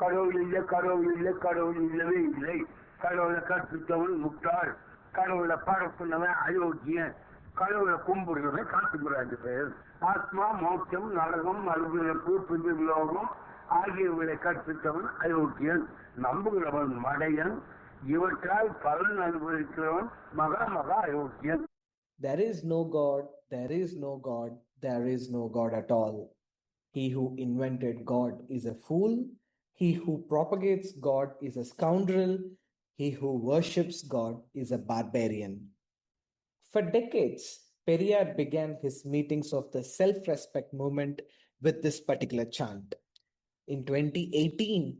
கடவுள் இல்லை, கடவுள் இல்லை, கடவுள் இல்லவே இல்லை. கடவுளை கற்பித்தவன் முட்டாள், கடவுளை பாட சொன்னவன் அயோக்கியன், கடவுளை கும்பிடுறவன் காட்டுகிறான் பேர். ஆத்மா, மோட்சம், நரகம், மறுபிறப்பு, பிதிர்லோகம் ஆகியவர்களை கற்பித்தவன் அயோக்கியன், நம்புகிறவன் மடையன், இவற்றால் பலன் அனுபவிக்கிறவன் மகா மகா அயோக்கியன். There is no God, there is no God, there is no God at all. He who invented God is a fool. He who propagates God is a scoundrel. He who worships God is a barbarian. For decades, Periyar began his meetings of the self-respect movement with this particular chant. In 2018,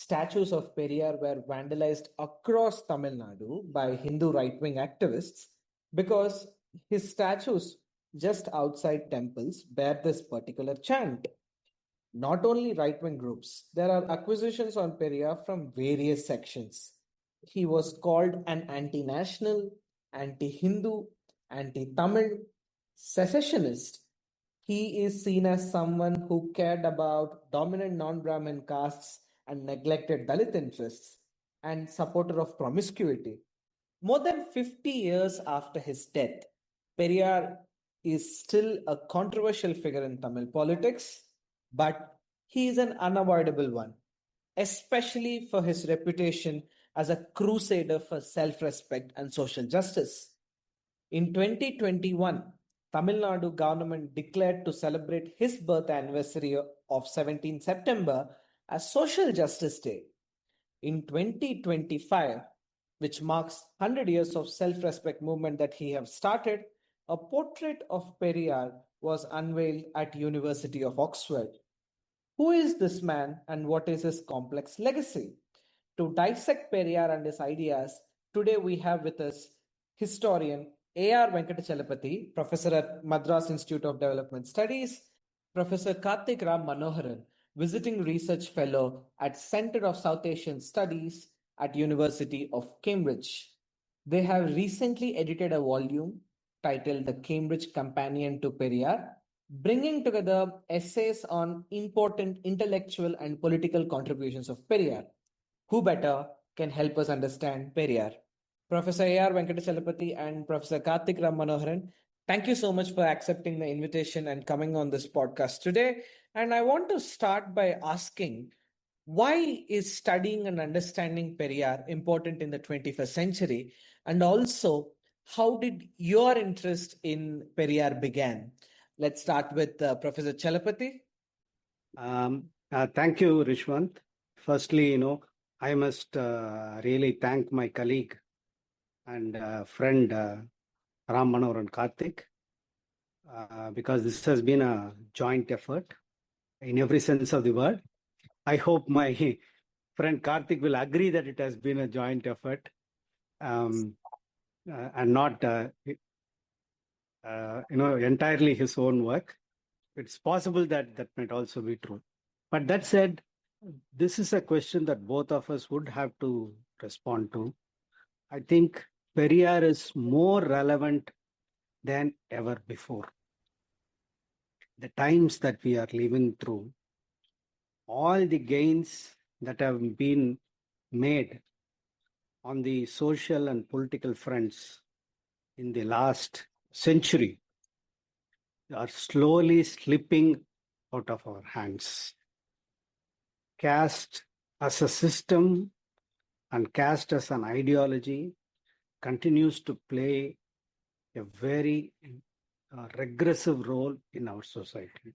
statues of Periyar were vandalized across Tamil Nadu by Hindu right-wing activists because his statues just outside temples bear this particular chant. Not only right-wing groups, there are accusations on Periyar from various sections. He was called an anti-national, anti-Hindu, anti-Tamil, secessionist. He is seen as someone who cared about dominant non-Brahmin castes and neglected Dalit interests, and supporter of promiscuity. More than 50 years after his death, Periyar is still a controversial figure in Tamil politics, but he is an unavoidable one, especially for his reputation as a crusader for self-respect and social justice. In 2021, Tamil Nadu government declared to celebrate his birth anniversary of 17 September as Social Justice Day. In 2025, which marks 100 years of self-respect movement that he have started, a portrait of Periyar was unveiled at University of Oxford. Who is this man and what is his complex legacy? To dissect Periyar and his ideas, today we have with us historian A.R. Venkatachalapathy, professor at Madras Institute of Development Studies, Professor Karthick Manoharan, visiting research fellow at Center of South Asian Studies at University of Cambridge. They have recently edited a volume titled The Cambridge Companion to Periyar, bringing together essays on important intellectual and political contributions of Periyar. Who better can help us understand Periyar? Professor A.R. Venkatachalapathy and Professor Karthik Manoharan, thank you so much for accepting the invitation and coming on this podcast today. And I want to start by asking, why is studying and understanding Periyar important in the 21st century? And also, how did your interest in Periyar began? Let's start with Professor Chalapathy. Thank you, Rishwant. Firstly, I must really thank my colleague and friend Ram Manoharan Karthik because this has been a joint effort in every sense of the word. I hope my friend Karthik will agree that it has been a joint effort and not entirely his own work. It's possible that that might also be true. But that said, this is a question that both of us would have to respond to. I think Periyar is more relevant than ever before. The times that we are living through, all the gains that have been made on the social and political fronts in the last century are slowly slipping out of our hands. Caste as a system and caste as an ideology continues to play a very regressive role in our society.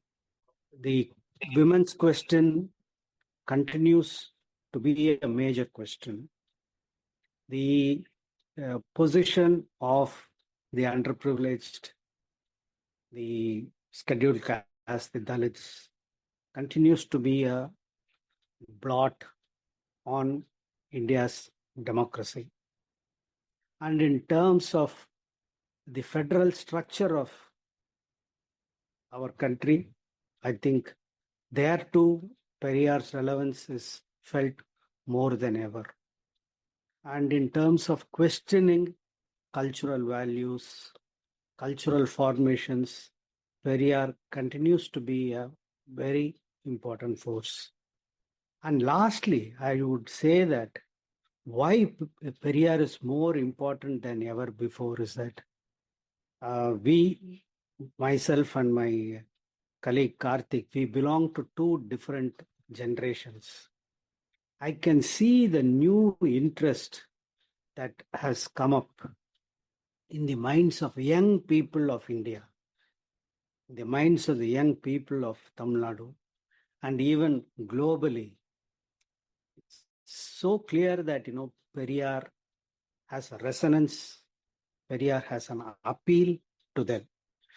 The women's question continues to be a major question. The position of the underprivileged, the scheduled caste, the Dalits, continues to be a blot on India's democracy. And in terms of the federal structure of our country, I think there too Periyar's relevance is felt more than ever. And in terms of questioning cultural values, cultural formations, Periyar continues to be a very important force. And lastly, I would say that why Periyar is more important than ever before is that myself and my colleague Karthik, we belong to two different generations. I can see the new interest that has come up in the minds of young people of India, in the minds of the young people of Tamil Nadu, and even globally. It's so clear that, Periyar has a resonance, Periyar has an appeal to them.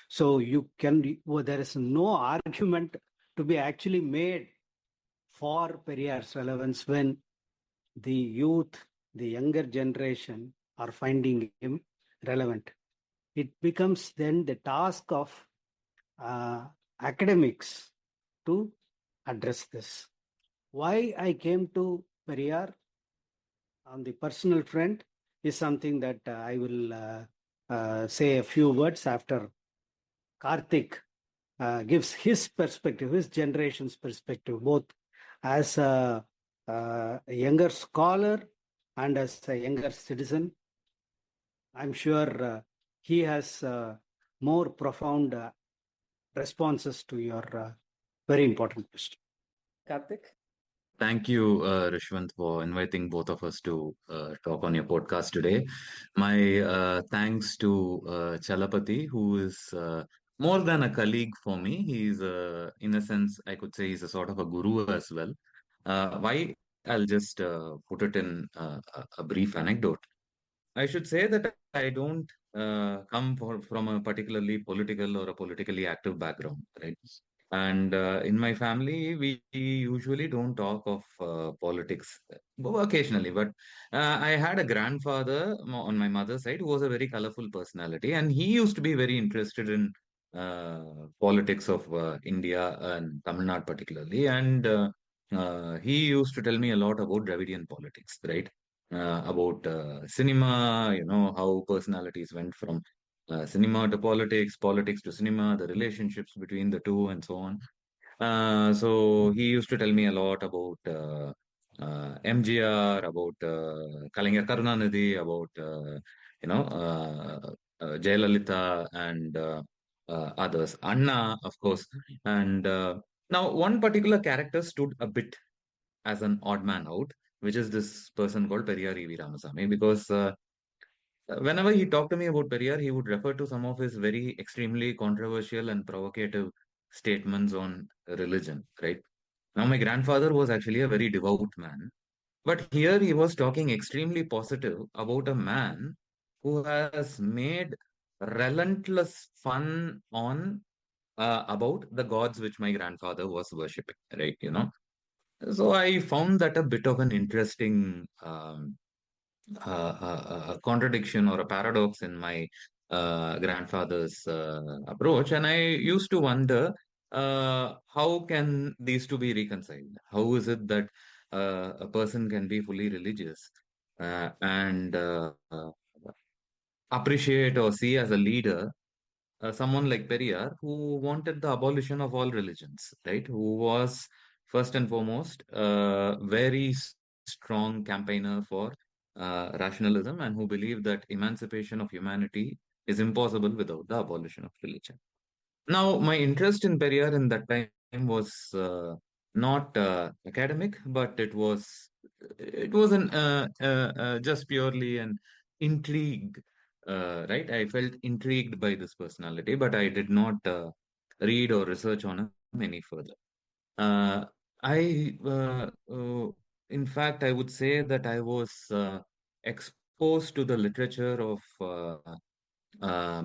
So there is no argument to be actually made for Periyar's relevance when the youth, the younger generation are finding him relevant. It becomes then the task of academics to address this. Why I came to Periyar on the personal front is something that I will say a few words after Karthik gives his perspective, his generation's perspective, both as a younger scholar and as a younger citizen. I'm sure he has more profound responses to your very important question. Karthik? Thank you, Rishwant, for inviting both of us to talk on your podcast today. My thanks to Chalapathy, who is more than a colleague for me. He's, in a sense, I could say he's a sort of a guru as well. Why? I'll just put it in a brief anecdote. I should say that I don't from a particularly political or a politically active background, right? And in my family, we usually don't talk of politics, occasionally. But I had a grandfather on my mother's side who was a very colorful personality, and he used to be very interested in politics of India and Tamil Nadu particularly. And he used to tell me a lot about Dravidian politics, right? About cinema, how personalities went from cinema to politics, politics to cinema, the relationships between the two, and so on. So he used to tell me a lot about MGR, about Kalaignar Karunanidhi, about Jayalalitha and others, Anna, of course. And now one particular character stood a bit as an odd man out, which is this person called Periyar E.V. Ramasamy, because whenever he talked to me about Periyar, he would refer to some of his very extremely controversial and provocative statements on religion, right? Now, my grandfather was actually a very devout man, but here he was talking extremely positive about a man who has made relentless fun on about the gods which my grandfather was worshipping, right? So I found that a bit of an interesting a contradiction or a paradox in my grandfather's approach. And I used to wonder how can these two be reconciled? How is it that a person can be fully religious and appreciate or see as a leader someone like Periyar, who wanted the abolition of all religions, right? Who was first and foremost a very strong campaigner for rationalism, and who believed that emancipation of humanity is impossible without the abolition of religion. Now, my interest in Periyar in that time was not academic, but it was an just purely an intrigue, right? I felt intrigued by this personality, but I did not read or research on him any further. Uh, in fact, I would say that I was exposed to the literature of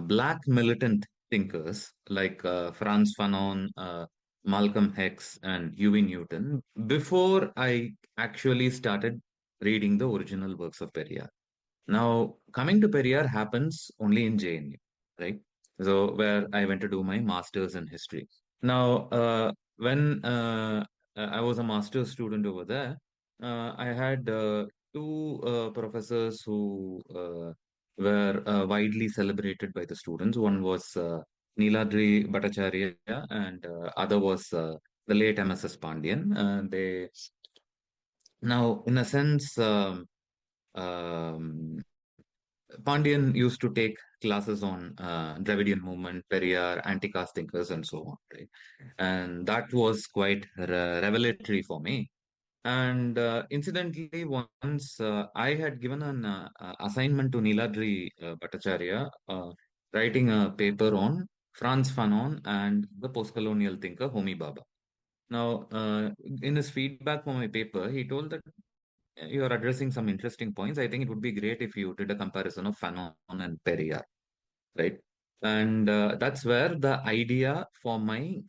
black militant thinkers like Franz Fanon, Malcolm X, and Huey Newton before I actually started reading the original works of Periyar. Now, coming to Periyar happens only in JNU, right? So, where I went to do my master's in history. Now, when I was a master's student over there, I had two professors who were widely celebrated by the students. One was Neeladri Bhattacharya, and other was the late MSS Pandian. They Now, in a sense, um, Pandian used to take classes on Dravidian movement, Periyar, anti-caste thinkers, and so on, right? And that was quite revelatory for me. And incidentally, once I had given an assignment to Niladri Bhattacharya, writing a paper on Franz Fanon and the post-colonial thinker Homi Bhabha. Now, in his feedback for my paper, he told that you are addressing some interesting points. I think it would be great if you did a comparison of Fanon and Periyar, right? And that's where the idea for my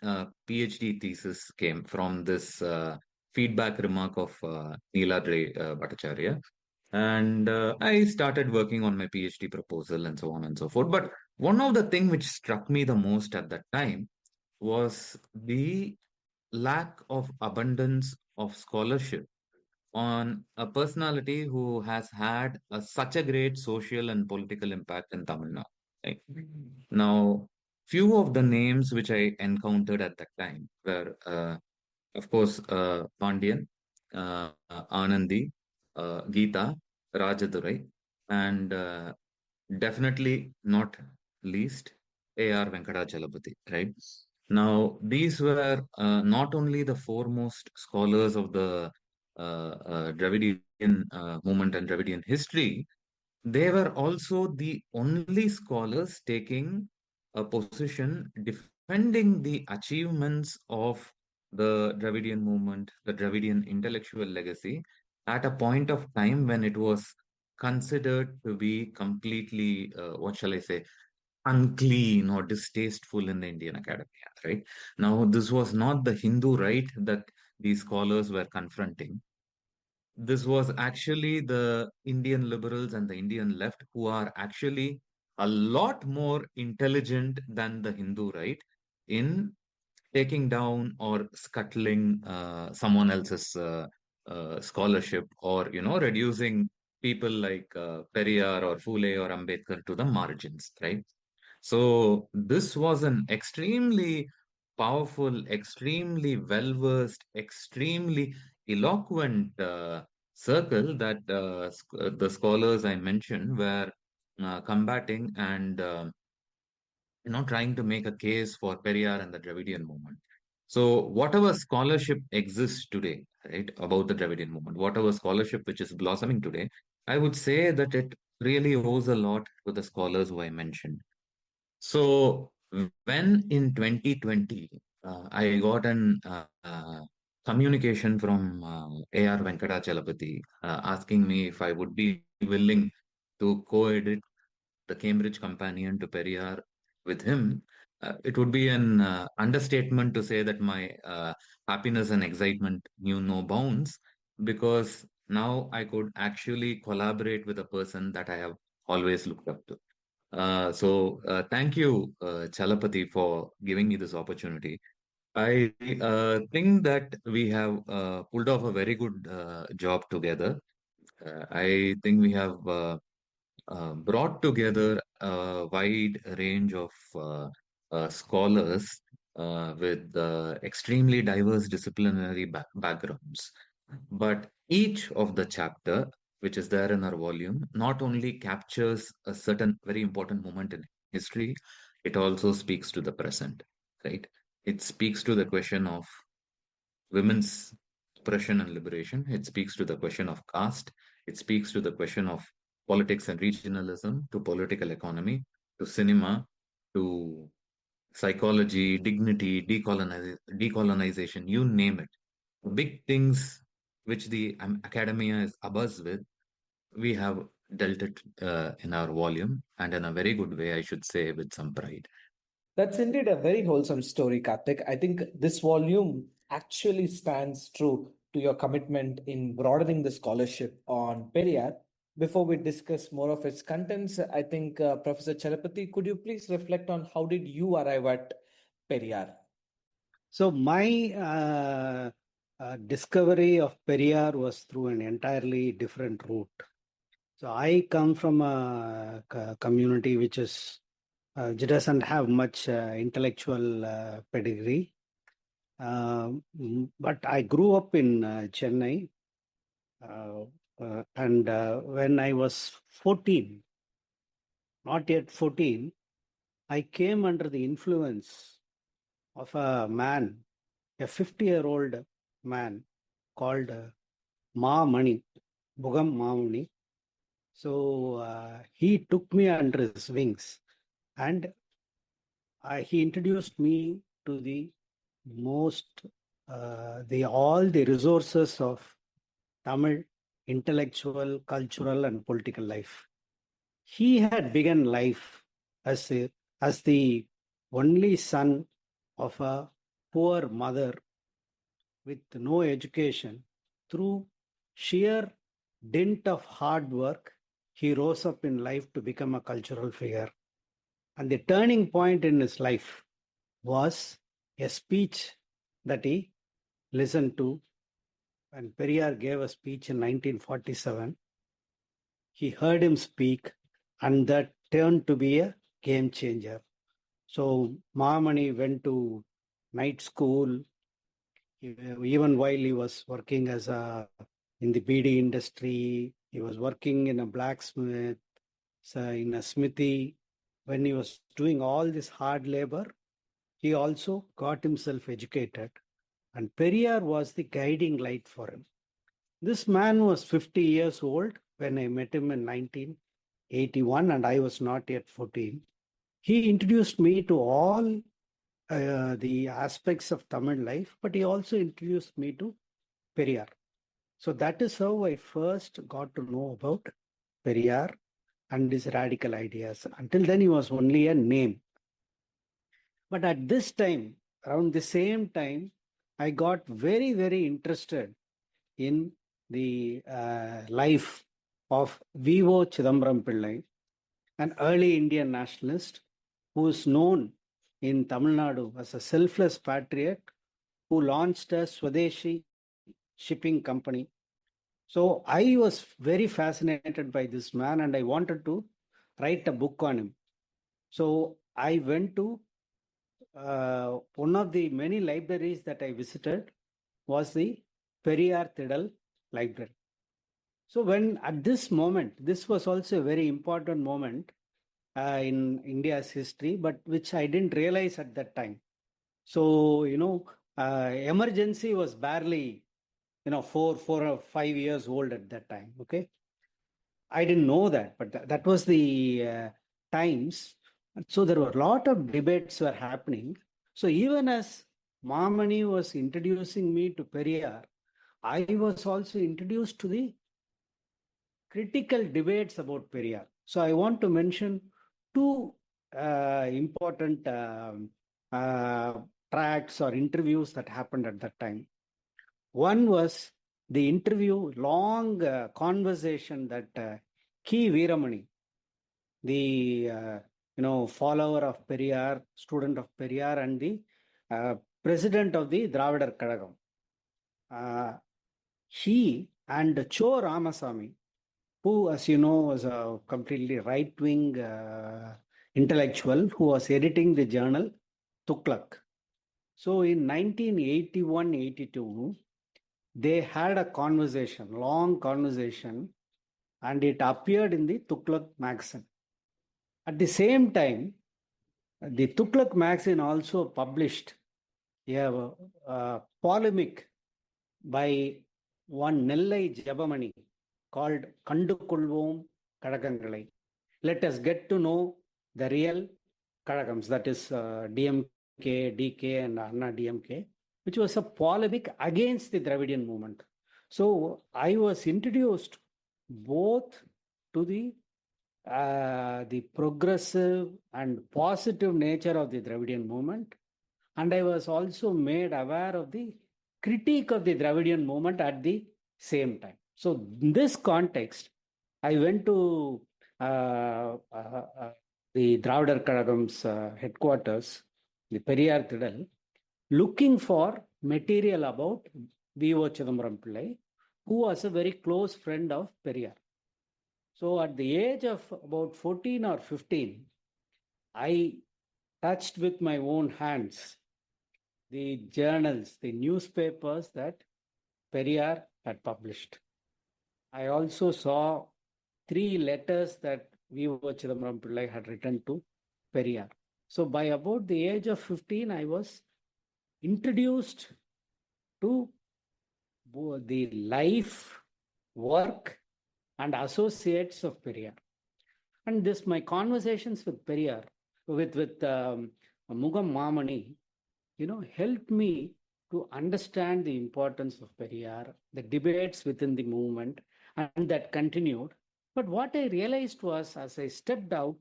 PhD thesis came from this feedback remark of Niladri Bhattacharya. And I started working on my PhD proposal and so on and so forth. But one of the things which struck me the most at that time was the lack of abundance of scholarship on a personality who has had such a great social and political impact in Tamil Nadu. Right? Now, few of the names which I encountered at that time were, of course, Pandian, Anandi, Geeta, Rajadurai, and definitely not least A.R. Venkatachalapathy, right? Now, these were not only the foremost scholars of the Dravidian movement and Dravidian history, they were also the only scholars taking a position defending the achievements of the Dravidian movement, the Dravidian intellectual legacy, at a point of time when it was considered to be completely, what shall I say, unclean or distasteful in the Indian academia, right? Now, this was not the Hindu right that these scholars were confronting. This was actually the Indian liberals and the Indian left who are actually a lot more intelligent than the Hindu right in taking down or scuttling someone else's scholarship, or reducing people like Periyar or Phule or Ambedkar to the margins, right? So this was an extremely powerful, extremely well-versed, extremely eloquent circle that the scholars I mentioned were combating and trying to make a case for Periyar and the Dravidian movement. So whatever scholarship exists today, right, about the Dravidian movement, whatever scholarship which is blossoming today, I would say that it really owes a lot to the scholars who I mentioned. So when in 2020, I got an communication from A.R. Venkatachalapathy asking me if I would be willing to co-edit the Cambridge Companion to Periyar with him, it would be an understatement to say that my happiness and excitement knew no bounds, because now I could actually collaborate with a person that I have always looked up to. So thank you, Chalapathy, for giving me this opportunity. I think that we have pulled off a very good job together. I think we have brought together a wide range of scholars with extremely diverse disciplinary backgrounds. But each of the chapter, which is there in our volume, not only captures a certain very important moment in history, it also speaks to the present, right? It speaks to the question of women's oppression and liberation. It speaks to the question of caste. It speaks to the question of politics and regionalism, to political economy, to cinema, to psychology, dignity, decolonization, you name it. Big things which the academia is abuzz with, we have dealt it in our volume, and in a very good way, I should say, with some pride. That's indeed a very wholesome story, Karthik. I think this volume actually stands true to your commitment in broadening the scholarship on Periyar. Before we discuss more of its contents, I think Professor Chalapathy, could you please reflect on how did you arrive at Periyar? So my discovery of Periyar was through an entirely different route. So I come from a community which doesn't have much intellectual pedigree. But I grew up in Chennai, And when I was 14, not yet 14, I came under the influence of a man, a 50-year-old man called Mani, Bugam Mamuni. So he took me under his wings, and he introduced me to the most, all the resources of Tamil intellectual, cultural, and political life. He had begun life as as the only son of a poor mother with no education. Through sheer dint of hard work, he rose up in life to become a cultural figure. And the turning point in his life was a speech that he listened to. When Periyar gave a speech in 1947, he heard him speak, and that turned to be a game changer. So Mahamani went to night school, even while he was working as in the BD industry. He was working in a blacksmith, in a smithy. When he was doing all this hard labor, he also got himself educated, and Periyar was the guiding light for him. This man was 50 years old when I met him in 1981, and I was not yet 14. He introduced me to all the aspects of Tamil life, but he also introduced me to Periyar. So that is how I first got to know about Periyar and his radical ideas. Until then, he was only a name. But at this time, around the same time, I got very, very interested in the life of V.O. Chidambaram Pillai, an early Indian nationalist who is known in Tamil Nadu as a selfless patriot who launched a Swadeshi shipping company. So I was very fascinated by this man, and I wanted to write a book on him. So I went to one of the many libraries that I visited was the Periyar Tidal Library. So when at this moment, this was also a very important moment in India's history, but which I didn't realize at that time. So, emergency was barely, 4 or 5 years old at that time. Okay. I didn't know that, but that was the times. So there were a lot of debates were happening. So even as Mamani was introducing me to Periyar, I was also introduced to the critical debates about Periyar. So I want to mention two important tracks or interviews that happened at that time. One was the interview, long conversation that K. Veeramani, the follower of Periyar, student of Periyar, and the president of the Dravidar Kazhagam, he and Cho Ramasamy, who, as you know, was a completely right-wing intellectual who was editing the journal Tuklak. So in 1981-82, they had a conversation, long conversation, and it appeared in the Tuklak magazine. At the same time, the Tuklak magazine also published a polemic by one Nellai Jabamani called Kandukulvom Kadagangalai. Let us get to know the real Kadagams, that is DMK, DK, and Anna DMK, which was a polemic against the Dravidian movement. So I was introduced both to the progressive and positive nature of the Dravidian movement, and I was also made aware of the critique of the Dravidian movement at the same time. So in this context, I went to the Dravidar Kazhagam's headquarters, the Periyar Tidal, looking for material about V.O. Chidambaram Pillai, who was a very close friend of Periyar. So at the age of about 14 or 15, I touched with my own hands the journals, the newspapers that Periyar had published. I also saw 3 letters that V.O. Chidambaram Pillai had written to Periyar. So by about the age of 15, I was introduced to the life, work, and associates of Periyar. And this, my conversations with Periyar, with Mugam Mamani, helped me to understand the importance of Periyar, the debates within the movement, and that continued. But what I realized was, as I stepped out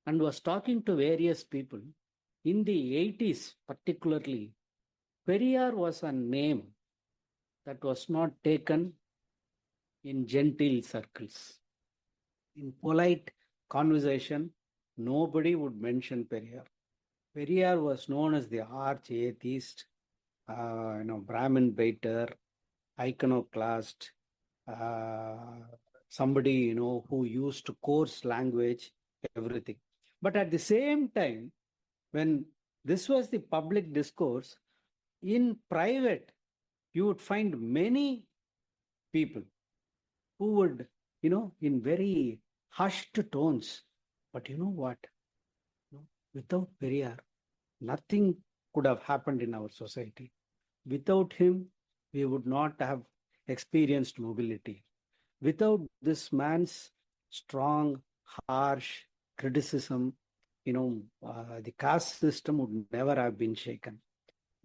and was talking to various people, in the 80s particularly, Periyar was a name that was not taken in genteel circles. In polite conversation, nobody would mention Periyar. Periyar was known as the arch atheist, Brahmin baiter, iconoclast, somebody, who used coarse language, everything. But at the same time, when this was the public discourse, in private, you would find many people who would, in very hushed tones, but you know what? Without Periyar, nothing could have happened in our society. Without him, we would not have experienced mobility. Without this man's strong, harsh criticism, the caste system would never have been shaken.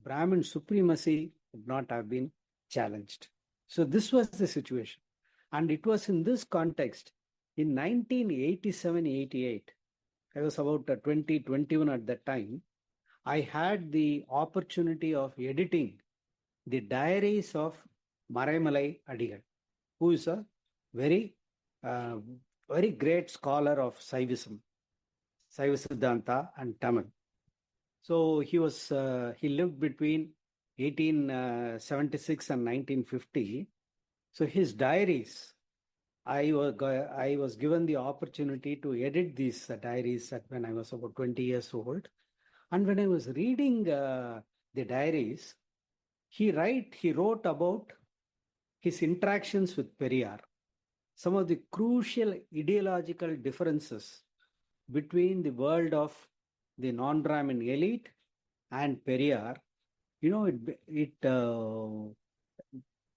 Brahmin supremacy would not have been challenged. So this was the situation. And it was in this context, in 1987-88, I was about 20-21 at that time, I had the opportunity of editing the diaries of Maraimalai Adigal, who is a very, very great scholar of Saivism, Saiva Siddhanta and Tamil. So he lived between 1876 and 1950. So his diaries, I was given the opportunity to edit these diaries when I was about 20 years old. And when I was reading the diaries, he wrote about his interactions with Periyar, some of the crucial ideological differences between the world of the non-Brahmin elite and Periyar.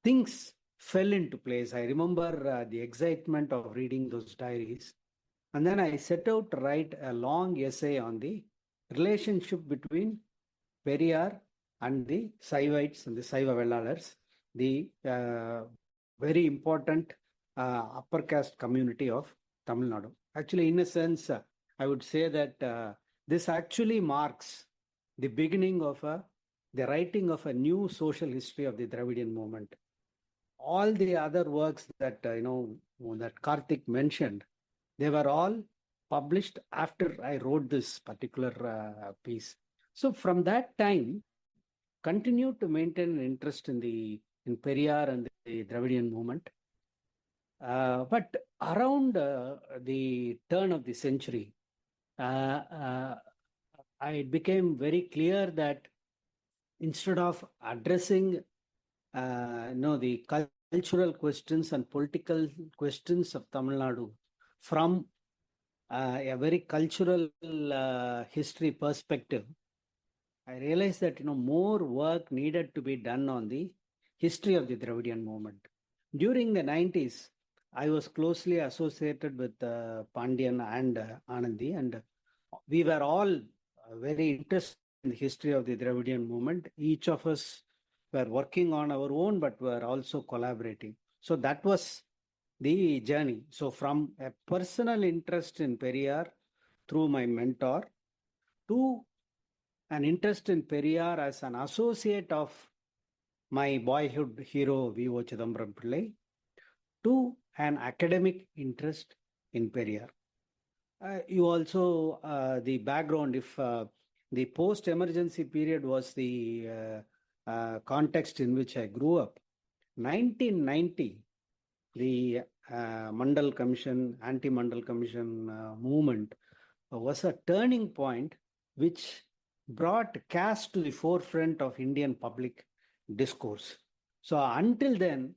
Things fell into place. I remember the excitement of reading those diaries. And then I set out to write a long essay on the relationship between Periyar and the Saivites and the Saiva Vellalars, the very important upper caste community of Tamil Nadu. Actually, in a sense, I would say that this actually marks the beginning of the writing of a new social history of the Dravidian movement. All the other works that that Karthick mentioned, they were all published after I wrote this particular piece. So from that time, continued to maintain an interest in Periyar and the Dravidian movement. But around the turn of the century, it became very clear that instead of addressing the cultural questions and political questions of Tamil Nadu from a very cultural history perspective, I realized that more work needed to be done on the history of the Dravidian movement. During the 90s, I was closely associated with Pandian and Anandi, and we were all very interested in the history of the Dravidian movement. Each of us were working on our own, but were also collaborating. So that was the journey. So from a personal interest in Periyar through my mentor to an interest in Periyar as an associate of my boyhood hero V.O. Chidambaram Pillai to an academic interest in Periyar. You also, the background, if the post-emergency period was the context in which I grew up, 1990, the Mandal Commission, anti-Mandal Commission movement was a turning point which brought caste to the forefront of Indian public discourse. So until then,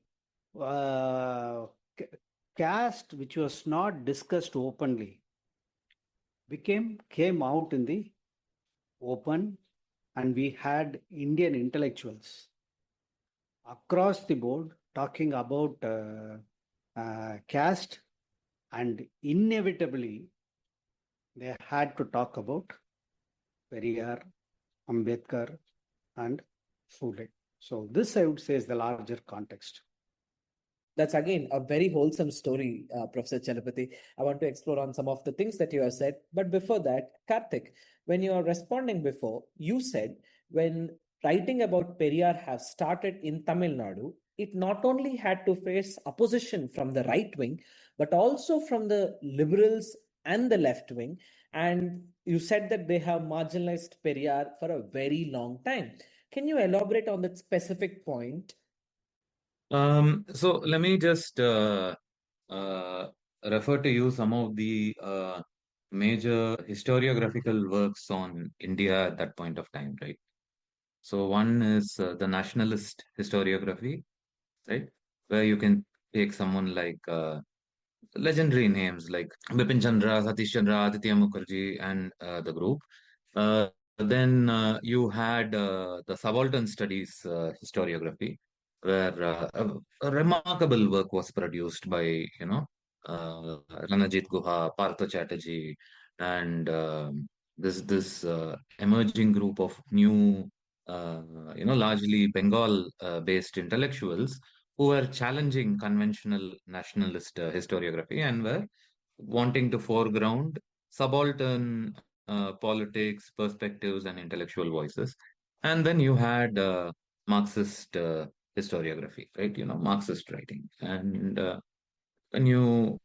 caste which was not discussed openly came out in the open, and we had Indian intellectuals across the board talking about caste, and inevitably they had to talk about Periyar, Ambedkar, and Phule. So this, I would say, is the larger context. That's again a very wholesome story, Professor Chalapathy. I want to explore on some of the things that you have said. But before that, Karthik, when you are responding before, you said when writing about Periyar has started in Tamil Nadu, it not only had to face opposition from the right wing, but also from the liberals and the left wing. And you said that they have marginalized Periyar for a very long time. Can you elaborate on that specific point? So let me just refer to you some of the major historiographical works on India at that point of time, right? So one is the nationalist historiography, right? Where you can take someone like legendary names like Bipin Chandra, Satish Chandra, Aditya Mukherjee, and the group. Then you had the subaltern studies historiography, where a remarkable work was produced by Ranajit Guha, Partha Chatterjee, and this emerging group of new largely Bengal based intellectuals who were challenging conventional nationalist historiography and were wanting to foreground subaltern politics, perspectives, and intellectual voices. And then you had Marxist historiography, right? Marxist writing. And when you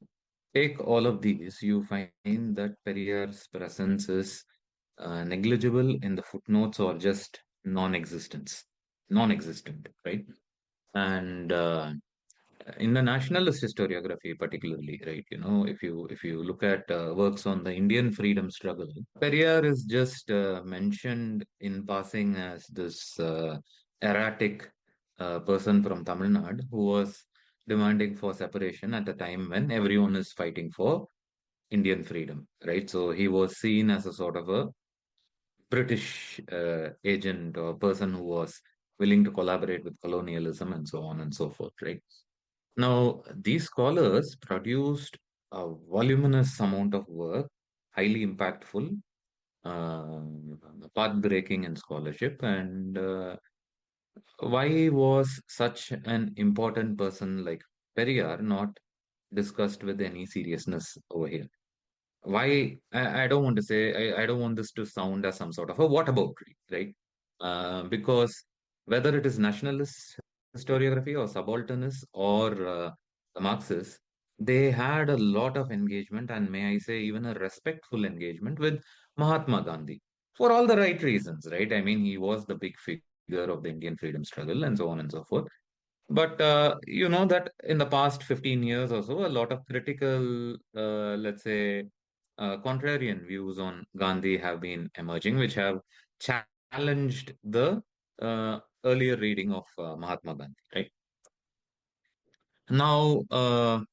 take all of these, you find that Periyar's presence is negligible in the footnotes or just non-existent, right? And in the nationalist historiography particularly, right, if you look at works on the Indian freedom struggle, Periyar is just mentioned in passing as this erratic person from Tamil Nadu who was demanding for separation at a time when everyone is fighting for Indian freedom, right? So he was seen as a sort of a British agent or person who was willing to collaborate with colonialism and so on and so forth, right? Now, these scholars produced a voluminous amount of work, highly impactful, uh, path-breaking in scholarship. And why was such an important person like Periyar not discussed with any seriousness over here? Why? I don't want to say, I don't want this to sound as some sort of a whataboutery, right? Because whether it is nationalist historiography or subalternist or the Marxists, they had a lot of engagement, and may I say, even a respectful engagement with Mahatma Gandhi for all the right reasons, right? I mean, he was the big figure of the Indian freedom struggle and so on and so forth. But you know that in the past 15 years or so, a lot of critical, let's say, contrarian views on Gandhi have been emerging, which have challenged the earlier reading of Mahatma Gandhi, right? Now,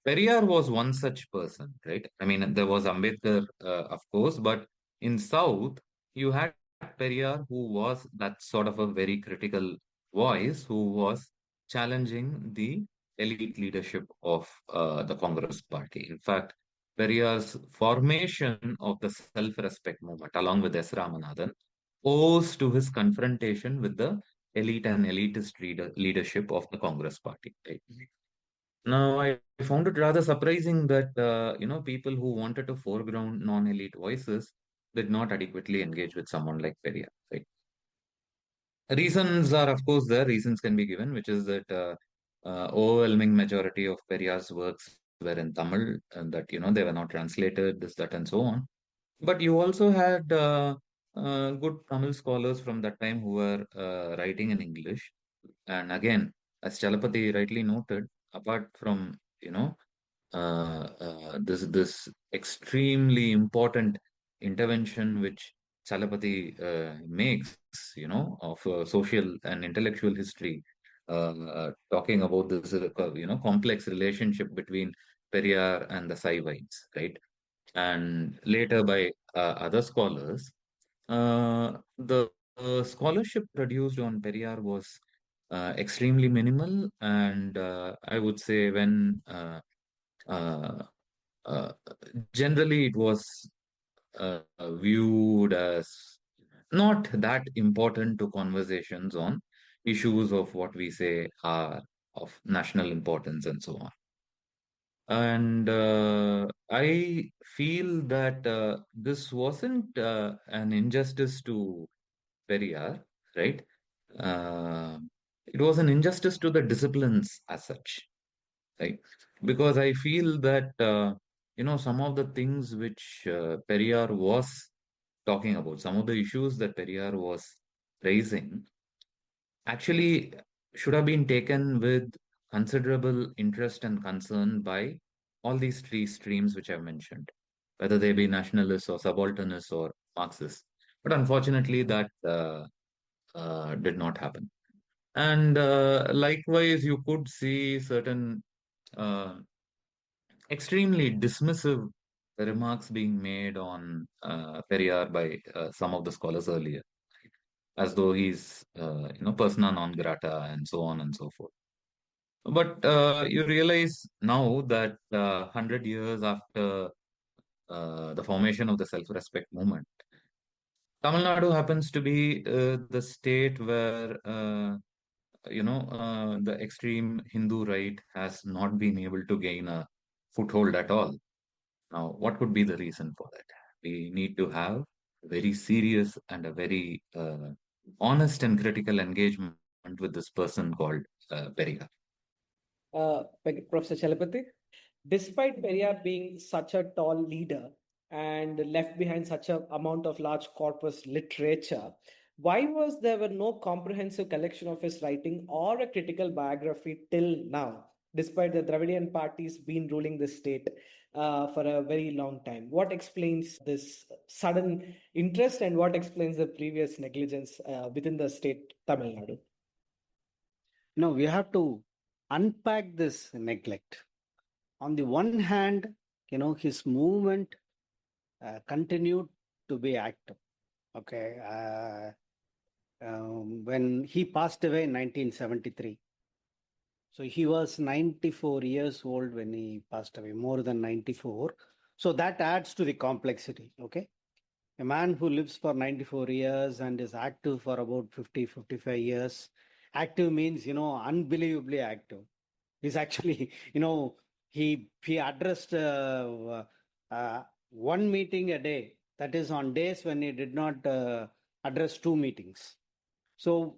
Periyar was one such person, right? I mean, there was Ambedkar, of course, but in South, you had Periyar, who was that sort of a very critical voice, who was challenging the elite leadership of the Congress party. In fact, Periyar's formation of the self-respect movement, along with S. Ramanathan, owes to his confrontation with the elite and elitist leadership of the Congress party, right? Now, I found it rather surprising that people who wanted to foreground non-elite voices did not adequately engage with someone like Periyar. Right? Reasons are, of course, there. Reasons can be given, which is that overwhelming majority of Periyar's works were in Tamil, and that they were not translated, this, that, and so on. But you also had good Tamil scholars from that time who were writing in English. And again, as Chalapathy rightly noted, apart from this extremely important intervention which Chalapathy makes, of social and intellectual history, talking about this complex relationship between Periyar and the Saivites, right? And later by other scholars, the scholarship produced on Periyar was extremely minimal, and I would say uh, uh, generally it was viewed as not that important to conversations on issues of what we say are of national importance and so on. And I feel that this wasn't an injustice to Periyar, right? Uh, it was an injustice to the disciplines as such, right? Because I feel that some of the things which Periyar was talking about, some of the issues that Periyar was raising, actually should have been taken with considerable interest and concern by all these three streams which I've mentioned, whether they be nationalists or subalternists or Marxists. But unfortunately, that did not happen. And likewise, you could see certain uh, extremely dismissive remarks being made on Periyar by some of the scholars earlier, as though he's, persona non grata and so on and so forth. But you realize now that 100 years after the formation of the self-respect movement, Tamil Nadu happens to be the state where the extreme Hindu right has not been able to gain a foothold at all. Now, what could be the reason for that? We need to have very serious and a very honest and critical engagement with this person called Periyar. Professor Chalapathy, despite Periyar being such a tall leader and left behind such an amount of large corpus literature, why was there were no comprehensive collection of his writing or a critical biography till now, despite the Dravidian parties been ruling the state for a very long time? What explains this sudden interest and what explains the previous negligence within the state Tamil Nadu? No, we have to unpack this neglect. On the one hand, his movement continued to be active. Okay. When he passed away in 1973. So he was 94 years old when he passed away, more than 94. So that adds to the complexity. Okay. A man who lives for 94 years and is active for about 50, 55 years. Active means, unbelievably active. He's actually, he addressed one meeting a day. That is on days when he did not address two meetings. So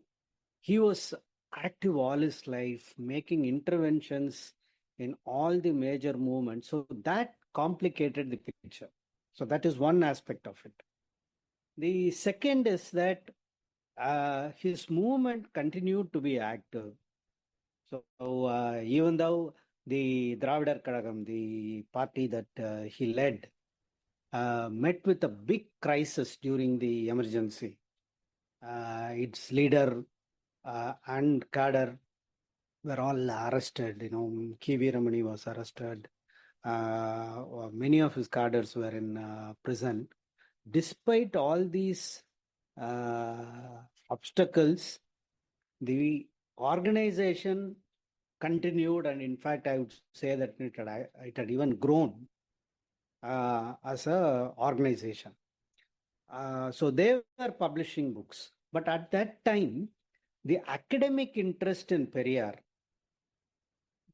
he was active all his life, making interventions in all the major movements. So that complicated the picture. So that is one aspect of it. The second is that his movement continued to be active. So even though the Dravidar Kadagam, the party that he led, met with a big crisis during the emergency. Its leader and cadre were all arrested. K.V. Ramani was arrested. Many of his cadres were in prison. Despite all these obstacles, the organization continued, and in fact, I would say that it had even grown as a organization. So they were publishing books. But at that time, the academic interest in Periyar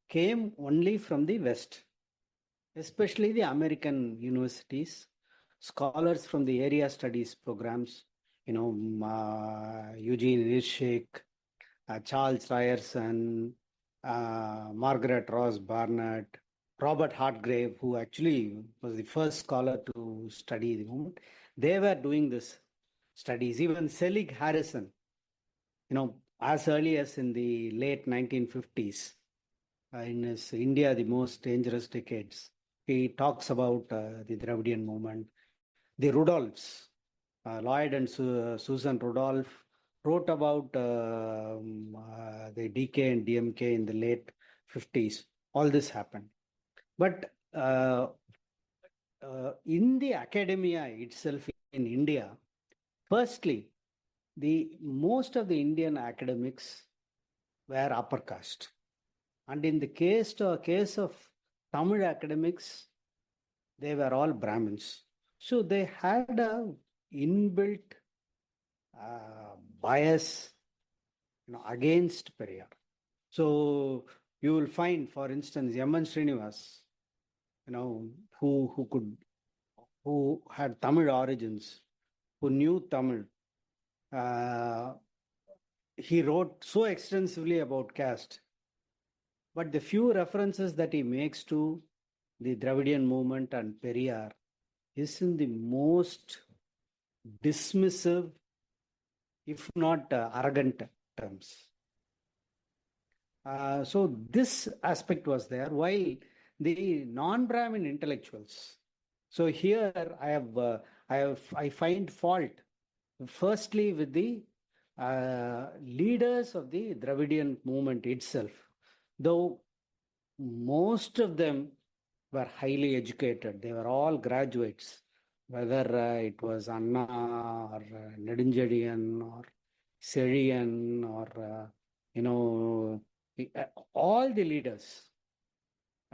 came only from the West, especially the American universities, scholars from the area studies programs, Eugene Hirschek, Charles Ryerson, Margaret Ross Barnett, Robert Hartgrave, who actually was the first scholar to study the movement. They were doing this studies. Even Selig Harrison, as early as in the late 1950s, in his India, the Most Dangerous Decades, he talks about the Dravidian movement. The Rudolphs, Lloyd and Susan Rudolph, wrote about the DK and DMK in the late 50s. All this happened. But in the academia itself in India, firstly, most of the Indian academics were upper caste. And in the case of Tamil academics, they were all Brahmins. So they had a inbuilt bias against Periyar. So you will find, for instance, Yaman Srinivas, who had Tamil origins, who knew Tamil. He wrote so extensively about caste, but the few references that he makes to the Dravidian movement and Periyar is in the most dismissive, if not arrogant terms. So this aspect was there, while the non-Brahmin intellectuals. So here I find fault, firstly, with the leaders of the Dravidian movement itself, though most of them were highly educated. They were all graduates, whether it was Anna or Nedunjediyan or Serian or, all the leaders,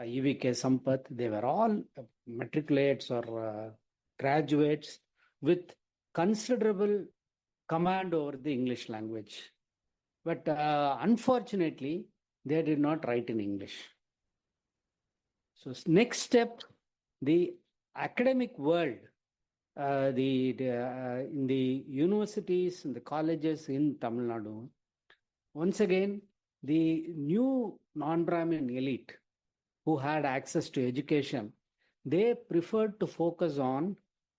E.V. Sampath, they were all matriculates or graduates with considerable command over the English language. But unfortunately, they did not write in English. So next step, the academic world, in the universities and the colleges in Tamil Nadu, once again, the new non-Brahmin elite who had access to education, they preferred to focus on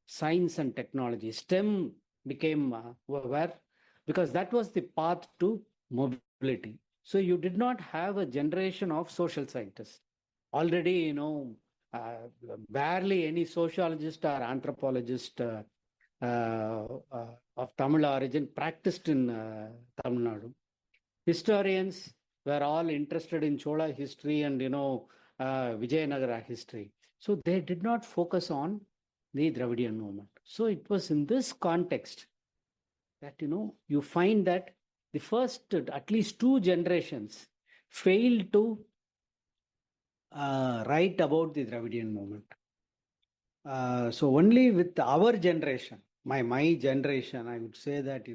science and technology. STEM became because that was the path to mobility. So you did not have a generation of social scientists. Already, barely any sociologist or anthropologist of Tamil origin practiced in Tamil Nadu. Historians were all interested in Chola history and, Vijayanagara history. So they did not focus on the Dravidian movement. So it was in this context that, you find that the first, at least 2 generations, failed to write about the Dravidian movement. So only with our generation, my generation, I would say that,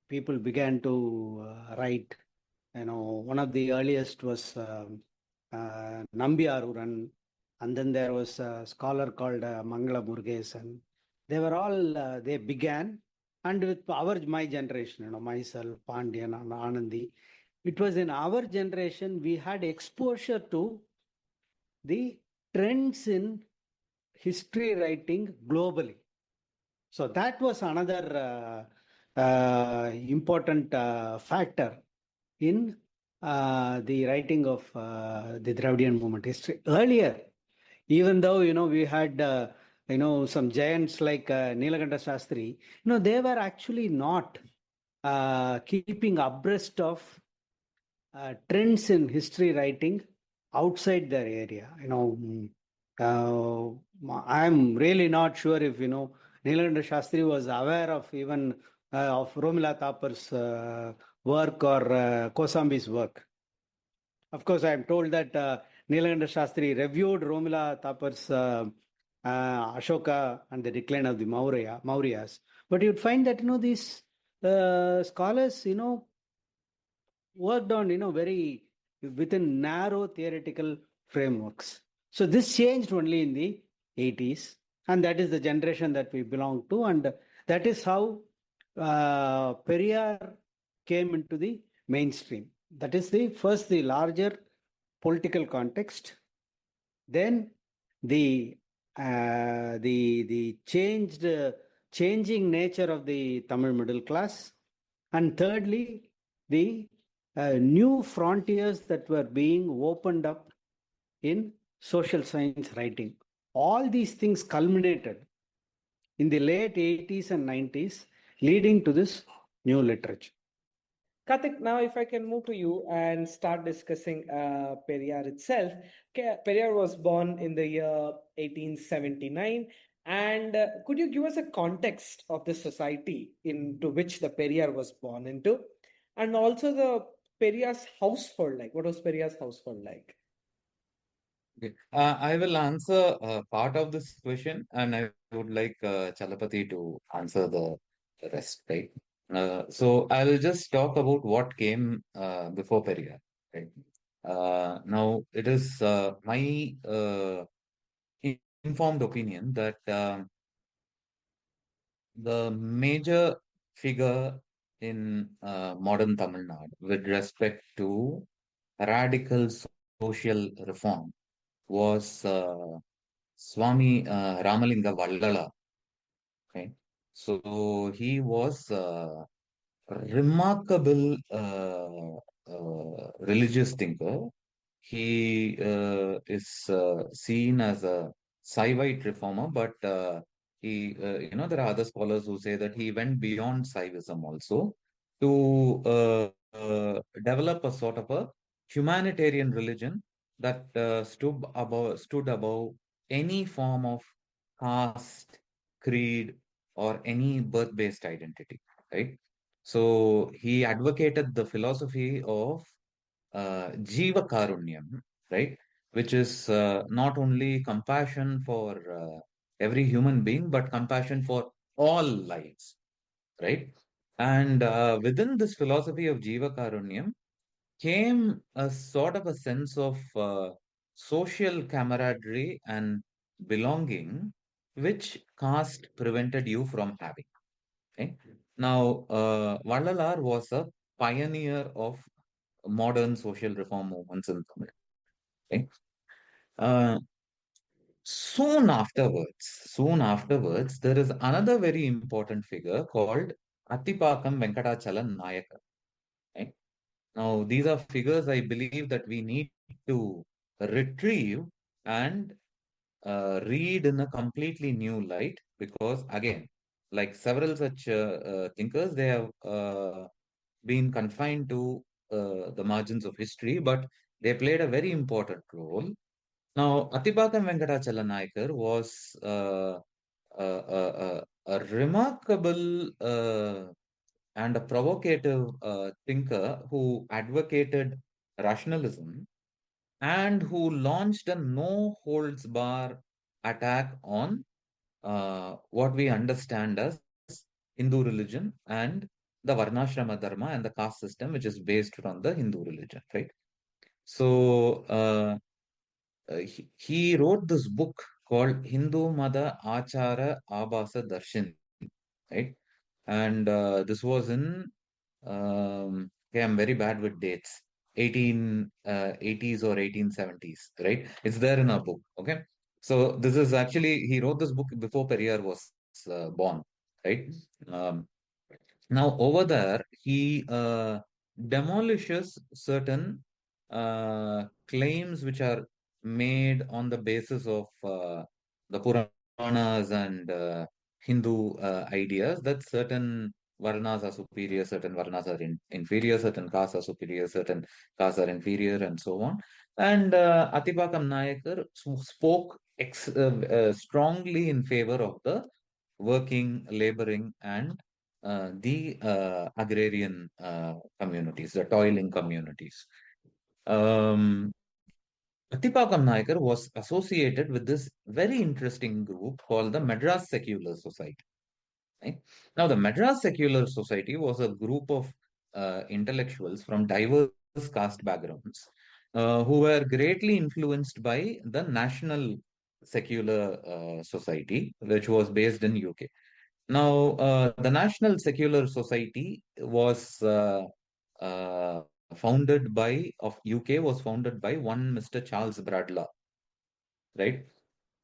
people began to write. One of the earliest was Nambiaruran, and then there was a scholar called Mangala Murugesan. They were all, they began, and with my generation, myself, Pandian and Anandi, it was in our generation we had exposure to the trends in history writing globally. So that was another important factor in the writing of the Dravidian movement history. Earlier, even though, we had, some giants like Nilakanta Shastri, they were actually not keeping abreast of trends in history writing outside their area. I'm really not sure if, Nilakanta Shastri was aware of even of Romila Thapar's work or Kosambi's work. Of course, I am told that Nilakanta Shastri reviewed Romila Thapar's Ashoka and the decline of the Mauryas. But you'd find that, these scholars, worked on, very within narrow theoretical frameworks. So this changed only in the 80s, and that is the generation that we belong to, and that is how Periyar came into the mainstream. That is the larger political context, then the changing nature of the Tamil middle class, and thirdly, the new frontiers that were being opened up in social science writing. All these things culminated in the late 80s and 90s, leading to this new literature. Karthik, now if I can move to you and start discussing Periyar itself. Periyar was born in the year 1879, and could you give us a context of the society into which the Periyar was born into, and also the Periyar's household like? What was Periyar's household like? Okay. I will answer part of this question, and I would like Chalapathy to answer the rest, right? So I will just talk about what came before Periyar, right? Now, it is my informed opinion that the major figure in modern Tamil Nadu with respect to radical social reform was Swami Ramalinga Vallala. Okay? So he was remarkable religious thinker. He is seen as a Saivite reformer, but there are other scholars who say that he went beyond Saivism also to develop a sort of a humanitarian religion that stood above any form of caste, creed, or any birth-based identity, right? So he advocated the philosophy of Jiva Karunyam, right? Which is not only compassion for every human being, but compassion for all lives, right? And within this philosophy of Jiva Karunyam came a sort of a sense of social camaraderie and belonging, which caste prevented you from having. Okay? Now, Vallalar was a pioneer of modern social reform movements in Tamil. Okay? Uh, soon afterwards, there is another very important figure called Attipakam Venkatachala Naicker. Okay? Now, these are figures I believe that we need to retrieve and read in a completely new light because, again, like several such thinkers, they have been confined to the margins of history, but they played a very important role. Now, Atipakam Venkatachala Naicker was a remarkable and a provocative thinker who advocated rationalism and who launched a no holds bar attack on what we understand as Hindu religion and the Varnashrama Dharma and the caste system, which is based on the Hindu religion, right? So he wrote this book called Hindu Mada Achara Abhasa Darshan, right? And this was in, okay, I'm very bad with dates, 1880s or 1870s, right? It's there in our book, okay? So this is actually, he wrote this book before Periyar was born, right? Um, Now, over there, he demolishes certain claims which are made on the basis of the Puranas and Hindu ideas that certain Varnas are superior, certain Varnas are inferior, certain castes are superior, certain castes are inferior, and so on. And Atipakam Nayakar spoke strongly in favor of the working, laboring, and the agrarian communities, the toiling communities. Um, Atipakam Naicker was associated with this very interesting group called the Madras Secular Society. Right? Now, the Madras Secular Society was a group of intellectuals from diverse caste backgrounds who were greatly influenced by the National Secular Society, which was based in UK. Now, the National Secular Society was founded by of UK was founded by one Mr. Charles Bradlaugh, right?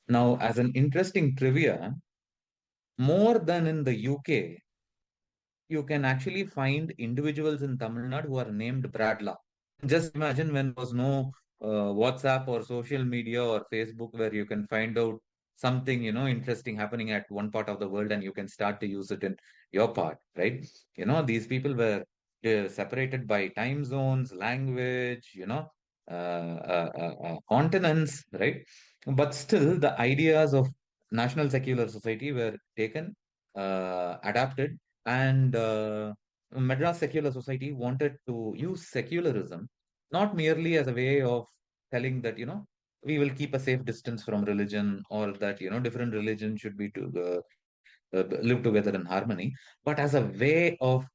Now, as an interesting trivia, more than in the UK, you can actually find individuals in Tamil Nadu who are named Bradlaugh. Just imagine when there was no WhatsApp or social media or Facebook where you can find out something, interesting happening at one part of the world and you can start to use it in your part, right? These people were separated by time zones, language, continents, right? But still, the ideas of national secular society were taken, adapted, and Madras secular society wanted to use secularism not merely as a way of telling that, we will keep a safe distance from religion, or that, different religions should be live together in harmony, but as a way of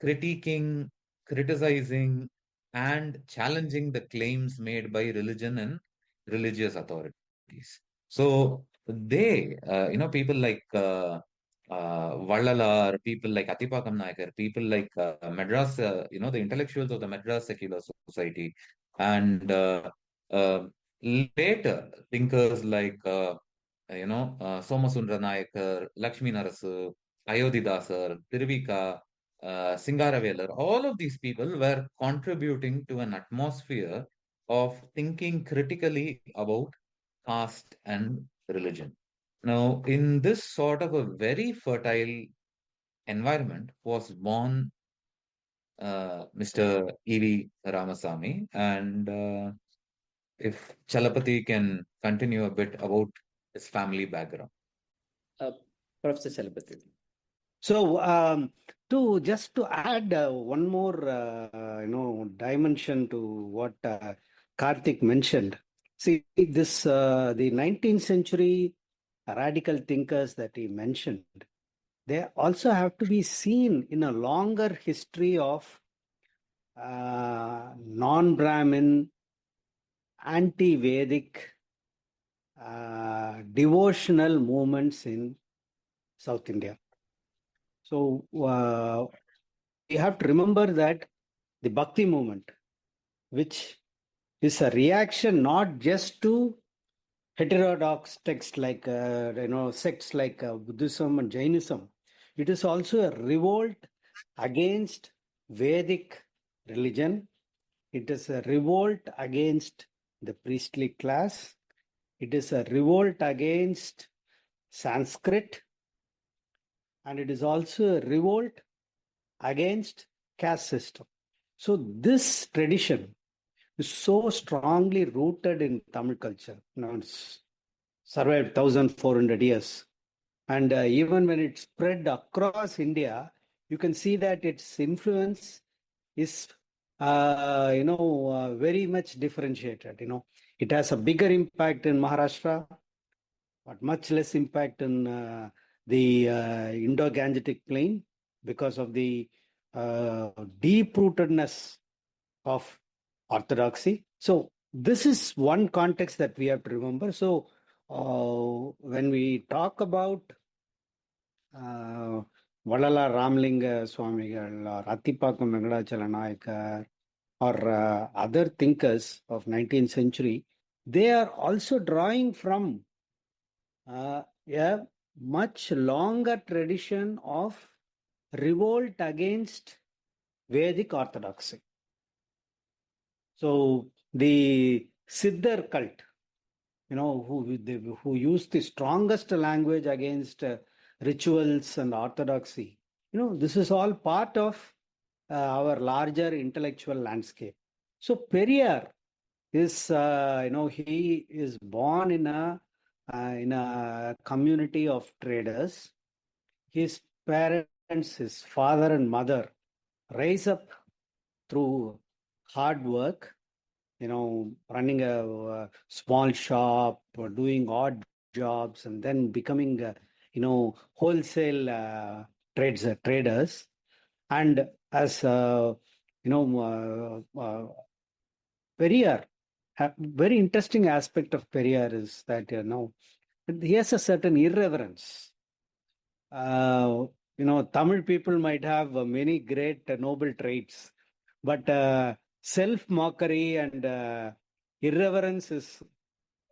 critiquing, criticizing, and challenging the claims made by religion and religious authorities. So people like Vallalar, people like Atipakam Naicker, people like Madras, the intellectuals of the Madras secular society, and uh, later thinkers like Somasundra Nayakar, Lakshmi Narasu, Ayodhidasar, Tiruvika, Singaravelar, all of these people were contributing to an atmosphere of thinking critically about caste and religion. Now, in this sort of a very fertile environment was born Mr. E.V. Ramasamy. And if Chalapathy can continue a bit about his family background. Professor Chalapathy. So, to add one more, dimension to what Karthik mentioned. See, this the 19th century radical thinkers that he mentioned, they also have to be seen in a longer history of non-Brahmin, anti-Vedic, devotional movements in South India. So we have to remember that the Bhakti movement, which is a reaction not just to heterodox texts like sects like Buddhism and Jainism, it is also a revolt against Vedic religion. It is a revolt against the priestly class. It is a revolt against Sanskrit. And it is also a revolt against caste system. So this tradition is so strongly rooted in Tamil culture. It's survived 1,400 years. And even when it spread across India, you can see that its influence is, very much differentiated. It has a bigger impact in Maharashtra, but much less impact in the Indo-Gangetic plain because of the deep-rootedness of orthodoxy. So this is one context that we have to remember. So when we talk about Vallala Ramlinga Swamigal or Atipakam Venkatachalapathy or other thinkers of 19th century, they are also drawing from a much longer tradition of revolt against Vedic orthodoxy. So the Siddhar cult, who used the strongest language against rituals and orthodoxy, this is all part of our larger intellectual landscape. So Periyar is, he is born in a community of traders. His parents, his father and mother, rise up through hard work, running a small shop or doing odd jobs, and then becoming, wholesale traders. And as, Periyar, very interesting aspect of Periyar is that, he has a certain irreverence. Tamil people might have many great noble traits, but self-mockery and irreverence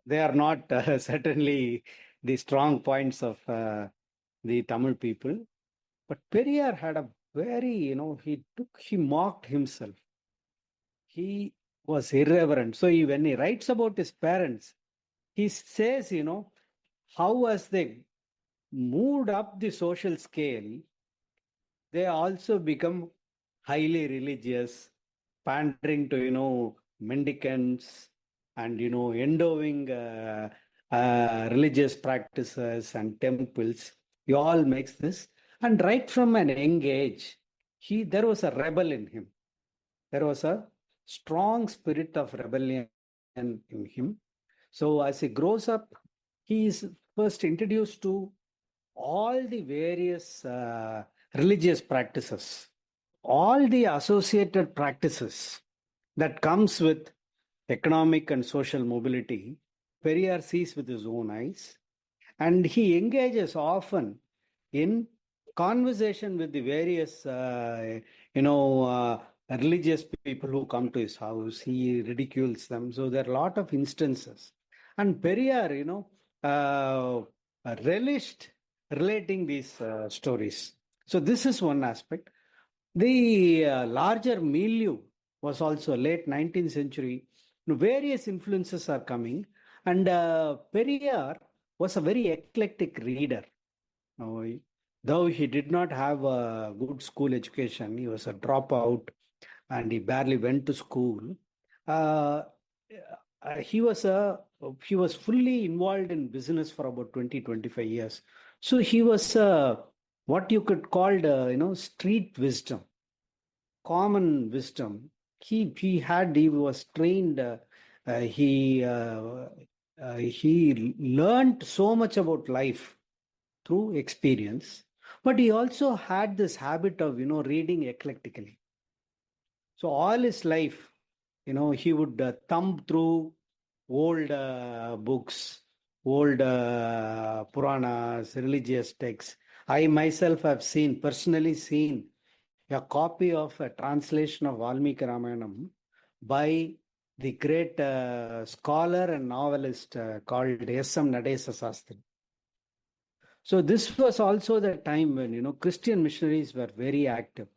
they are not certainly the strong points of the Tamil people. But Periyar had a very, he mocked himself. He was irreverent. So when he writes about his parents, he says, how as they moved up the social scale, they also become highly religious, pandering to, mendicants, and, endowing religious practices and temples. He all makes this. And right from an young age, there was a rebel in him. There was a strong spirit of rebellion in him. So as he grows up, he is first introduced to all the various religious practices, all the associated practices that comes with economic and social mobility. Periyar sees with his own eyes, and he engages often in conversation with the various religious people who come to his house. He ridicules them. So there are a lot of instances, and Periyar relished relating these stories. So this is one aspect. The larger milieu was also late 19th century. Various influences are coming, and Periyar was a very eclectic reader. Now, though he did not have a good school education, he was a dropout and he barely went to school. Uh, he was fully involved in business for about 20-25 years. So he was what you could call street wisdom, common wisdom. He was trained. He learned so much about life through experience, but he also had this habit of reading eclectically. So all his life, he would thumb through old books, old Puranas, religious texts. I myself have personally seen a copy of a translation of Valmiki Ramayanam by the great scholar and novelist called S.M. Nadesa Sastri. So this was also the time when, Christian missionaries were very active.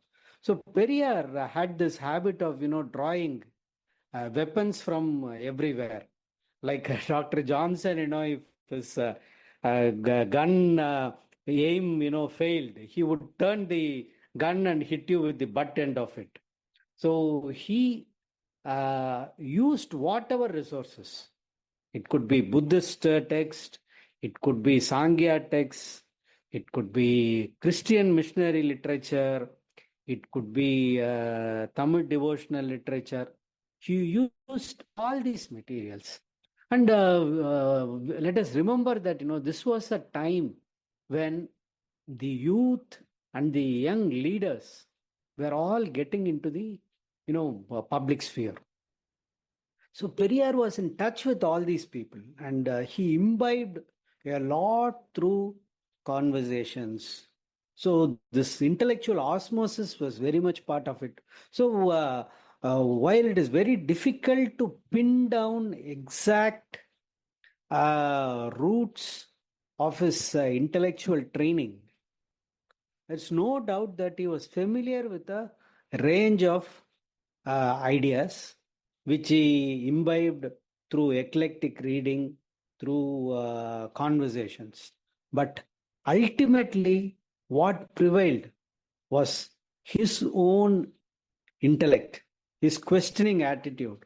So Periyar had this habit of, drawing weapons from everywhere. Like Dr. Johnson, if his gun aim, failed, he would turn the gun and hit you with the butt end of it. So he used whatever resources. It could be Buddhist text, it could be Sangya text, it could be Christian missionary literature, it could be Tamil devotional literature. He used all these materials. And let us remember that, this was a time when the youth and the young leaders were all getting into the, public sphere. So Periyar was in touch with all these people, and he imbibed a lot through conversations. So this intellectual osmosis was very much part of it. So while it is very difficult to pin down exact roots of his intellectual training, there's no doubt that he was familiar with a range of ideas which he imbibed through eclectic reading, through conversations. But ultimately, what prevailed was his own intellect, his questioning attitude,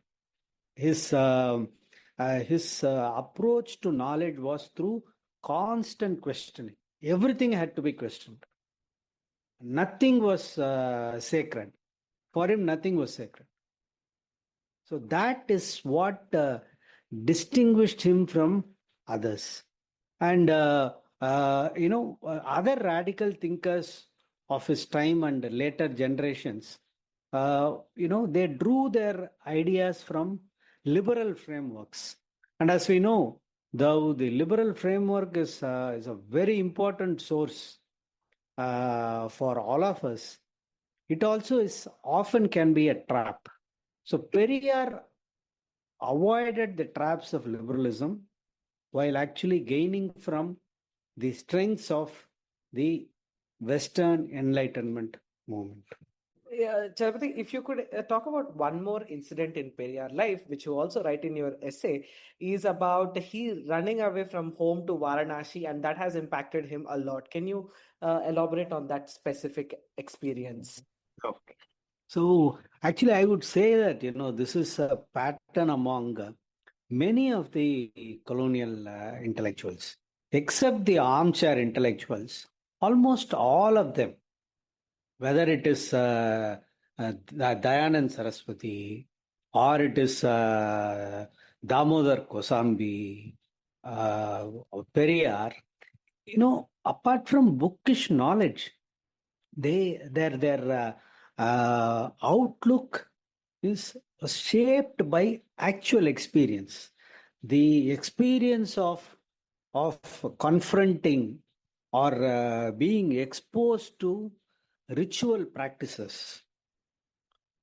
his approach to knowledge was through constant questioning. Everything had to be questioned. Nothing was sacred. For him, nothing was sacred. So that is what distinguished him from others. And, other radical thinkers of his time and later generations, they drew their ideas from liberal frameworks. And as we know, though the liberal framework is a very important source for all of us, it also is often can be a trap. So Periyar avoided the traps of liberalism while actually gaining from the strengths of the Western Enlightenment movement. Yeah, Chalapathy, if you could talk about one more incident in Periyar life, which you also write in your essay, is about he running away from home to Varanasi, and that has impacted him a lot. Can you elaborate on that specific experience? Okay. So actually, I would say that, this is a pattern among many of the colonial intellectuals, except the armchair intellectuals, almost all of them, whether it is Dayanand Saraswati or it is Damodar Kosambi, or Periyar, apart from bookish knowledge, their outlook is shaped by actual experience, the experience of confronting or being exposed to ritual practices,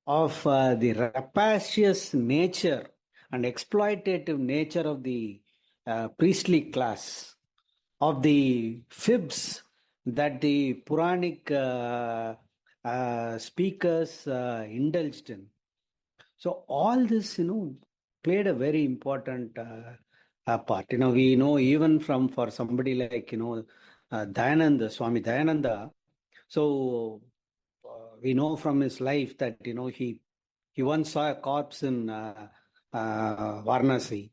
of the rapacious nature and exploitative nature of the priestly class, of the fibs that the Puranic speakers indulged in. So all this, played a very important part. We know even for somebody like, Dayananda, Swami Dayananda. So we know from his life that, he once saw a corpse in Varanasi.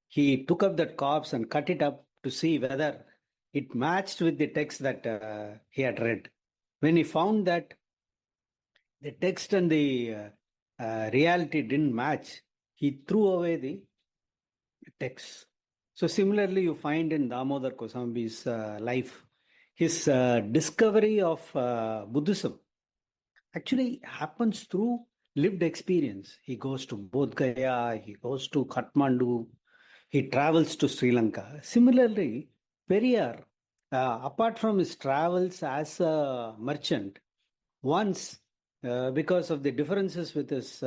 He took up that corpse and cut it up to see whether it matched with the text that he had read. When he found that the text and the reality didn't match, he threw away the text. So similarly, you find in Damodar Kosambi's life, his discovery of Buddhism actually happens through lived experience. He goes to Bodh Gaya, he goes to Kathmandu, he travels to Sri Lanka. Similarly, Periyar, apart from his travels as a merchant, once, because of the differences with his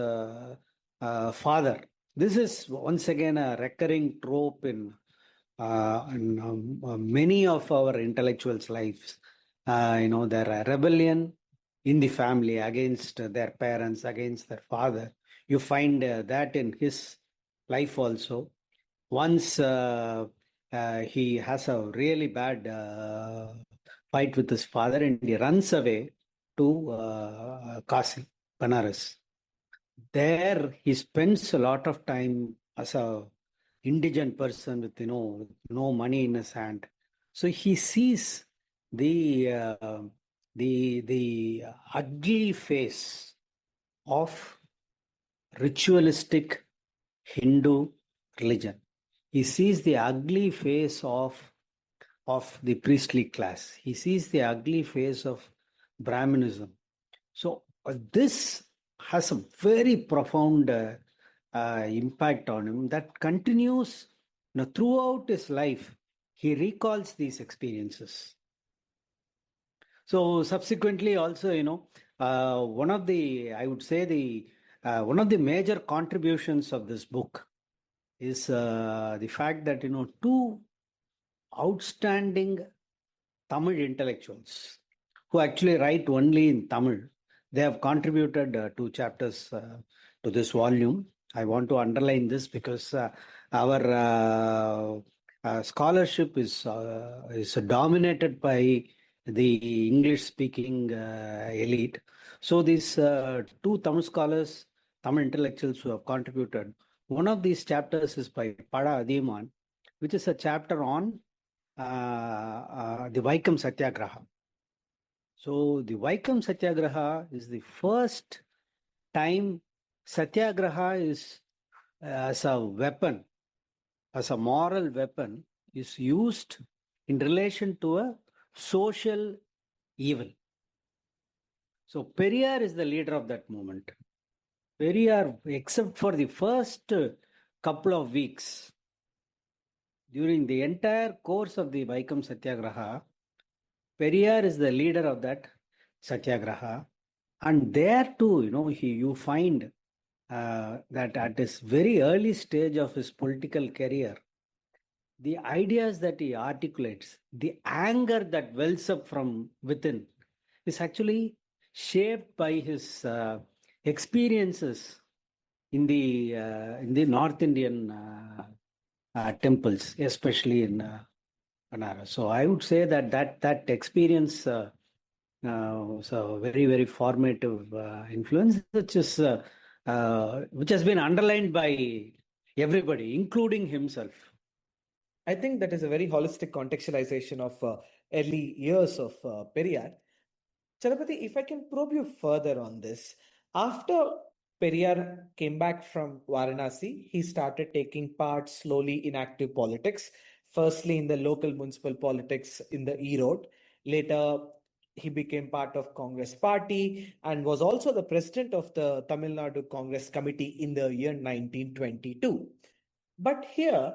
father, this is once again a recurring trope in many of our intellectuals' lives. There are rebellion in the family against their parents, against their father. You find that in his life also. Once he has a really bad fight with his father and he runs away to Kasi, Banaras. There he spends a lot of time as a indigent person with no money in his hand. So he sees the the ugly face of ritualistic Hindu religion. He sees the ugly face of the priestly class. He sees the ugly face of Brahminism. So this has a very profound impact on him that continues throughout his life. He recalls these experiences. So subsequently, also, one of the, I would say, one of the major contributions of this book is the fact that two outstanding Tamil intellectuals who actually write only in Tamil. They have contributed 2 chapters to this volume. I want to underline this because our scholarship is dominated by the English-speaking elite. So these two Tamil scholars, Tamil intellectuals who have contributed, one of these chapters is by Pada Adiman, which is a chapter on the Vaikam Satyagraha. So the Vaikam Satyagraha is the first time Satyagraha is as a weapon, as a moral weapon, is used in relation to a social evil. So Periyar is the leader of that movement. Periyar, except for the first couple of weeks, during the entire course of the Vaikam Satyagraha, Periyar is the leader of that Satyagraha. And there too, you find that at this very early stage of his political career, the ideas that he articulates, the anger that wells up from within, is actually shaped by his experiences in the North Indian temples, especially in Banaras. So I would say that experience So very, very formative influence, which has been underlined by everybody, including himself. I think that is a very holistic contextualization of early years of Periyar. Chalapathy, if I can probe you further on this, after Periyar came back from Varanasi, he started taking part slowly in active politics, firstly in the local municipal politics in the Erode. Later, he became part of Congress party and was also the president of the Tamil Nadu Congress committee in the year 1922. But here,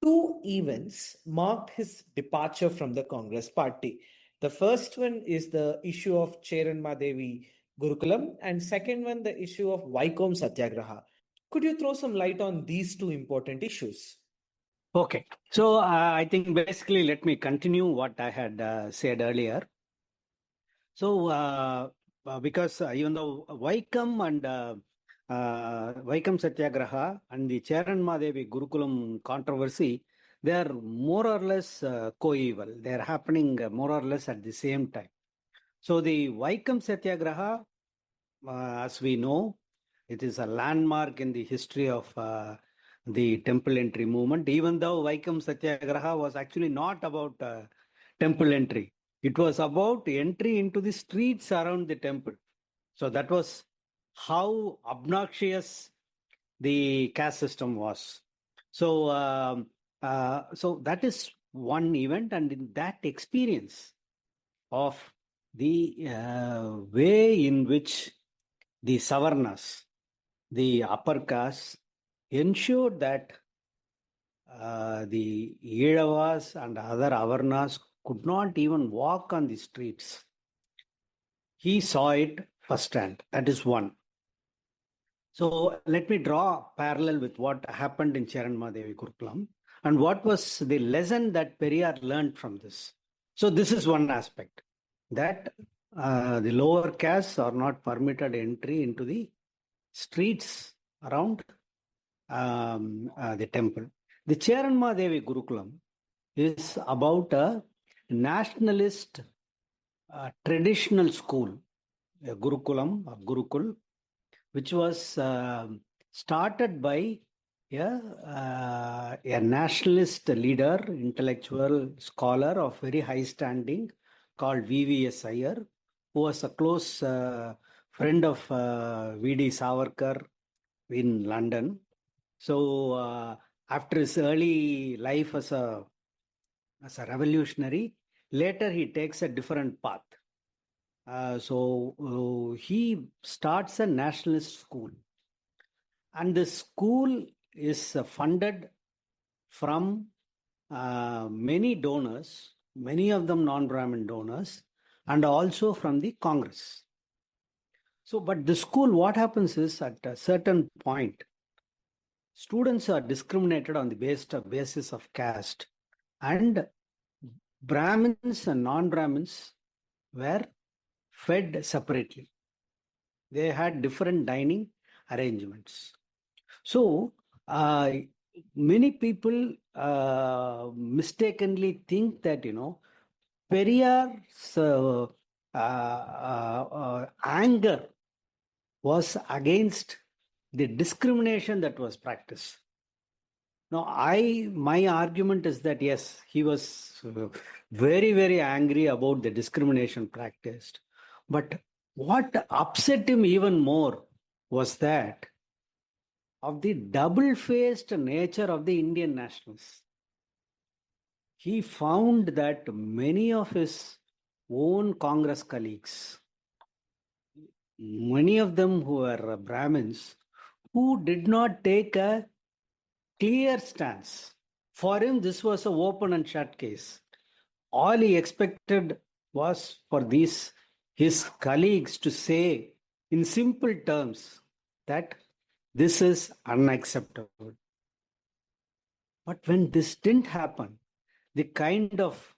two events marked his departure from the Congress party. The first one is the issue of Cheranmadevi Gurukulam, and second one, the issue of Vaikom Satyagraha. Could you throw some light on these two important issues? Okay, so I think basically let me continue what I had said earlier. So, because even though Vaikam and Vaikam Satyagraha and the Cheranmadevi Gurukulam controversy, they are more or less coeval. They are happening more or less at the same time. So, the Vaikam Satyagraha, as we know, it is a landmark in the history of the temple entry movement, even though Vaikam Satyagraha was actually not about temple entry. It was about entry into the streets around the temple. So that was how obnoxious the caste system was. So, so that is one event, and in that experience of the way in which the Savarnas, the upper caste, ensured that the Eedavas and other Avarnas could not even walk on the streets. He saw it firsthand. That is one. So let me draw a parallel with what happened in Cheranmadevi Gurukulam and what was the lesson that Periyar learned from this. So this is one aspect, that the lower castes are not permitted entry into the streets around the temple. The Cheranmadevi Gurukulam is about a nationalist traditional school, a Gurukulam or Gurukul, which was started by a nationalist leader, intellectual scholar of very high standing called V.V.S. Iyer, who was a close friend of V.D. Savarkar in London. So after his early life as a revolutionary, later he takes a different path. So he starts a nationalist school, and the school is funded from many donors, many of them non-Brahmin donors, and also from the Congress. So, but the school, what happens is at a certain point, students are discriminated on the basis of caste, and Brahmins and non-Brahmins were fed separately. They had different dining arrangements. So many people mistakenly think that, Periyar's anger was against the discrimination that was practiced. Now, my argument is that yes, he was very, very angry about the discrimination practiced. But what upset him even more was that of the double-faced nature of the Indian nationalists. He found that many of his own Congress colleagues, many of them who were Brahmins, who did not take a clear stance. For him, this was an open and shut case. All he expected was for his colleagues to say in simple terms that this is unacceptable. But when this didn't happen, the kind of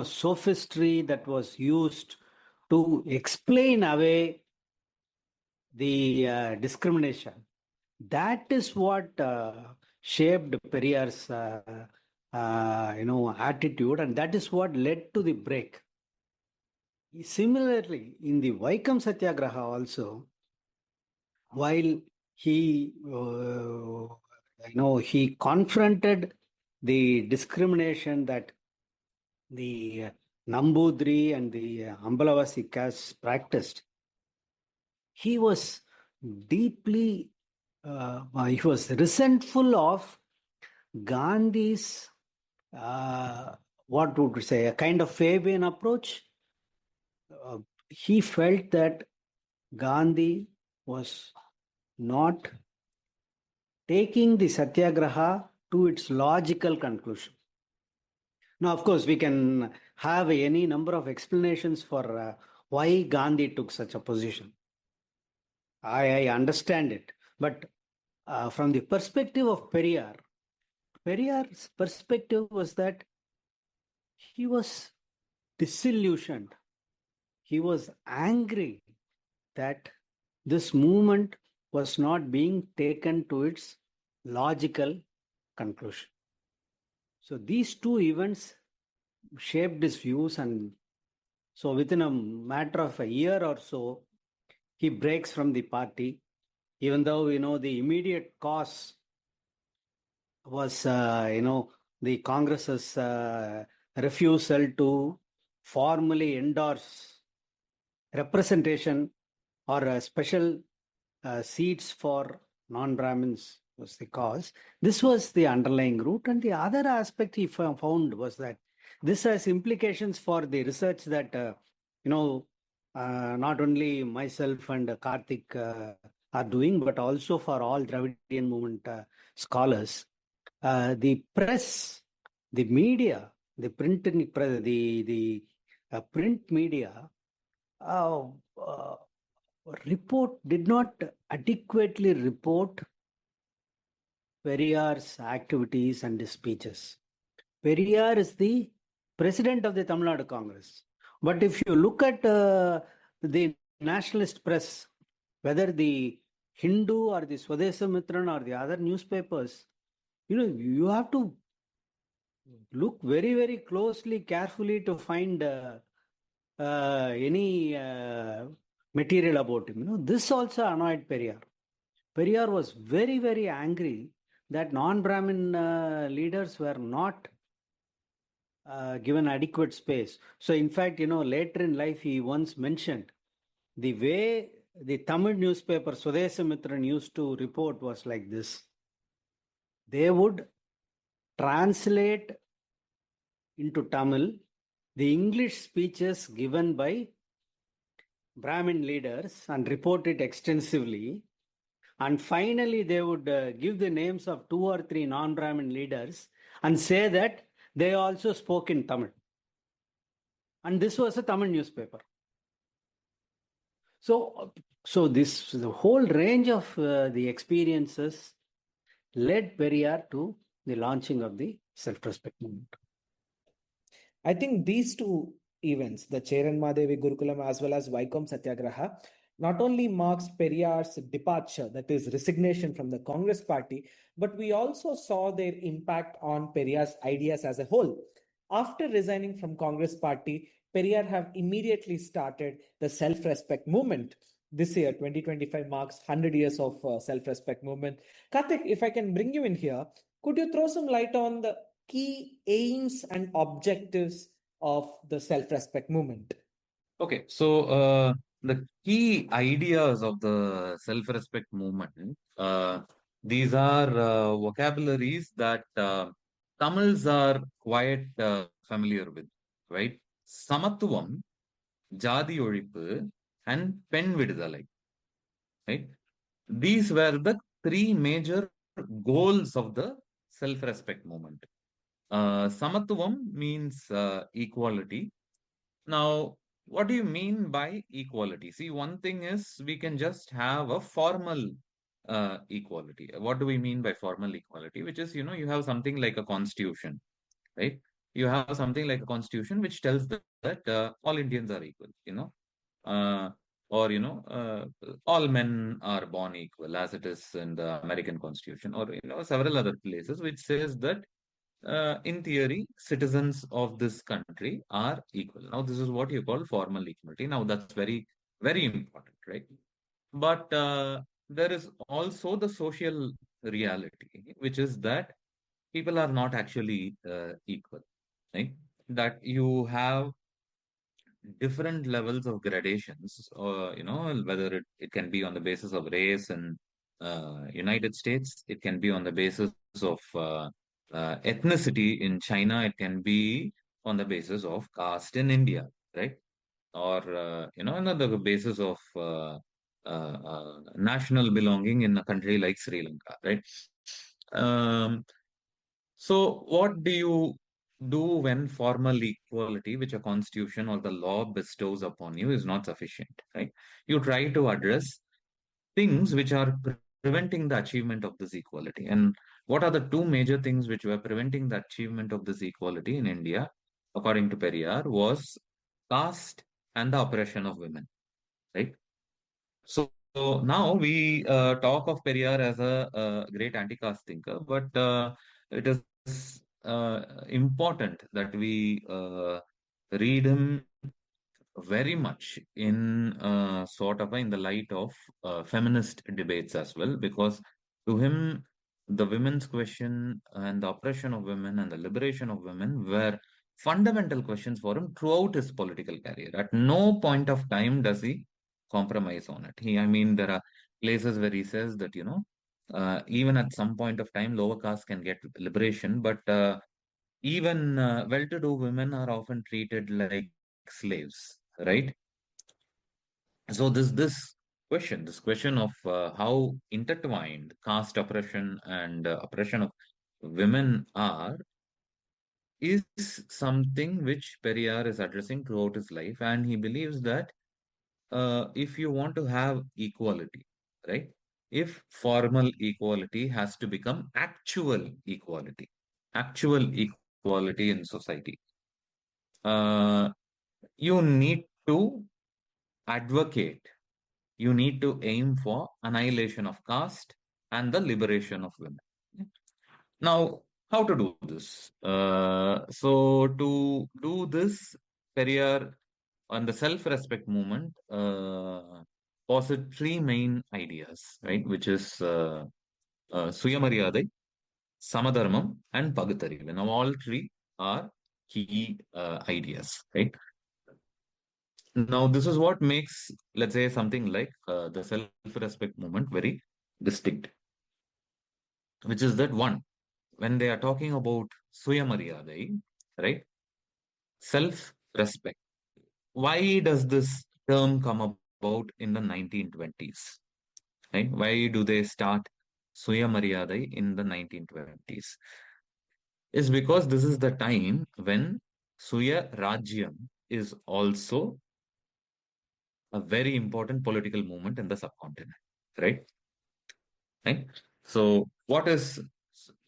sophistry that was used to explain away the discrimination, that is what shaped Periyar's attitude, and that is what led to the break. Similarly, in the Vaikam Satyagraha also, while he, he confronted the discrimination that the Nambudri and the Ambalavasi castes practiced, he was deeply, he was resentful of Gandhi's, what would we say, a kind of Fabian approach. He felt that Gandhi was not taking the Satyagraha to its logical conclusion. Now, of course, we can have any number of explanations for why Gandhi took such a position. I understand it. But from the perspective of Periyar, Periyar's perspective was that he was disillusioned. He was angry that this movement was not being taken to its logical conclusion. So these two events shaped his views, and so within a matter of a year or so, he breaks from the party, even though, the immediate cause was, the Congress's refusal to formally endorse representation or special seats for non-Brahmins was the cause. This was the underlying root. And the other aspect he found was that this has implications for the research that, not only myself and Karthik are doing, but also for all Dravidian movement scholars. The press, the media, the print media did not adequately report Periyar's activities and his speeches. Periyar is the president of the Tamil Nadu Congress. But if you look at the nationalist press, whether the Hindu or the Swadesamitran or the other newspapers, you have to look very, very closely, carefully to find any material about him. This also annoyed Periyar. Periyar was very, very angry that non-Brahmin leaders were not given adequate space. So, in fact, later in life, he once mentioned the way the Tamil newspaper Swadesamitran used to report was like this. They would translate into Tamil the English speeches given by Brahmin leaders and report it extensively. And finally, they would give the names of 2 or 3 non-Brahmin leaders and say that they also spoke in Tamil. And this was a Tamil newspaper. So the whole range of the experiences led Periyar to the launching of the self-respect movement. I think these two events, the Cheranmadevi Gurukulam as well as Vaikom Satyagraha, not only marks Periyar's departure, that is resignation from the Congress party, but we also saw their impact on Periyar's ideas as a whole. After resigning from Congress party, Periyar have immediately started the self-respect movement. This year, 2025 marks 100 years of self-respect movement. Karthik, if I can bring you in here, could you throw some light on the key aims and objectives of the self-respect movement? Okay, so the key ideas of the self-respect movement, these are vocabularies that Tamils are quite familiar with, right? Samattuvam, Jadi Olippu, and Pen Vidudalai, right? These were the 3 major goals of the self-respect movement. Samattuvam means equality. Now, what do you mean by equality? See, one thing is we can just have a formal equality. What do we mean by formal equality? Which is, you have something like a constitution, right? You have something like a constitution which tells that all Indians are equal, uh, or, all men are born equal, as it is in the American Constitution, or, several other places which says that in theory, citizens of this country are equal. Now, this is what you call formal equality. Now, that's very, very important, right? But there is also the social reality, which is that people are not actually equal, right? That you have different levels of gradations, or whether it can be on the basis of race in United States, it can be on the basis of ethnicity in China, it can be on the basis of caste in India, right? Or on the basis of national belonging in a country like Sri Lanka, right? Um, so, what do you do when formal equality, which a constitution or the law bestows upon you, is not sufficient, right? You try to address things which are preventing the achievement of this equality. And what are the two major things which were preventing the achievement of this equality in India, according to Periyar, was caste and the oppression of women, right? So now we talk of Periyar as a great anti-caste thinker, but it is important that we read him very much in in the light of feminist debates as well, because to him, the women's question and the oppression of women and the liberation of women were fundamental questions for him throughout his political career. At no point of time does he compromise on it. I mean, there are places where he says that, even at some point of time, lower caste can get liberation, but even well-to-do women are often treated like slaves, right? So this question of how intertwined caste oppression and oppression of women are is something which Periyar is addressing throughout his life, and he believes that if you want to have equality, right? If formal equality has to become actual equality in society, uh, you need to advocate, you need to aim for annihilation of caste and the liberation of women. Now, how to do this? So, to do this, Periyar on the self-respect movement posit three main ideas, right? Which is Suyamariyadai, Samadharmam, and Pagutarivu. Now, all three are key ideas, right? Now, this is what makes, let's say, something like the self-respect movement very distinct, which is that one, when they are talking about Suyamariyadai, right? Self-respect. Why does this term come about in the 1920s? Right? Why do they start Suyamariyadai in the 1920s? Is because this is the time when Suya Rajyam is also a very important political movement in the subcontinent, right? Right? So, what is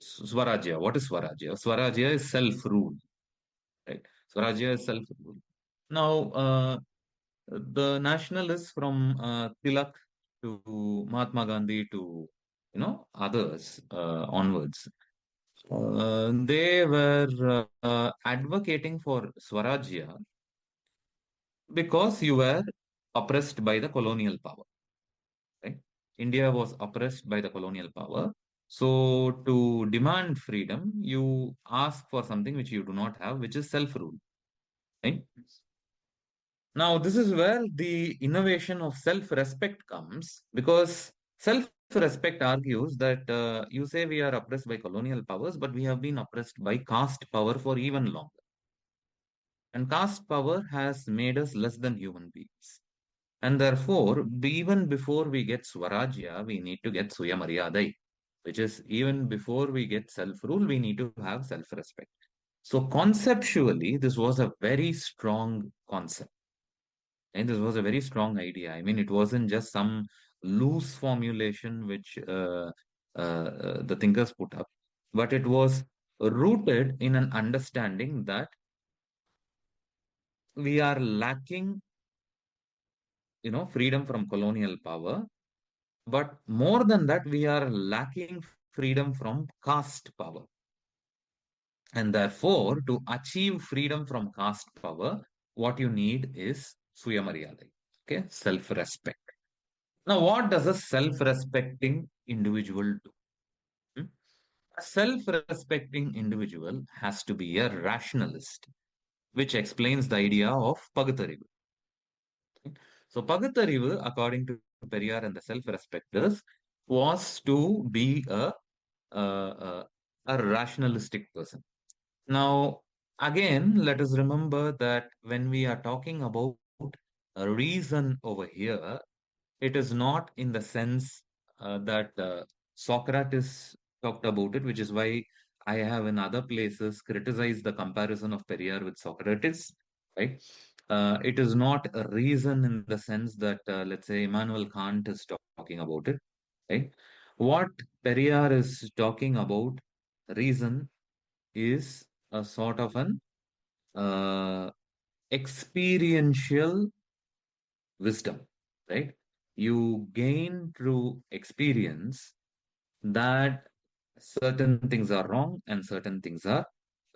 Swarajya? What is Swarajya? Swarajya is self-rule, right? Swarajya is self-rule. Now, the nationalists from Tilak to Mahatma Gandhi to others onwards, they were advocating for Swarajya because you were oppressed by the colonial power. Right? India was oppressed by the colonial power. So to demand freedom, you ask for something which you do not have, which is self-rule. Right? Now, this is where the innovation of self-respect comes, because self-respect argues that you say we are oppressed by colonial powers, but we have been oppressed by caste power for even longer. And caste power has made us less than human beings. And therefore, even before we get Swarajya, we need to get Suyamariyadai, which is even before we get self-rule, we need to have self-respect. So conceptually, this was a very strong concept. And this was a very strong idea. I mean, it wasn't just some loose formulation which the thinkers put up, but it was rooted in an understanding that we are lacking, freedom from colonial power. But more than that, we are lacking freedom from caste power. And therefore, to achieve freedom from caste power, what you need is suyamaryada, okay, self-respect. Now, what does a self-respecting individual do? Hmm? A self-respecting individual has to be a rationalist, which explains the idea of Pagutarivu. So, Pagutarivu, according to Periyar and the self-respecters, was to be a rationalistic person. Now, again, let us remember that when we are talking about a reason over here, it is not in the sense that Socrates talked about it, which is why I have in other places criticized the comparison of Periyar with Socrates, right? It is not a reason in the sense that, let's say, Immanuel Kant is talking about it, right? What Periyar is talking about, reason, is a sort of an uh, experiential wisdom, right? You gain through experience that certain things are wrong and certain things are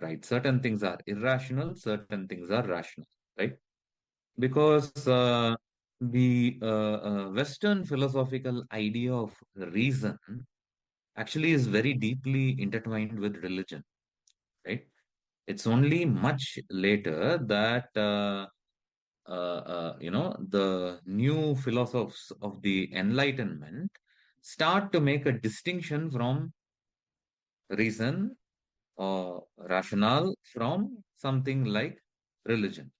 right. Certain things are irrational, certain things are rational, right? Because the Western philosophical idea of reason actually is very deeply intertwined with religion, right? It's only much later that the new philosophers of the Enlightenment start to make a distinction from reason or rationale from something like religion.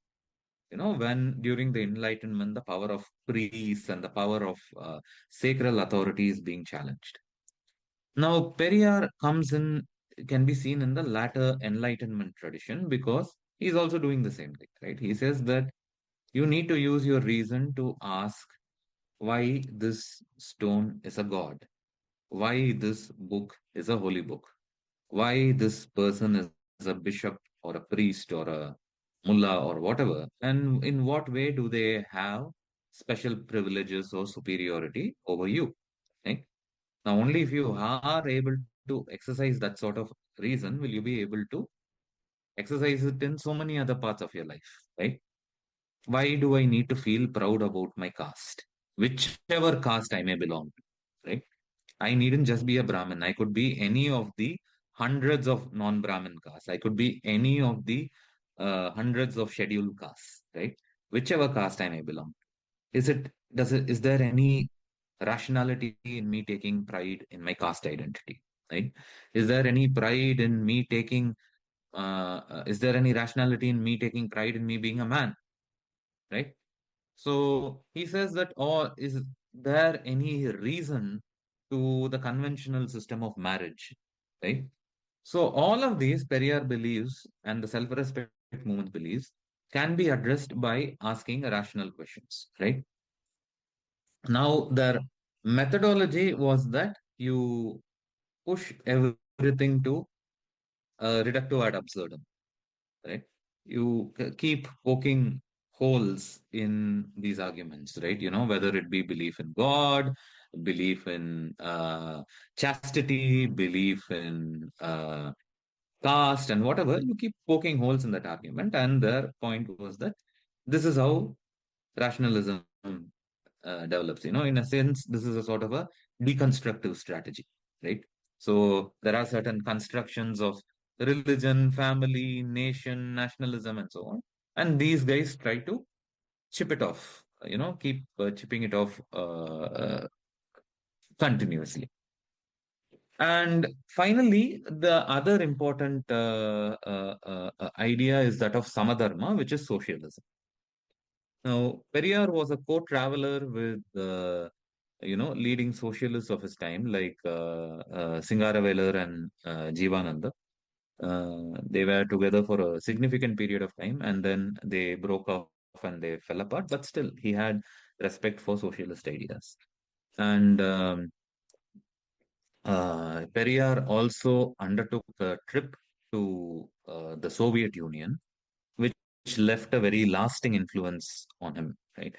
When during the Enlightenment, the power of priests and the power of sacral authority is being challenged. Now, Periyar can be seen in the latter Enlightenment tradition because he's also doing the same thing, right? He says that you need to use your reason to ask why this stone is a god, why this book is a holy book, why this person is a bishop or a priest or a mullah or whatever, and in what way do they have special privileges or superiority over you, right? Now, only if you are able to exercise that sort of reason will you be able to exercise it in so many other parts of your life, right? Why do I need to feel proud about my caste? Whichever caste I may belong to, right? I needn't just be a Brahmin. I could be any of the hundreds of non-Brahmin castes. I could be any of the hundreds of scheduled castes, right? Whichever caste I may belong to. Is there any rationality in me taking pride in my caste identity, right? Is there any pride in me taking, is there any rationality in me taking pride in me being a man, right? So he says that, or is there any reason to the conventional system of marriage, right? So all of these Periyar believes and the self-respect movement believes can be addressed by asking rational questions, right? Now their methodology was that you push everything to reductio ad absurdum, right? You keep poking holes in these arguments, right? Whether it be belief in God, belief in chastity, belief in caste, and whatever, you keep poking holes in that argument. And their point was that this is how rationalism develops. In a sense, this is a sort of a deconstructive strategy, right? So there are certain constructions of religion, family, nation, nationalism, and so on. And these guys try to chip it off, keep chipping it off continuously. And finally, the other important idea is that of samadharma, which is socialism. Now, Periyar was a co-traveler with, leading socialists of his time, like Singaravelar and Jivananda. They were together for a significant period of time, and then they broke off and they fell apart. But still, he had respect for socialist ideas. And Periyar also undertook a trip to the Soviet Union, which left a very lasting influence on him, right?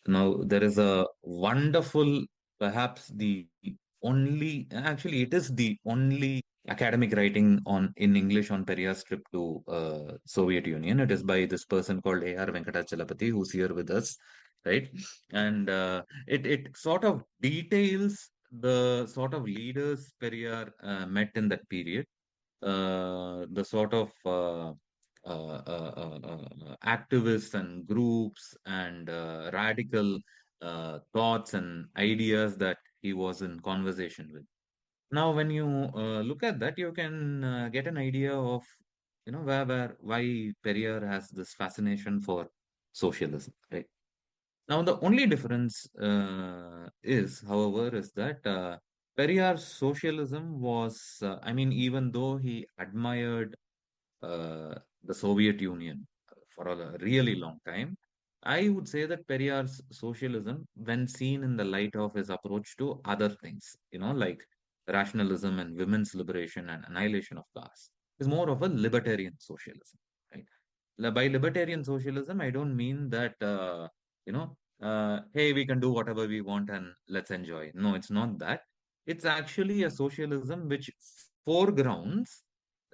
Now, there is a wonderful, perhaps the only, actually, it is the only academic writing in English on Periyar's trip to Soviet Union. It is by this person called A.R. Venkatachalapathy, who's here with us, right? And it sort of details the sort of leaders Periyar met in that period, the sort of activists and groups and radical thoughts and ideas that he was in conversation with. Now, when you look at that, you can get an idea of, why Periyar has this fascination for socialism, right? Now, the only difference is that Periyar's socialism was, even though he admired the Soviet Union for a really long time, I would say that Periyar's socialism, when seen in the light of his approach to other things, like rationalism and women's liberation and annihilation of caste, is more of a libertarian socialism, right? By libertarian socialism, I don't mean that, hey, we can do whatever we want and let's enjoy. No, it's not that. It's actually a socialism which foregrounds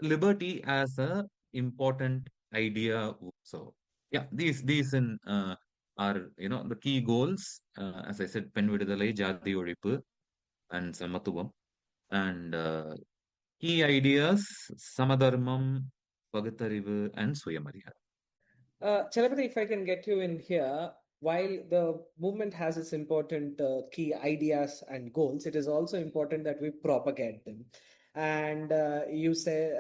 liberty as a important idea. So yeah, these are the key goals. As I said, pen vidudalai, jati ஒழிப்பு, and samatuvam, and key ideas samadharmam, பகுத்தறிவு, and சுயமரியாதை. Chalapathy, if I can get you in here, while the movement has its important key ideas and goals, it is also important that we propagate them. And you say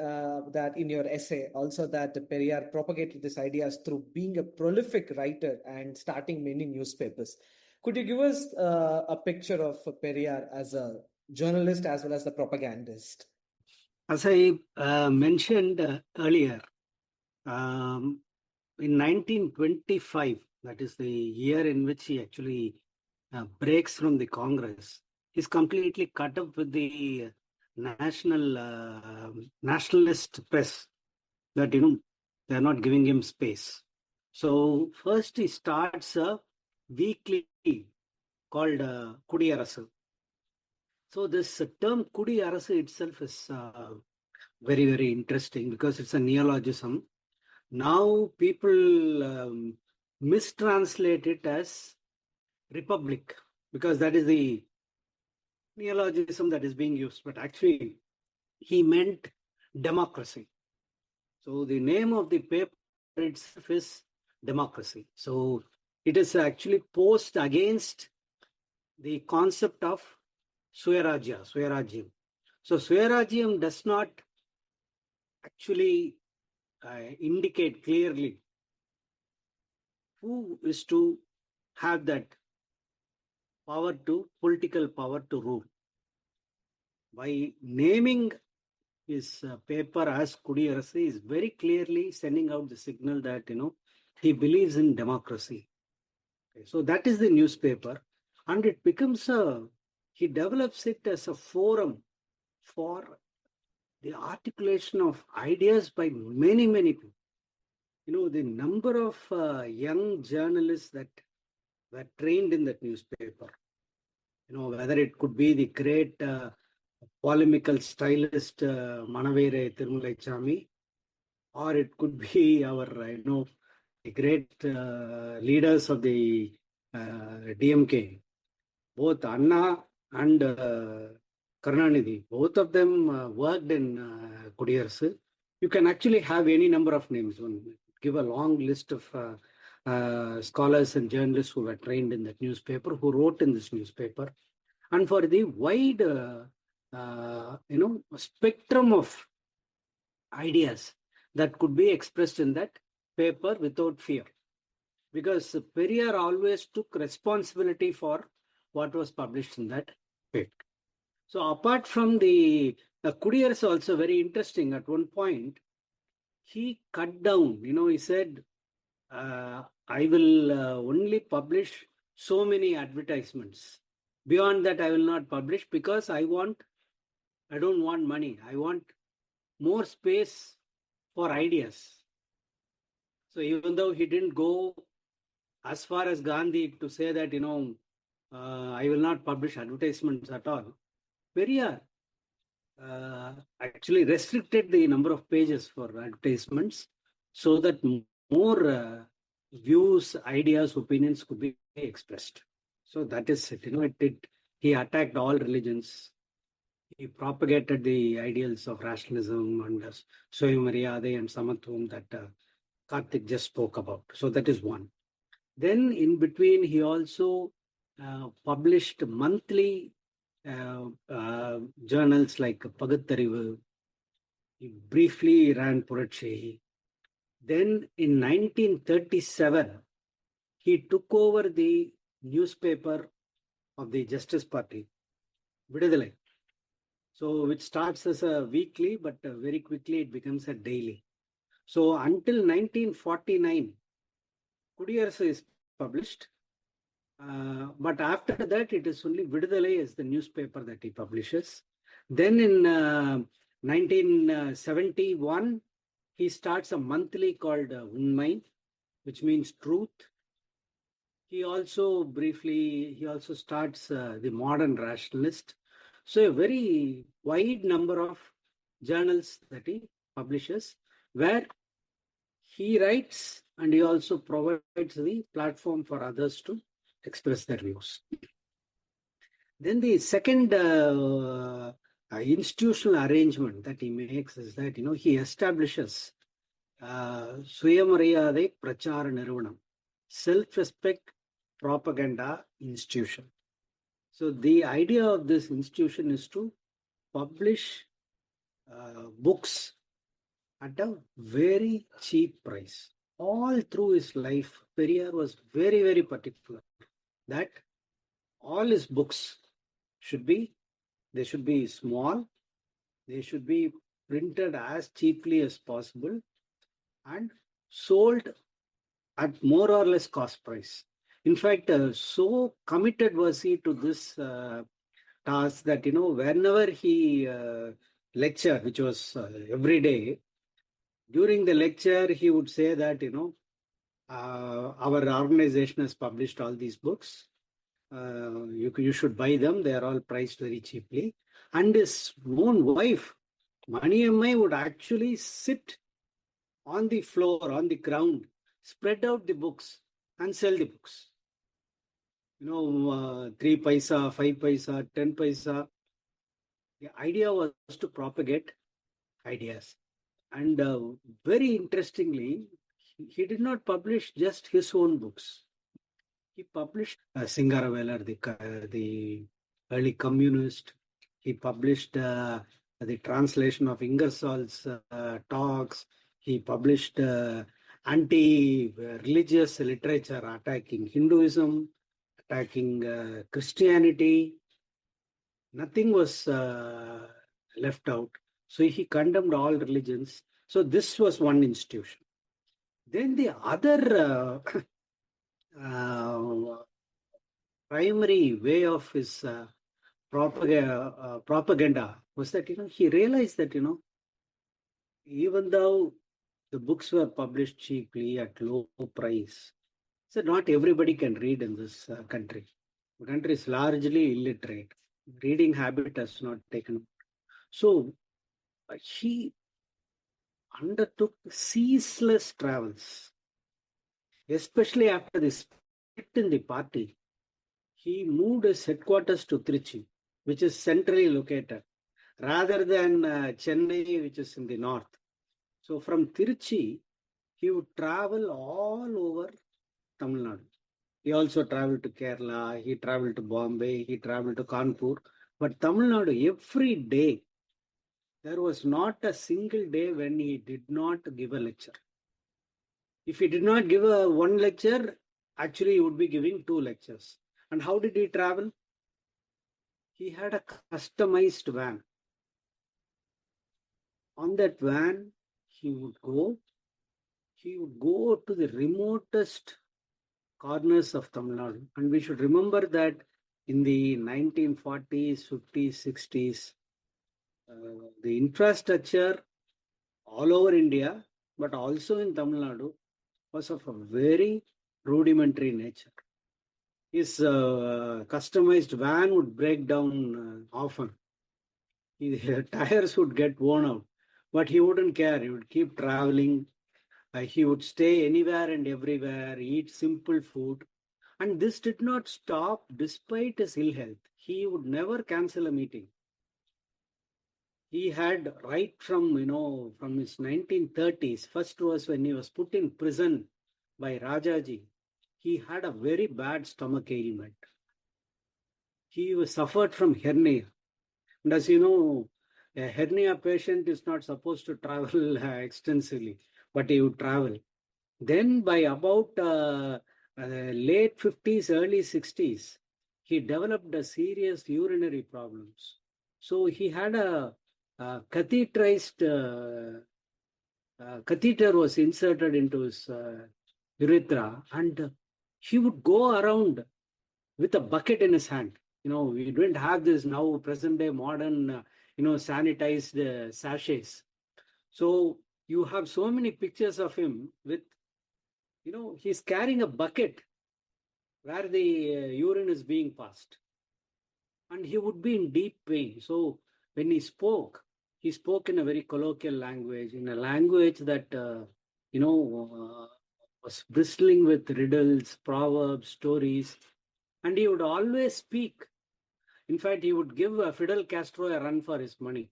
that in your essay also that Periyar propagated these ideas through being a prolific writer and starting many newspapers. Could you give us a picture of Periyar as a journalist as well as the propagandist? As I mentioned earlier, in 1925, that is the year in which he actually breaks from the Congress, he's completely cut up with the nationalist press that, they're not giving him space. So first he starts a weekly called Kudiyarasu. So this term Kudiyarasu itself is very, very interesting because it's a neologism. Now people mistranslate it as republic because that is the neologism that is being used. But actually, he meant democracy. So the name of the paper itself is democracy. So it is actually posed against the concept of Swayarajiam. So Swayarajiam does not actually indicate clearly who is to have that political power to rule. By naming his paper as Kudiyarasu is very clearly sending out the signal that, he believes in democracy. Okay, so that is the newspaper, and it becomes he develops it as a forum for the articulation of ideas by many, many people. The number of young journalists that were trained in that newspaper, whether it could be the great polemical stylist Manavere Tirumalaisamy, or it could be our, the great leaders of the DMK, both Anna and Karunanidhi, both of them worked in Kudiyarasu. You can actually have any number of names. Give a long list of scholars and journalists who were trained in that newspaper, who wrote in this newspaper. And for the wide, spectrum of ideas that could be expressed in that paper without fear. Because Periyar always took responsibility for what was published in that paper. So apart from the Kudiyarasu is also very interesting. At one point, he cut down, he said, I will only publish so many advertisements. Beyond that, I will not publish because I don't want money. I want more space for ideas. So even though he didn't go as far as Gandhi to say that, I will not publish advertisements at all, Periyar actually restricted the number of pages for advertisements so that more views, ideas, opinions could be expressed. So that is it. He attacked all religions. He propagated the ideals of rationalism and Swayamaryade and Samatvam that Karthik just spoke about. So that is one. Then in between, he also published monthly journals like Pagattarivu. He briefly ran Puratchi. Then in 1937, he took over the newspaper of the Justice Party, Vidudalai. So which starts as a weekly, but very quickly it becomes a daily. So until 1949, Kudiyarasu is published. But after that, it is only Vidudalai as the newspaper that he publishes. Then in 1971, he starts a monthly called Unmai, which means truth. He also starts the Modern Rationalist. So a very wide number of journals that he publishes, where he writes and he also provides the platform for others to express their views. Then the second institutional arrangement that he makes is that, he establishes Suyamariyadai Prachara Niruvanam, self-respect propaganda institution. So the idea of this institution is to publish books at a very cheap price. All through his life, Periyar was very, very particular that all his books should be small, they should be printed as cheaply as possible and sold at more or less cost price. In fact, so committed was he to this task that, whenever he lectured, which was every day, during the lecture, he would say that, our organization has published all these books. You should buy them. They are all priced very cheaply. And his own wife, Maniammai, would actually sit on the floor, on the ground, spread out the books and sell the books. 3 paisa, 5 paisa, 10 paisa. The idea was to propagate ideas. And very interestingly, he did not publish just his own books. He published Singaravelar, the early communist. He published the translation of Ingersoll's talks. He published anti-religious literature attacking Hinduism, attacking Christianity. Nothing was left out. So he condemned all religions. So this was one institution. Then the other primary way of his propaganda was that, he realized that, even though the books were published cheaply at low price, so not everybody can read in this country. The country is largely illiterate. Reading habit has not taken. So he undertook ceaseless travels, especially after the split in the party. He moved his headquarters to Trichy, which is centrally located, rather than Chennai, which is in the north. So from Trichy, he would travel all over Tamil Nadu. He also traveled to Kerala, he traveled to Bombay, he traveled to Kanpur. But Tamil Nadu, every day, there was not a single day when he did not give a lecture. If he did not give one lecture, actually he would be giving 2 lectures. And how did he travel? He had a customized van. On that van, he would go to the remotest corners of Tamil Nadu. And we should remember that in the 1940s, 50s, 60s, the infrastructure all over India, but also in Tamil Nadu, was of a very rudimentary nature. His customized van would break down often. His tires would get worn out, but he wouldn't care. He would keep traveling. He would stay anywhere and everywhere, eat simple food. And this did not stop despite his ill health. He would never cancel a meeting. He had right from, from his 1930s, first was when he was put in prison by Rajaji, he had a very bad stomach ailment. He was suffered from hernia. And as you know, a hernia patient is not supposed to travel extensively, but he would travel. Then by about late 50s, early 60s, he developed a serious urinary problems. So he had a catheterized catheter was inserted into his urethra, and he would go around with a bucket in his hand. We don't have this now present day modern, sanitized sachets. So you have so many pictures of him with, he's carrying a bucket where the urine is being passed. And he would be in deep pain. So when he spoke in a very colloquial language, in a language that, was bristling with riddles, proverbs, stories. And he would always speak. In fact, he would give Fidel Castro a run for his money.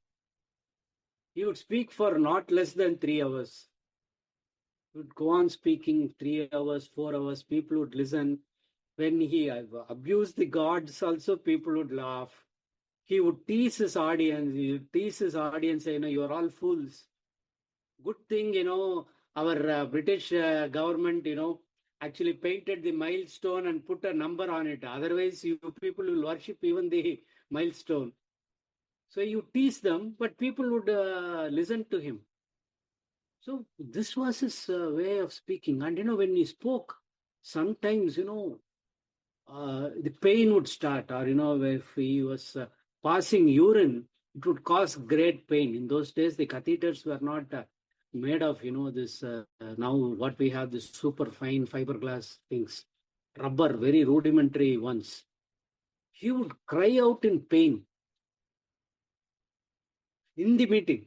He would speak for not less than 3 hours. He would go on speaking 3 hours, 4 hours. People would listen. When he abused the gods, also people would laugh. He would tease his audience. He would tease his audience, you're all fools. Good thing, our British government, actually painted the milestone and put a number on it. Otherwise, you people will worship even the milestone. So you tease them, but people would listen to him. So this was his way of speaking. And, when he spoke, sometimes, the pain would start, or, if he was passing urine, it would cause great pain. In those days, the catheters were not made of, this, now what we have, this super fine fiberglass things, rubber, very rudimentary ones. He would cry out in pain in the meeting.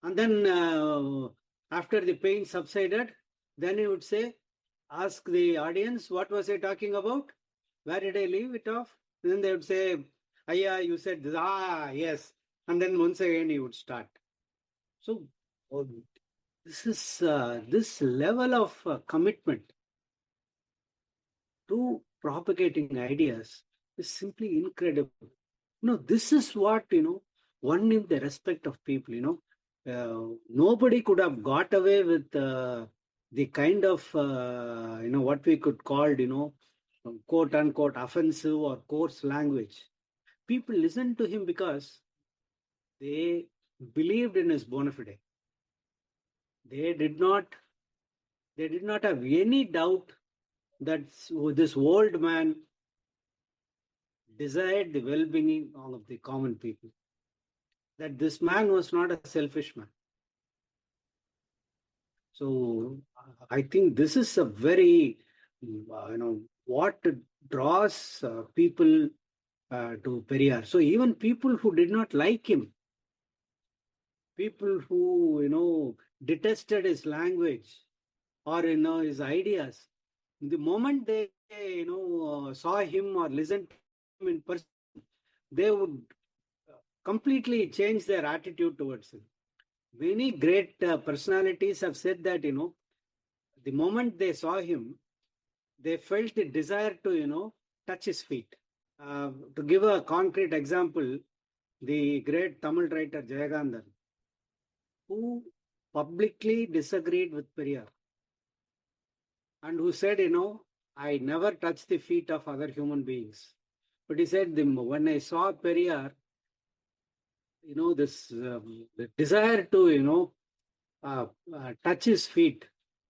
And then after the pain subsided, then he would say, ask the audience, what was I talking about? Where did I leave it off? And then they would say, Aya, you said this. Yes. And then once again he would start. So this is this level of commitment to propagating ideas is simply incredible. This is what, won him the respect of people, nobody could have got away with the kind of, what we could call, quote unquote, offensive or coarse language. People listened to him because they believed in his bona fide. They did not have any doubt that this old man desired the well-being of the common people. That this man was not a selfish man. So I think this is a very, what draws people to Periyar. So even people who did not like him, people who, detested his language or, his ideas, the moment they, saw him or listened to him in person, they would completely change their attitude towards him. Many great personalities have said that, the moment they saw him, they felt the desire to, touch his feet. To give a concrete example, the great Tamil writer Jayagandhan, who publicly disagreed with Periyar and who said, I never touch the feet of other human beings. But he said, when I saw Periyar, this the desire to, touch his feet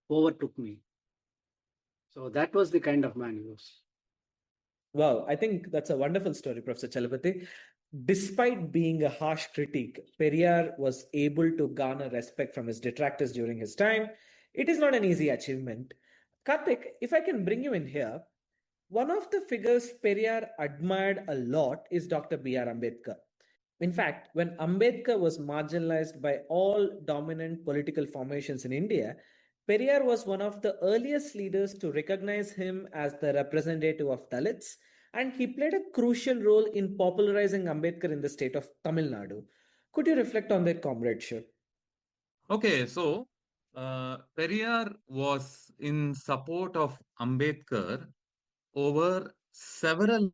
overtook me. So that was the kind of man he was. Wow, I think that's a wonderful story, Professor Chalapathy. Despite being a harsh critic, Periyar was able to garner respect from his detractors during his time. It is not an easy achievement. Karthik, if I can bring you in here, One of the figures Periyar admired a lot is Dr. B.R. Ambedkar. In fact, when Ambedkar was marginalized by all dominant political formations in India, Periyar was one of the earliest leaders to recognize him as the representative of Dalits, and he played a crucial role in popularizing Ambedkar in the state of Tamil Nadu. Could you reflect on their comradeship? Okay, so Periyar was in support of Ambedkar over several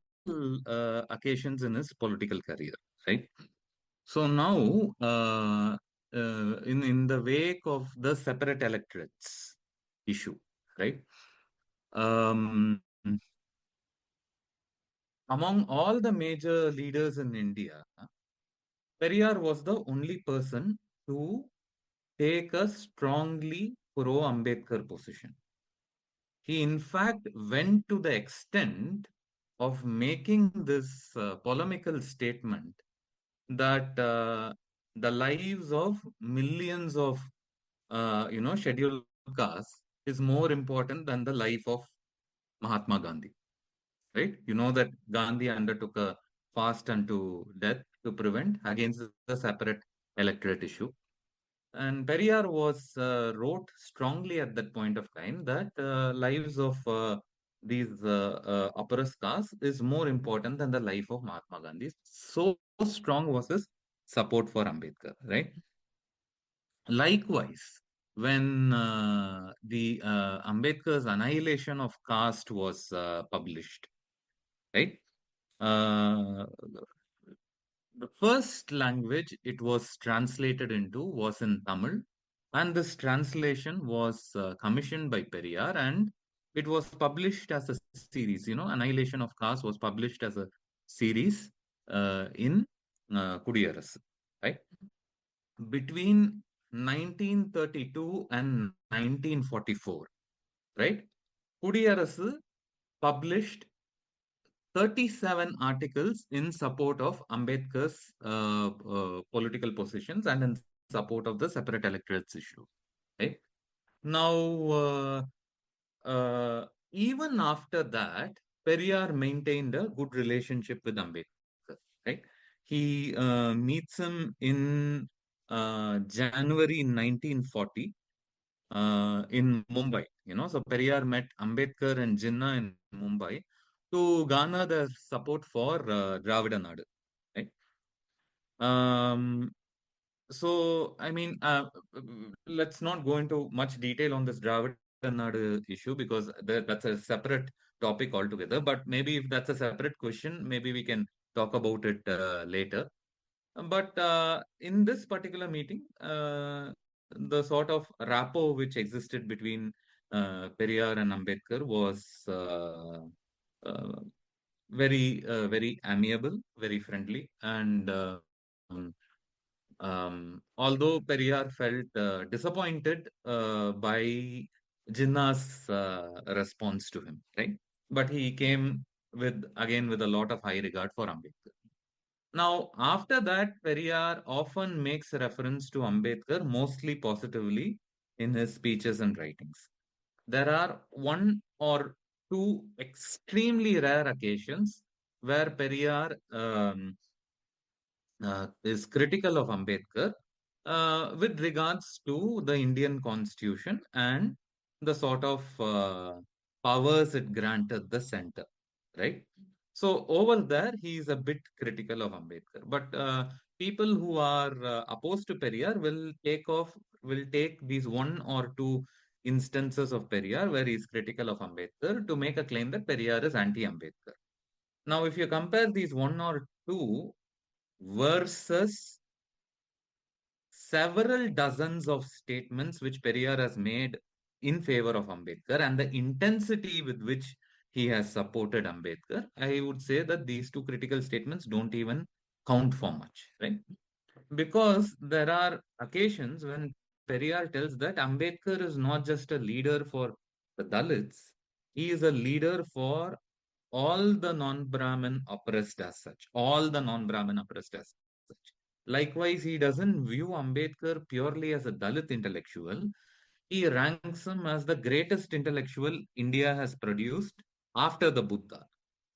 occasions in his political career, right? So now, in the wake of the separate electorates issue, right? Um, among all the major leaders in India, Periyar was the only person to take a strongly pro-Ambedkar position. He, in fact, went to the extent of making this polemical statement that the lives of millions of scheduled castes is more important than the life of Mahatma Gandhi, right? You know that Gandhi undertook a fast unto death to prevent against the separate electorate issue. And Periyar was wrote strongly at that point of time that lives of these oppressed castes is more important than the life of Mahatma Gandhi. So strong was his support for Ambedkar, right? Likewise, when the Ambedkar's Annihilation of Caste was published, right? Uh, the first language it was translated into was in Tamil, and this translation was commissioned by Periyar, and it was published as a series. Annihilation of Caste was published as a series in Kudiyarasu, right? Between 1932 and 1944, right? Kudiyarasu published 37 articles in support of Ambedkar's political positions and in support of the separate electorates issue. Right? Now, even after that, Periyar maintained a good relationship with Ambedkar. Right? He meets him in January 1940 in Mumbai. So Periyar met Ambedkar and Jinnah in Mumbai to garner the support for Dravida Nadu. Right? Um, so, I mean, let's not go into much detail on this Dravida Nadu issue because that's a separate topic altogether. But maybe if that's a separate question, maybe we can talk about it later. But in this particular meeting, the sort of rapport which existed between Periyar and Ambedkar was uh, very amiable, very friendly, and although Periyar felt disappointed by Jinnah's response to him, right? But he came with a lot of high regard for Ambedkar. Now, after that, Periyar often makes reference to Ambedkar mostly positively in his speeches and writings. There are one or two extremely rare occasions where Periyar is critical of Ambedkar with regards to the Indian constitution and the sort of powers it granted the center, right? So over there, he is a bit critical of Ambedkar. But people who are opposed to Periyar will take these one or two instances of Periyar where he is critical of Ambedkar to make a claim that Periyar is anti-Ambedkar. Now, if you compare these one or two versus several dozens of statements which Periyar has made in favor of Ambedkar and the intensity with which he has supported Ambedkar, I would say that these two critical statements don't even count for much, right? Because there are occasions when Periyar tells that Ambedkar is not just a leader for the Dalits, he is a leader for all the non-Brahmin oppressed as such, all the non-Brahmin oppressed as such. Likewise, he doesn't view Ambedkar purely as a Dalit intellectual. He ranks him as the greatest intellectual India has produced after the Buddha.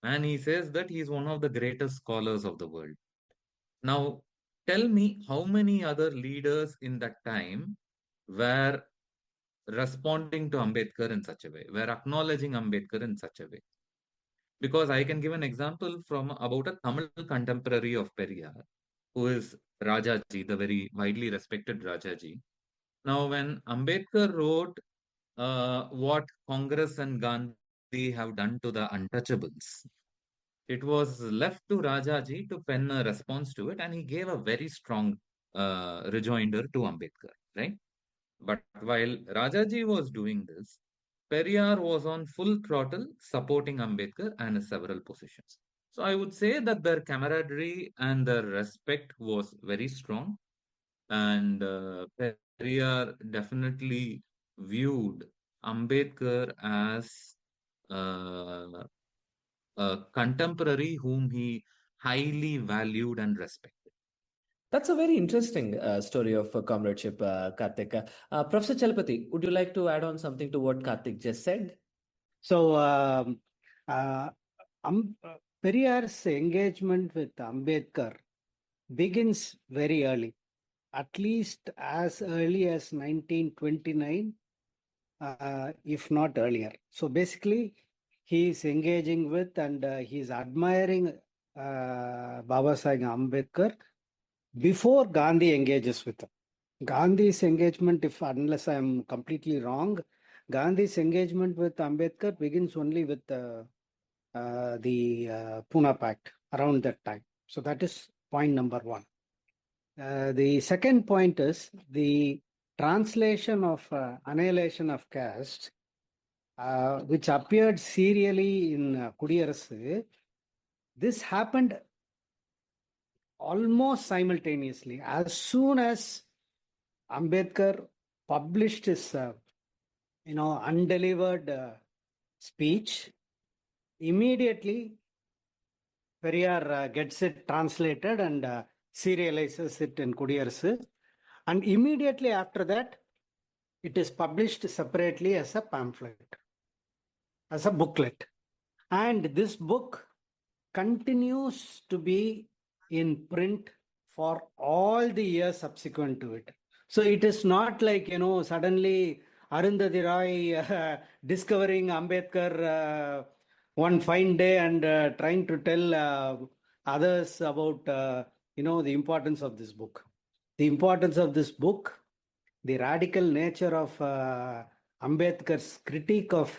And he says that he is one of the greatest scholars of the world. Now, tell me how many other leaders in that time were responding to Ambedkar in such a way, were acknowledging Ambedkar in such a way. Because I can give an example from about a Tamil contemporary of Periyar, who is Rajaji, the very widely respected Rajaji. Now, when Ambedkar wrote what Congress and Gandhi have done to the untouchables, it was left to Rajaji to pen a response to it, and he gave a very strong rejoinder to Ambedkar, right? But while Rajaji was doing this, Periyar was on full throttle supporting Ambedkar and his several positions. So I would say that their camaraderie and their respect was very strong, and Periyar definitely viewed Ambedkar as uh, a contemporary whom he highly valued and respected. That's a very interesting story of comradeship, Karthik. Professor Chalapathy, would you like to add on something to what Karthik just said? So, uh, Periyar's engagement with Ambedkar begins very early, at least as early as 1929, if not earlier. So basically, he is engaging with and he is admiring Baba Sahib Ambedkar before Gandhi engages with him. Gandhi's engagement, unless I am completely wrong, Gandhi's engagement with Ambedkar begins only with the Pune Pact around that time. So that is point number one. The second point is the translation of Annihilation of Caste, which appeared serially in Kudiyarasu. This happened almost simultaneously. As soon as Ambedkar published his, undelivered speech, immediately Periyar gets it translated and serializes it in Kudiyarasu. And immediately after that, it is published separately as a pamphlet, as a booklet. And this book continues to be in print for all the years subsequent to it. So it is not like, suddenly Arundhati Roy discovering Ambedkar one fine day and trying to tell others about, the importance of this book. The importance of this book, the radical nature of Ambedkar's critique of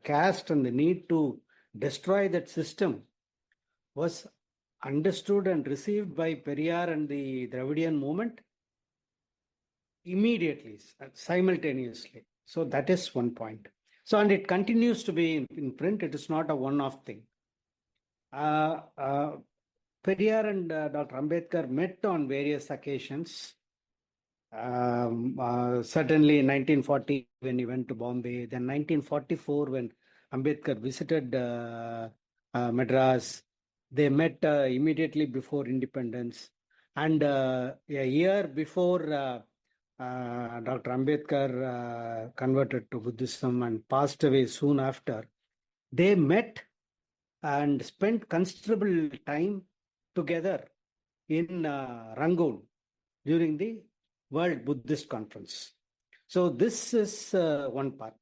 caste and the need to destroy that system was understood and received by Periyar and the Dravidian movement immediately, simultaneously. So that is one point. So, and it continues to be in print. It is not a one-off thing. Periyar and Dr. Ambedkar met on various occasions. Certainly in 1940 when he went to Bombay, then 1944 when Ambedkar visited Madras. They met immediately before independence, and a year before Dr. Ambedkar converted to Buddhism and passed away soon after, they met and spent considerable time together in Rangoon during the World Buddhist Conference. So this is one part.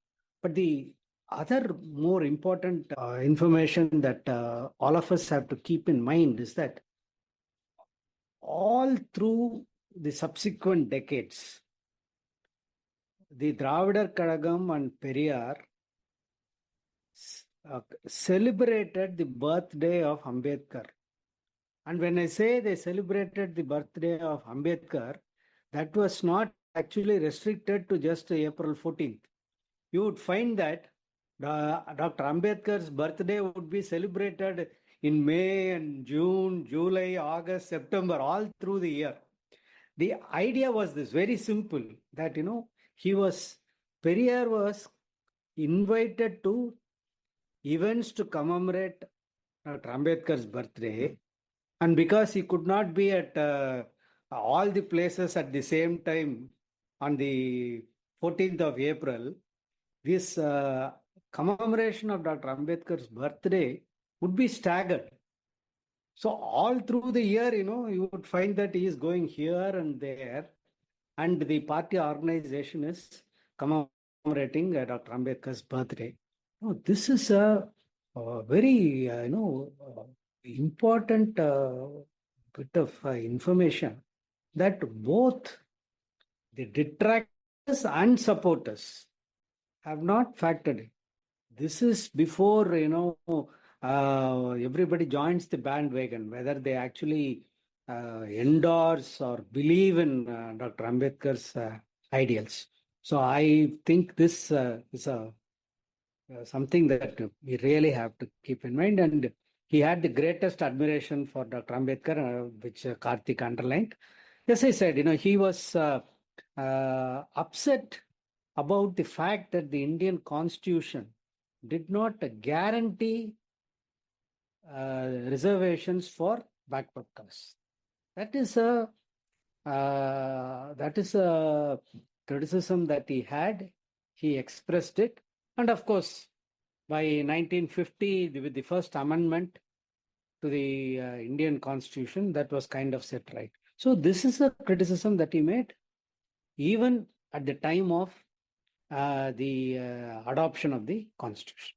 But the other more important information that all of us have to keep in mind is that all through the subsequent decades, the Dravidar Kazhagam and Periyar celebrated the birthday of Ambedkar. And when I say they celebrated the birthday of Ambedkar, that was not actually restricted to just April 14th. You would find that Dr. Ambedkar's birthday would be celebrated in May and June, July, August, September, all through the year. The idea was this, very simple, that, Periyar was invited to events to commemorate Dr. Ambedkar's birthday. And because he could not be at all the places at the same time on the 14th of April, this commemoration of Dr. Ambedkar's birthday would be staggered. So all through the year, you would find that he is going here and there, and the party organization is commemorating Dr. Ambedkar's birthday. This is a very, important bit of information that both the detractors and supporters have not factored in. This is before, everybody joins the bandwagon, whether they actually endorse or believe in Dr. Ambedkar's ideals. So I think this is something that we really have to keep in mind. And he had the greatest admiration for Dr. Ambedkar, which Karthik underlined. As I said, he was upset about the fact that the Indian Constitution did not guarantee reservations for backward castes. That is a criticism that he had. He expressed it, and of course, by 1950, with the first amendment to the Indian Constitution, that was kind of set right. So this is a criticism that he made, even at the time of the adoption of the Constitution.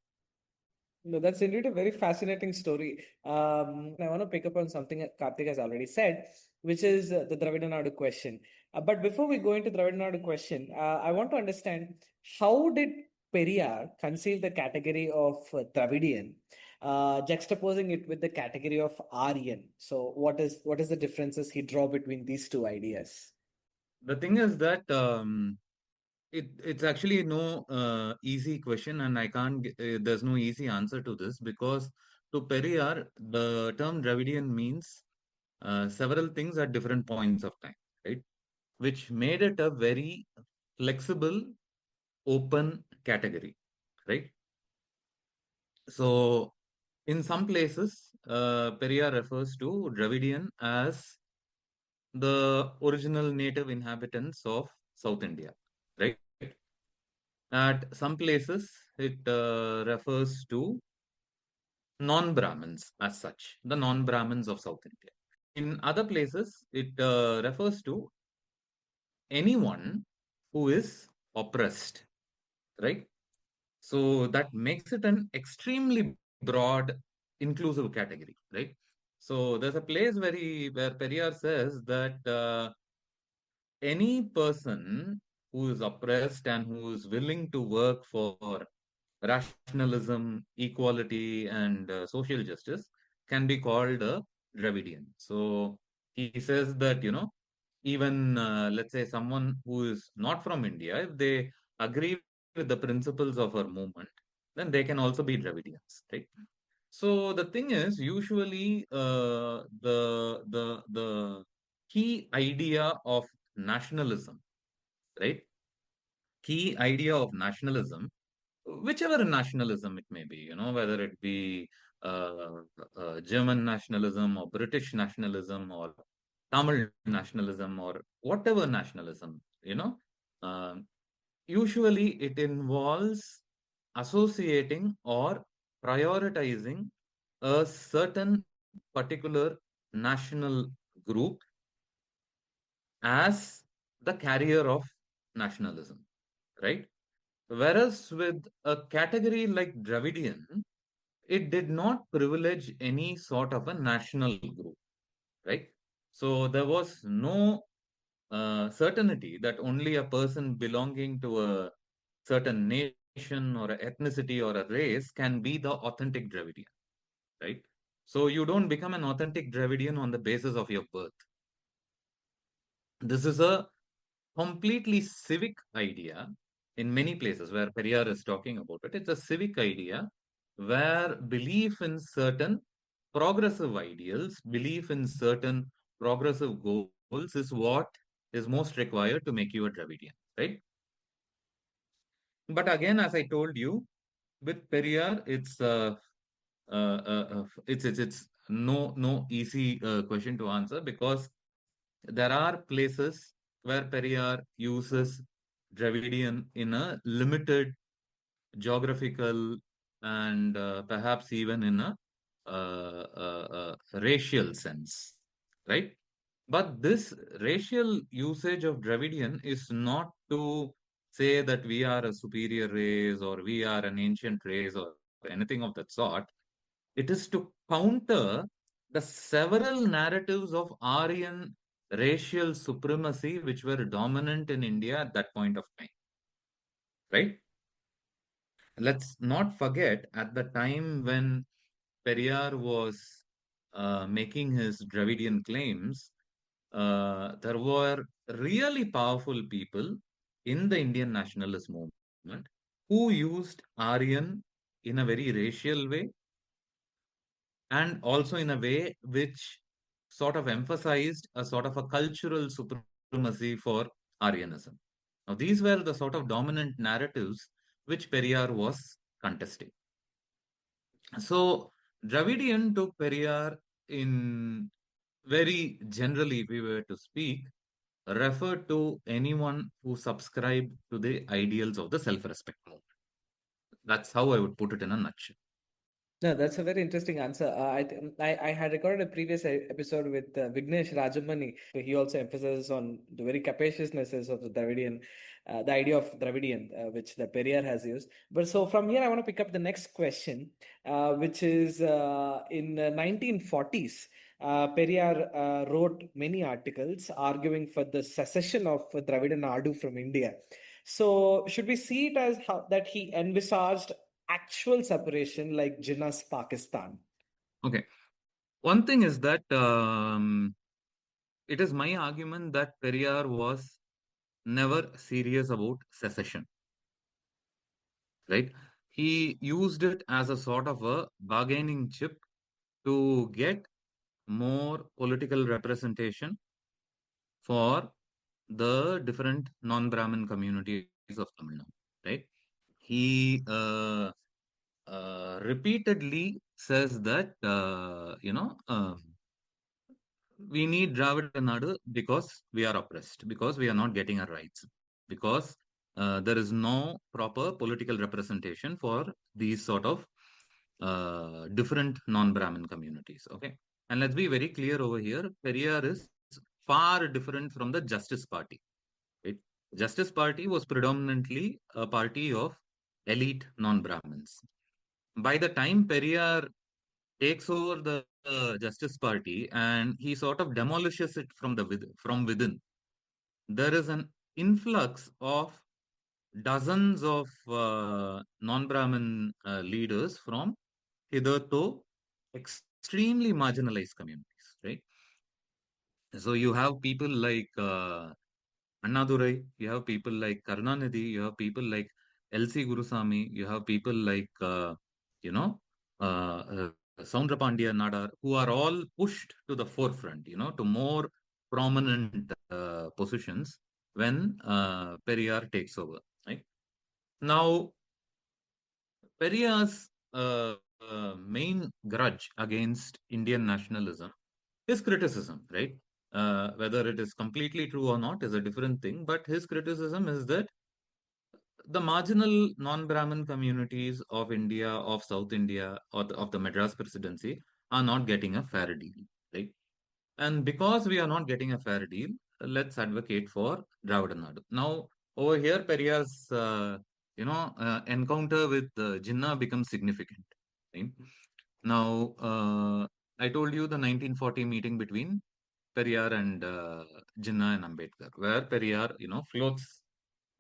No, that's indeed a very fascinating story. I want to pick up on something that Karthik has already said, which is the Dravida Nadu question. But before we go into Dravida Nadu question, I want to understand, how did Periyar conceive the category of Dravidian, juxtaposing it with the category of Aryan? So what is the differences he draw between these two ideas? The thing is that it's actually no easy question, and I can't. There's no easy answer to this, because to Periyar, the term Dravidian means several things at different points of time, right? Which made it a very flexible, open category, right? So, in some places, Periyar refers to Dravidian as the original native inhabitants of South India, right? At some places, it refers to non-Brahmins as such, the non-Brahmins of South India. In other places, it refers to anyone who is oppressed, right? So that makes it an extremely broad, inclusive category, right? So there's a place where Periyar says that any person who is oppressed and who is willing to work for rationalism, equality, and social justice can be called a Dravidian. So he says that, even let's say someone who is not from India, if they agree with the principles of our movement, then they can also be Dravidians, right? So the thing is, usually the key idea of nationalism, right? Key idea of nationalism, whichever nationalism it may be, whether it be German nationalism or British nationalism or Tamil nationalism or whatever nationalism, um, usually it involves associating or prioritizing a certain particular national group as the carrier of nationalism, right? Whereas with a category like Dravidian, it did not privilege any sort of a national group, right? So there was no certainty that only a person belonging to a certain nation or a ethnicity or a race can be the authentic Dravidian, right? So you don't become an authentic Dravidian on the basis of your birth. This is a completely civic idea in many places where Periyar is talking about it. It's a civic idea where belief in certain progressive ideals, belief in certain progressive goals is what is most required to make you a Dravidian, right? But again, as I told you, with Periyar, it's no easy question to answer, because there are places where Periyar uses Dravidian in a limited geographical, and perhaps even in a racial sense, right? But this racial usage of Dravidian is not to say that we are a superior race or we are an ancient race or anything of that sort. It is to counter the several narratives of Aryan racial supremacy which were dominant in India at that point of time, right? Let's not forget at the time when Periyar was making his Dravidian claims, there were really powerful people in the Indian nationalist movement who used Aryan in a very racial way and also in a way which sort of emphasized a sort of a cultural supremacy for Aryanism. Now, these were the sort of dominant narratives which Periyar was contesting. So, Dravidian to Periyar, in very generally, if we were to speak, refer to anyone who subscribed to the ideals of the self-respect movement. That's how I would put it in a nutshell. No, that's a very interesting answer. I had recorded a previous episode with Vignesh Rajamani. He also emphasizes on the very capaciousnesses of the Dravidian, the idea of Dravidian, which the Periyar has used. But so from here, I want to pick up the next question, which is in 1940s. Periyar wrote many articles arguing for the secession of Dravidian Nadu from India. So, should we see it as how that he envisaged actual separation like Jinnah's Pakistan? Okay. One thing is that it is my argument that Periyar was never serious about secession, right? He used it as a sort of a bargaining chip to get more political representation for the different non-Brahmin communities of Tamil Nadu, right? He repeatedly says that, we need Dravida Nadu because we are oppressed, because we are not getting our rights, because there is no proper political representation for these sort of different non-Brahmin communities. Okay. And let's be very clear over here. Periyar is far different from the Justice Party. Right? Justice Party was predominantly a party of elite non-Brahmins. By the time Periyar takes over the Justice Party and he sort of demolishes it from within, there is an influx of dozens of non-Brahmin leaders from hitherto extremely marginalized communities, right? So you have people like Annadurai, you have people like Karunanidhi, you have people like L.C. Gurusamy, you have people like, you know, Soundrapandya Nadar, who are all pushed to the forefront, to more prominent positions when Periyar takes over, right? Now, Periyar's main grudge against Indian nationalism is criticism, right? Whether it is completely true or not is a different thing, but his criticism is that the marginal non-Brahmin communities of India, of South India, or of the Madras presidency are not getting a fair deal, right? And because we are not getting a fair deal, let's advocate for Dravida Nadu. Now, over here, Periyar's encounter with Jinnah becomes significant. Right? Now, I told you the 1940 meeting between Periyar and Jinnah and Ambedkar, where Periyar, floats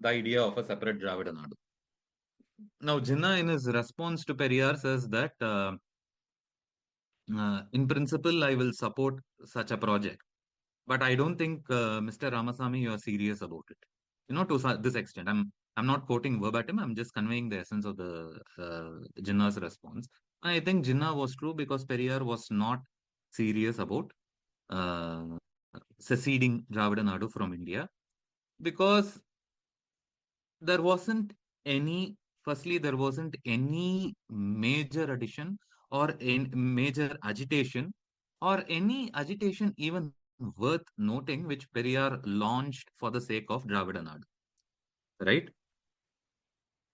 the idea of a separate Dravida Nadu. Now, Jinnah, in his response to Periyar, says that in principle, I will support such a project. But I don't think, Mr. Ramasamy, you are serious about it. To this extent. I'm not quoting verbatim. I'm just conveying the essence of the Jinnah's response. I think Jinnah was true because Periyar was not serious about uh, seceding Dravida Nadu from India because there wasn't any. Firstly, there wasn't any major addition or any major agitation or any agitation even worth noting which Periyar launched for the sake of Dravida Nadu, right?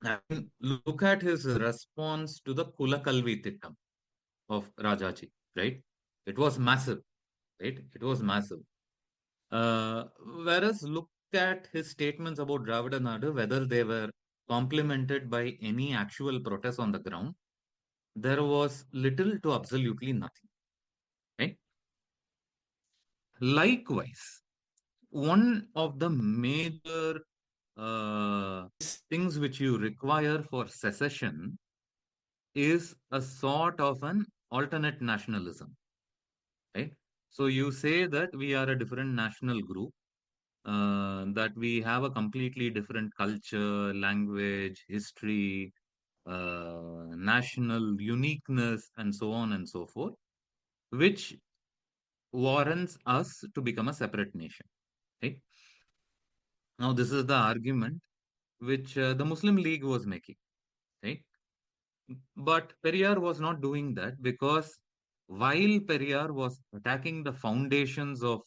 I mean, look at his response to the Kulakalvi Tittam of Rajaji, right? It was massive, right? It was massive. Whereas look at his statements about Dravida Nadu, whether they were complemented by any actual protest on the ground, there was little to absolutely nothing, right? Likewise, one of the major things which you require for secession is a sort of an alternate nationalism, right? So you say that we are a different national group, that we have a completely different culture, language, history, national uniqueness, and so on and so forth, which warrants us to become a separate nation, right? Now, this is the argument which the Muslim League was making, right? But Periyar was not doing that, because while Periyar was attacking the foundations of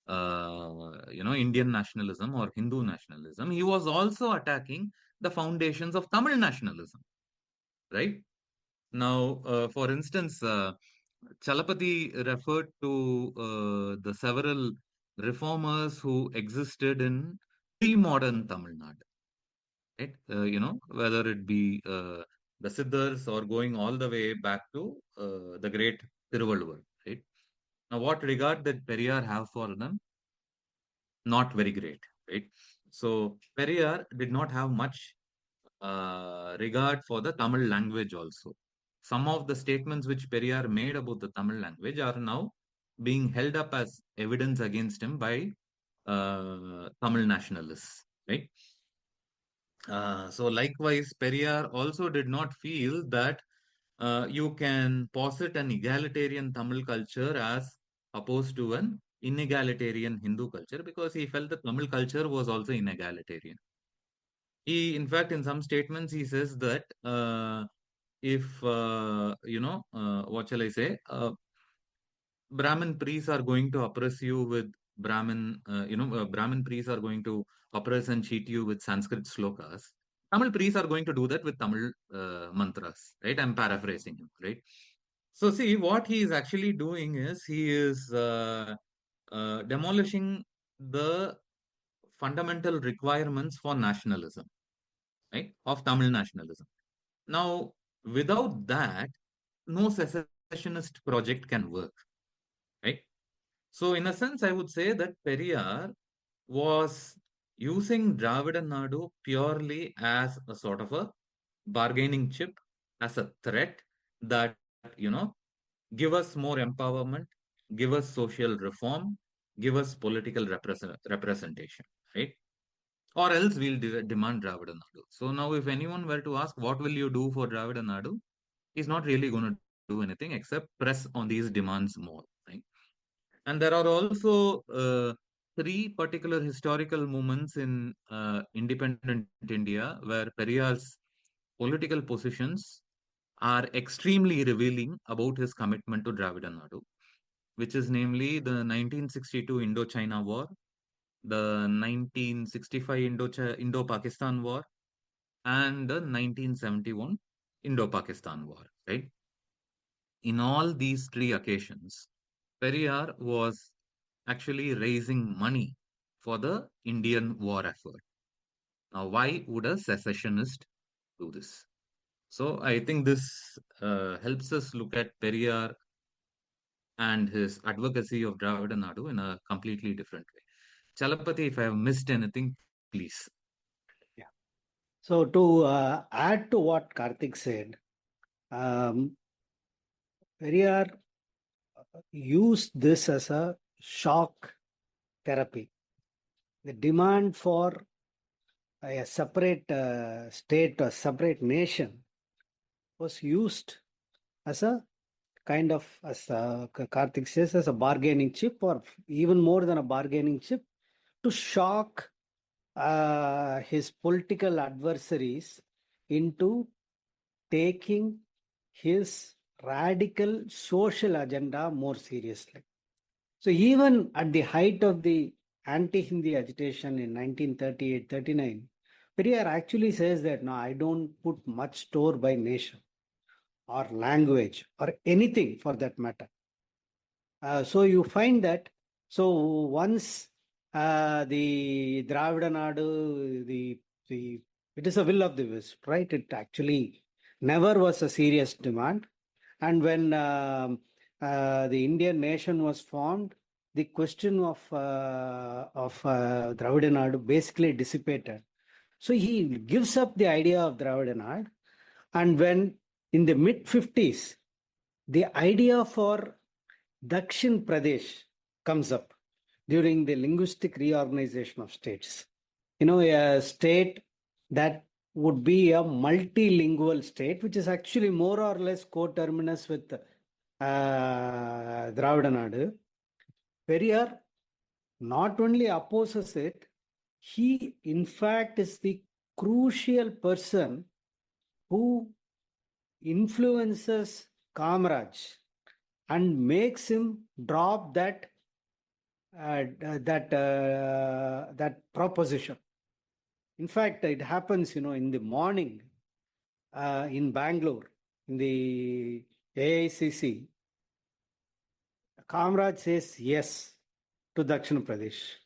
Indian nationalism or Hindu nationalism, he was also attacking the foundations of Tamil nationalism, right? Now, for instance, Chalapathy referred to the several reformers who existed in pre-modern Tamil Nadu, right? Whether it be the Siddhars or going all the way back to the great Tiruvalluvar, right? Now, what regard did Periyar have for them? Not very great, right? So Periyar did not have much regard for the Tamil language also. Some of the statements which Periyar made about the Tamil language are now being held up as evidence against him by Tamil nationalists, right? So likewise, Periyar also did not feel that you can posit an egalitarian Tamil culture as opposed to an inegalitarian Hindu culture, because he felt the Tamil culture was also inegalitarian. He, in fact, in some statements, he says that if, what shall I say, Brahmin priests are going to oppress you with Brahmin priests are going to oppress and cheat you with Sanskrit slokas. Tamil priests are going to do that with Tamil mantras, right? I'm paraphrasing him, right? So, see, what he is actually doing is he is demolishing the fundamental requirements for nationalism, right? Of Tamil nationalism. Now, without that, no secessionist project can work, right? So, in a sense, I would say that Periyar was using Dravida Nadu purely as a sort of a bargaining chip, as a threat that, give us more empowerment, give us social reform, give us political representation, right? Or else we'll demand Dravida Nadu. So now, if anyone were to ask, what will you do for Dravida Nadu? He's not really going to do anything except press on these demands more, right? And there are also three particular historical moments in independent India where Periyar's political positions are extremely revealing about his commitment to Dravida Nadu, which is namely the 1962 Indo-China War, the 1965 Indo-Pakistan War, and the 1971 Indo-Pakistan War, right? In all these three occasions, Periyar was actually raising money for the Indian war effort. Now, why would a secessionist do this? So, I think this helps us look at Periyar and his advocacy of Dravida Nadu in a completely different way. Chalapathy, if I have missed anything, please. Yeah. So to add to what Karthik said, Periyar used this as a shock therapy. The demand for a separate state or separate nation was used as a kind of, as Karthik says, as a bargaining chip, or even more than a bargaining chip, to shock his political adversaries into taking his radical social agenda more seriously. So even at the height of the anti-Hindi agitation in 1938-39, Periyar actually says that no, I don't put much store by nation or language or anything for that matter. So you find that, so once the Dravida Nadu, it is a will of the West, right? It actually never was a serious demand. And when the Indian nation was formed, the question of Dravida Nadu basically dissipated. So he gives up the idea of Dravida Nadu. And when in the mid 50s, the idea for Dakshin Pradesh comes up during the linguistic reorganization of states. A state that would be a multilingual state, which is actually more or less coterminous with Dravida Nadu. Periyar not only opposes it, he in fact is the crucial person who influences Kamaraj and makes him drop that proposition. In fact, it happens, in the morning in Bangalore, in the AICC. Kamaraj says yes to Dakshin Pradesh.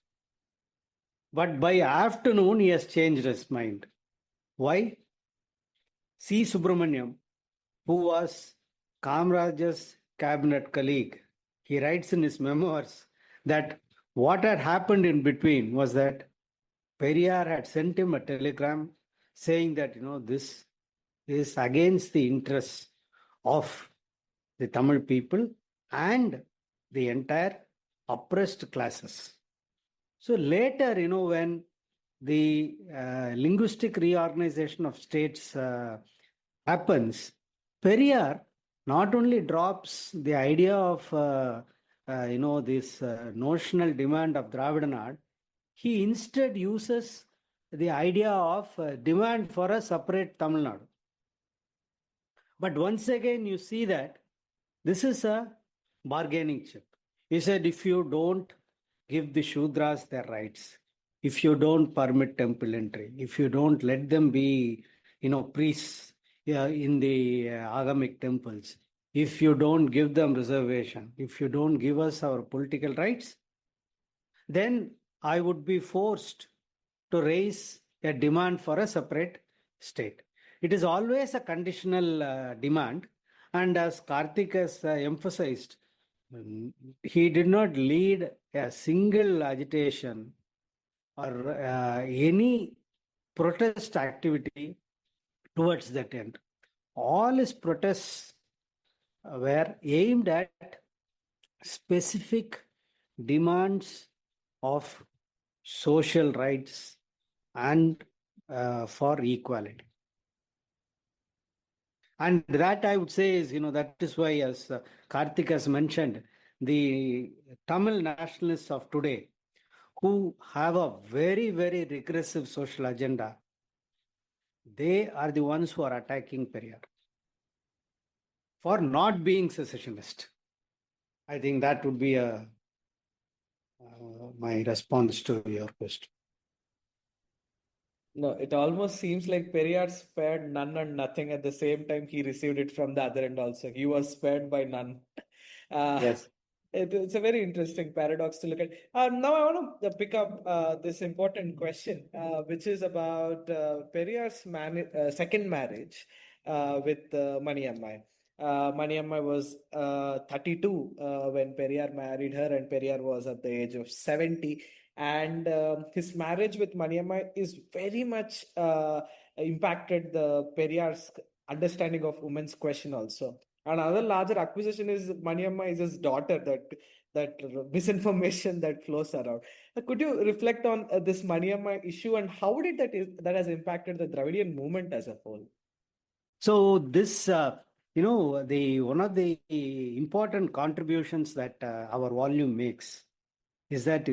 But by afternoon, he has changed his mind. Why? C. Subramaniam, who was Kamaraj's cabinet colleague, he writes in his memoirs that what had happened in between was that Periyar had sent him a telegram saying that, this is against the interests of the Tamil people and the entire oppressed classes. So later, when the linguistic reorganization of states happens, Periyar not only drops the idea of this notional demand of Dravida Nadu, he instead uses the idea of demand for a separate Tamil Nadu. But once again, you see that this is a bargaining chip. He said, if you don't give the Shudras their rights, if you don't permit temple entry, if you don't let them be, priests in the agamic temples, if you don't give them reservation, if you don't give us our political rights, then I would be forced to raise a demand for a separate state. It is always a conditional demand. And as Karthik has emphasized, he did not lead a single agitation or any protest activity towards that end. All his protests were aimed at specific demands of social rights and for equality. And that I would say is, that is why, as Karthik has mentioned, the Tamil nationalists of today, who have a very, very regressive social agenda, they are the ones who are attacking Periyar for not being secessionist. I think that would be my response to your question. No, it almost seems like Periyar spared none and nothing. At the same time, he received it from the other end also. He was spared by none. Yes. It's a very interesting paradox to look at. Now I want to pick up this important question, which is about Periyar's second marriage with Maniammai. Maniammai was 32 when Periyar married her, and Periyar was at the age of 70. And his marriage with Maniammai is very much impacted the Periyar's understanding of women's question also. Another larger accusation is Maniammai is his daughter, that misinformation that flows around. Could you reflect on this Maniammai issue, and how did that has impacted the Dravidian movement as a whole? So this, one of the important contributions that our volume makes is that,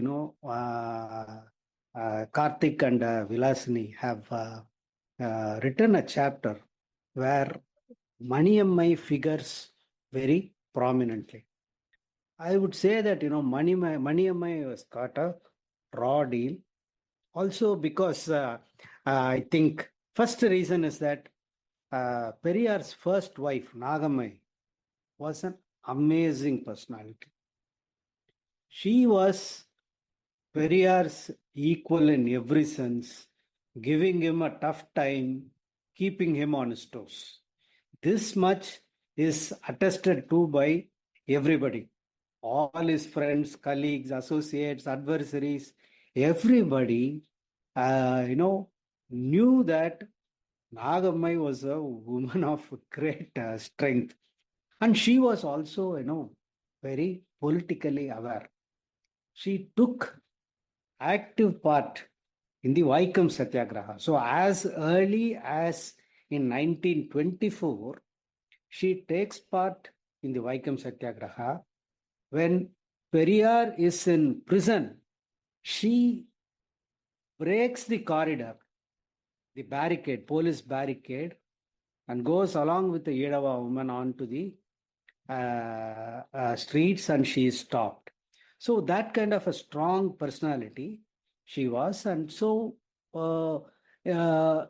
Karthik and Vilasini have written a chapter where Maniammai figures very prominently. I would say that, Maniammai was got a raw deal. Also because I think first reason is that Periyar's first wife, Nagamai, was an amazing personality. She was Periyar's equal in every sense, giving him a tough time, keeping him on his toes. This much is attested to by everybody. All his friends, colleagues, associates, adversaries, everybody, knew that Nagamai was a woman of great strength. And she was also, very politically aware. She took active part in the Vaikam Satyagraha. So as early as in 1924, she takes part in the Vaikam Satyagraha. When Periyar is in prison, she breaks the corridor, the barricade, police barricade, and goes along with the Yedava woman onto the streets, and she is stopped. So that kind of a strong personality she was, and so her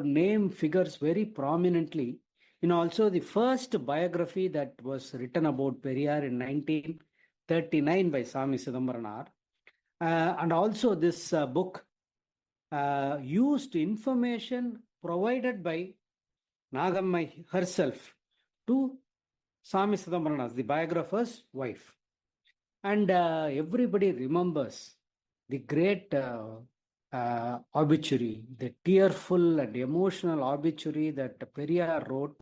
name figures very prominently in also the first biography that was written about Periyar in 1939 by Swami Chidambaram. And also this book used information provided by Nagamai herself to Swami Chidambaram, the biographer's wife. And everybody remembers the great obituary, the tearful and emotional obituary that Periyar wrote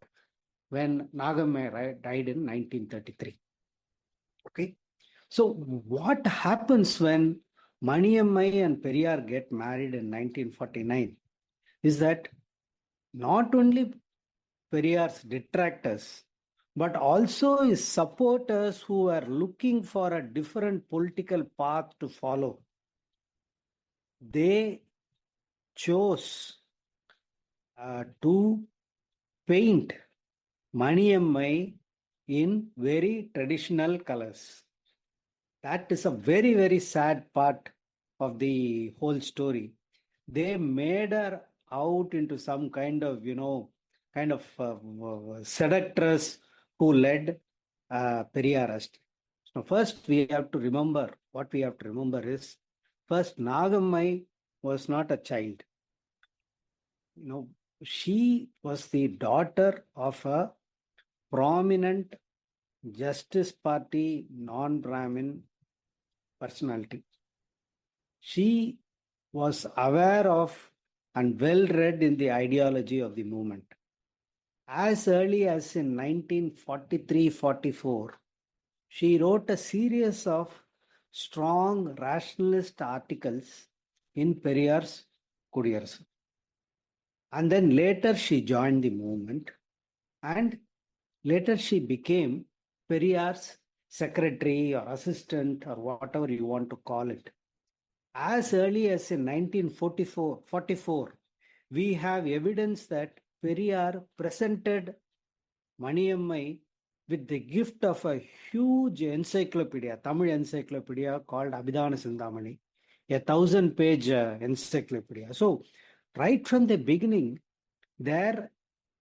when Nagamai died in 1933. Okay. So what happens when Maniammai and Periyar get married in 1949 is that not only Periyar's detractors, but also his supporters who are looking for a different political path to follow, they chose to paint Maniammai in very traditional colors. That is a very, very sad part of the whole story. They made her out into some kind of, seductress who led Periyar arrest. So first we have to remember, what we have to remember is, first Nagamai was not a child. She was the daughter of a prominent Justice Party non-Brahmin personality. She was aware of and well read in the ideology of the movement. As early as in 1943-44, she wrote a series of strong rationalist articles in Periyar's Kudiyarasu. And then later she joined the movement, and later she became Periyar's secretary or assistant or whatever you want to call it. As early as in 1944, we have evidence that Periyar presented Maniammai with the gift of a huge encyclopedia, Tamil encyclopedia called Abhidhana Sindhamani, a 1,000-page encyclopedia. So, right from the beginning, there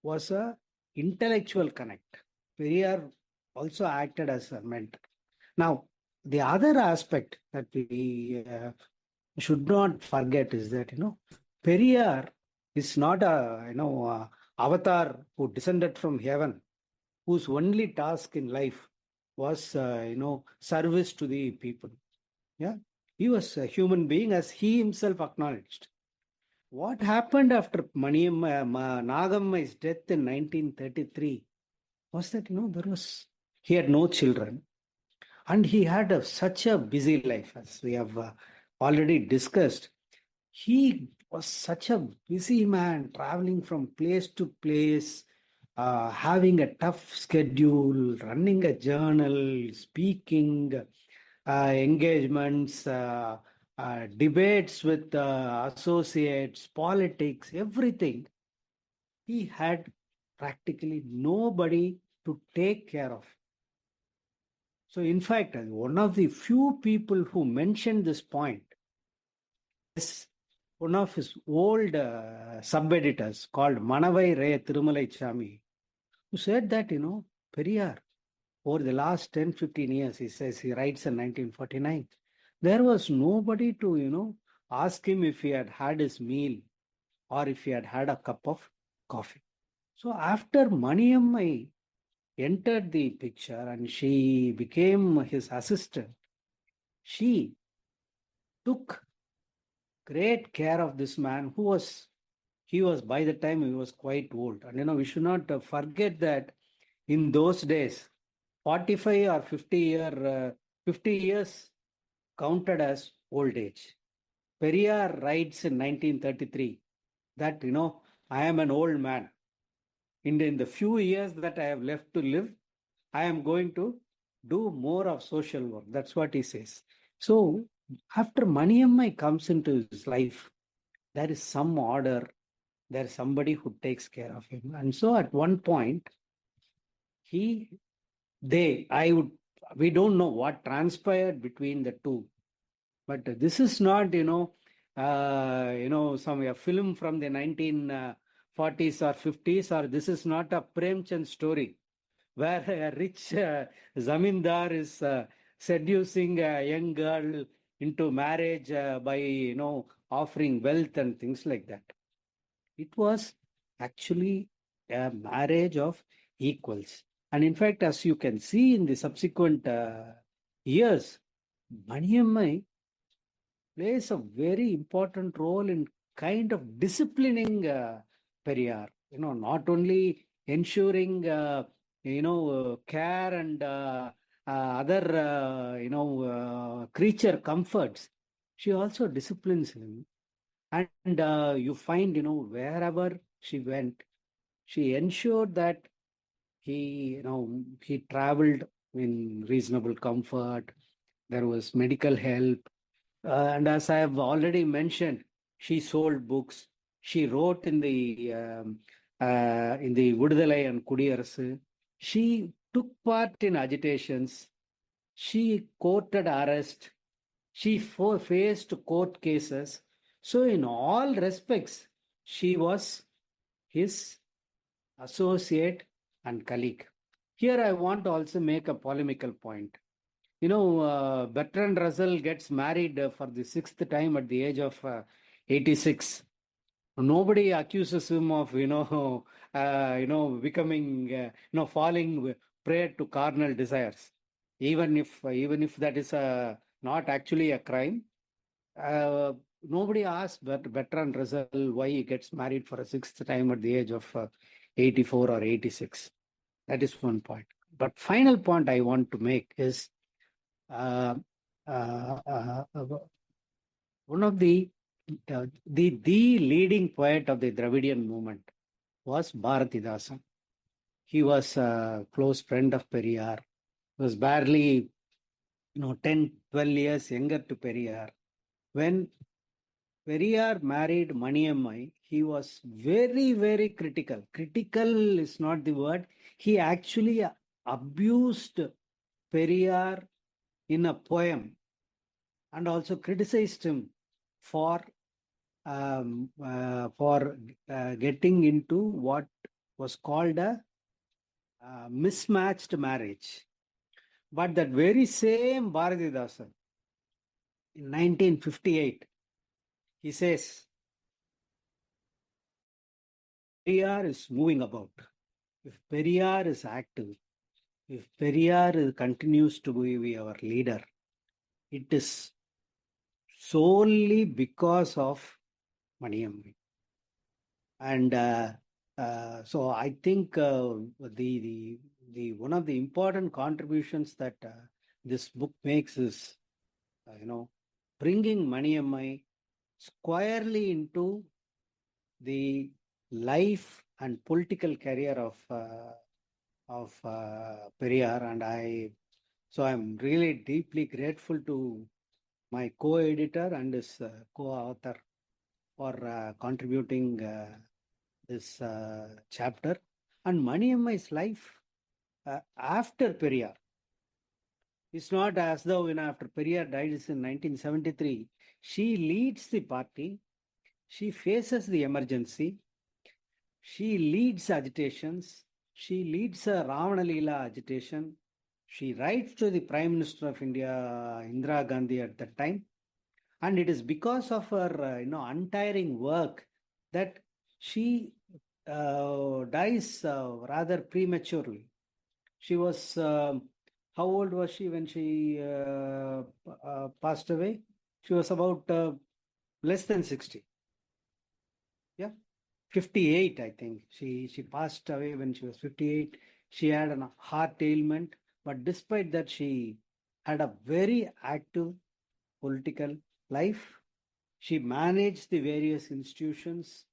was a intellectual connect. Periyar also acted as a mentor. Now, the other aspect that we should not forget is that, Periyar is not a, avatar who descended from heaven, whose only task in life was, service to the people. Yeah, he was a human being, as he himself acknowledged. What happened after Nagammai's death in 1933 was that, he had no children, and he had such a busy life, as we have already discussed. He was such a busy man, traveling from place to place, having a tough schedule, running a journal, speaking engagements, debates with associates, politics, everything. He had practically nobody to take care of. So, in fact, one of the few people who mentioned this point is one of his old sub-editors called Manavai Ray Thirumalai Chami, who said that, Periyar, over the last 10, 15 years, he says, he writes in 1949, there was nobody to, ask him if he had had his meal or if he had had a cup of coffee. So after Maniammai entered the picture and she became his assistant, she took great care of this man he was by the time he was quite old. And we should not forget that in those days, 45 or 50 years counted as old age. Periyar writes in 1933 that, I am an old man. In the few years that I have left to live, I am going to do more of social work. That's what he says. So after Maniammai comes into his life, there is some order, there is somebody who takes care of him. And so at one point, we don't know what transpired between the two. But this is not, a film from the 1940s or 50s, or this is not a Premchand story where a rich zamindar is seducing a young girl into marriage by, offering wealth and things like that. It was actually a marriage of equals. And in fact, as you can see in the subsequent years, Maniammai plays a very important role in kind of disciplining Periyar. Not only ensuring, care and other, creature comforts, she also disciplines him. And you find, wherever she went, she ensured that he traveled in reasonable comfort. There was medical help. And as I have already mentioned, she sold books. She wrote in the Vidudalai and Kudiyarasu. She took part in agitations. She courted arrest. She faced court cases. So in all respects, she was his associate and colleague. Here I want to also make a polemical point. Bertrand Russell gets married for the 6th time at the age of 86. Nobody accuses him of, becoming, falling prey to carnal desires. Even if that is not actually a crime, nobody asks Bertrand Russell why he gets married for a 6th time at the age of 84 or 86. That is one point. But final point I want to make is one of the leading poet of the Dravidian movement was Bharatidasan. He was a close friend of Periyar. He was barely 10, 12 years younger to Periyar. When Periyar married Maniammai, he was very, very critical. Critical is not the word. He actually abused Periyar in a poem and also criticized him for getting into what was called a mismatched marriage. But that very same Bharatidasan, in 1958, he says, Periyar is moving about. If Periyar is active, if Periyar continues to be our leader, it is solely because of Maniammai. And so I think the one of the important contributions that this book makes is, bringing Maniammai squarely into the life and political career of Periyar, and I'm really deeply grateful to my co-editor and his co-author for contributing this chapter. And Maniammai's life after Periyar. It's not as though, after Periyar died in 1973, she leads the party. She faces the emergency. She leads agitations. She leads a Ravana Leela agitation. She writes to the Prime Minister of India, Indira Gandhi, at that time. And it is because of her, untiring work that she dies rather prematurely. She was, how old was she when she passed away? She was about less than 60. Yeah, 58, I think. She passed away when she was 58. She had a heart ailment, but despite that, she had a very active political life. She managed the various institutions.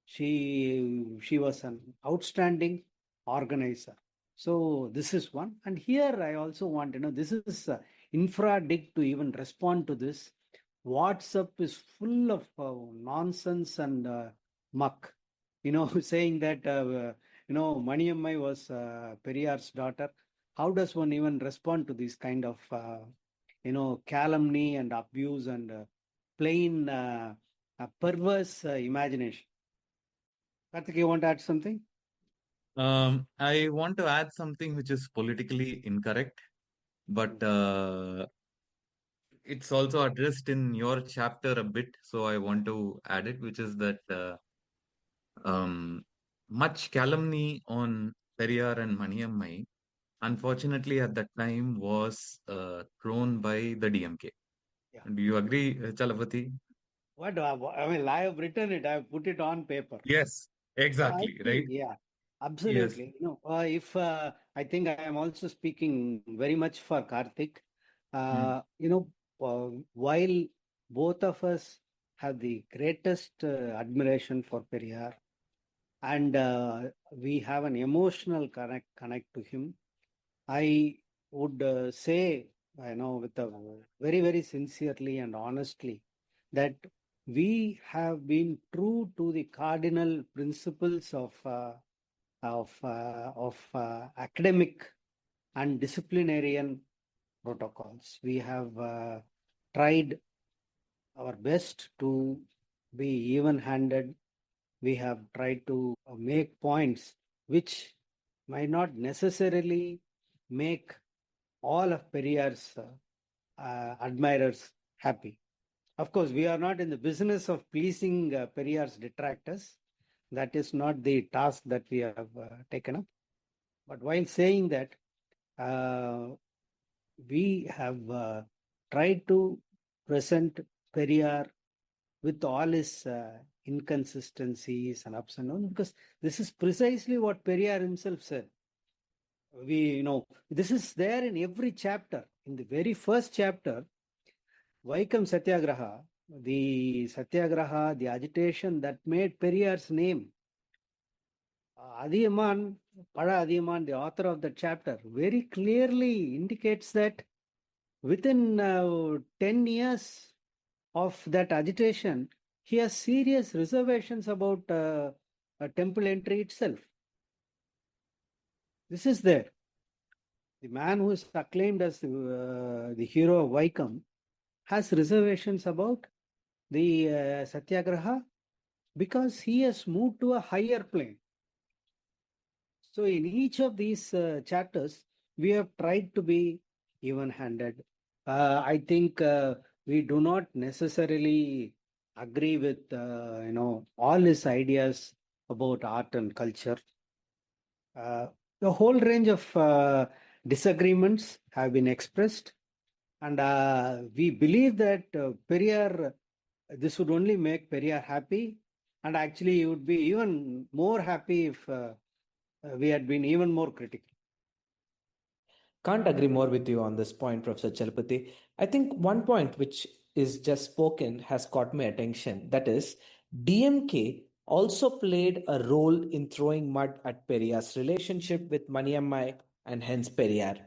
She was an outstanding organizer. So this is one. And here I also want, this is infra dig to even respond to this. WhatsApp is full of nonsense and muck. Saying that, Maniammai was Periyar's daughter. How does one even respond to this kind of, calumny and abuse and plain perverse imagination? Karthik, you want to add something? I want to add something which is politically incorrect, but it's also addressed in your chapter a bit, so I want to add it, which is that um, much calumny on Periyar and Maniammai, unfortunately, at that time was thrown by the DMK. Yeah. Do you agree, Chalapathy? What I mean, I have written it. I have put it on paper. Yes, So I exactly, right? think, yeah, Yes. absolutely. If I think I am also speaking very much for Karthik, Mm. while both of us have the greatest admiration for Periyar, and we have an emotional connect to him, I would say, with a very, very sincerely and honestly, that we have been true to the cardinal principles of academic and disciplinarian protocols. We have tried our best to be even-handed. We have tried to make points which might not necessarily make all of Periyar's admirers happy. Of course, we are not in the business of pleasing Periyar's detractors. That is not the task that we have taken up. But while saying that, we have tried to present Periyar with all his inconsistencies and ups and downs, because this is precisely what Periyar himself said. This is there in every chapter. In the very first chapter, Vaikam Satyagraha, the agitation that made Periyar's name, Adiyaman, Pada Adiyaman, the author of the chapter, very clearly indicates that within 10 years of that agitation, he has serious reservations about a temple entry itself. This is there. The man who is acclaimed as the hero of Vaikam has reservations about the Satyagraha because he has moved to a higher plane. So in each of these chapters, we have tried to be even-handed. I think we do not necessarily agree with all his ideas about art and culture. The whole range of disagreements have been expressed, and we believe that Periyar, this would only make Periyar happy, and actually he would be even more happy if we had been even more critical. Can't agree more with you on this point, Professor Chalapathy. I think one point which is just spoken has caught my attention. That is, DMK also played a role in throwing mud at Periyar's relationship with Maniammai and hence Periyar.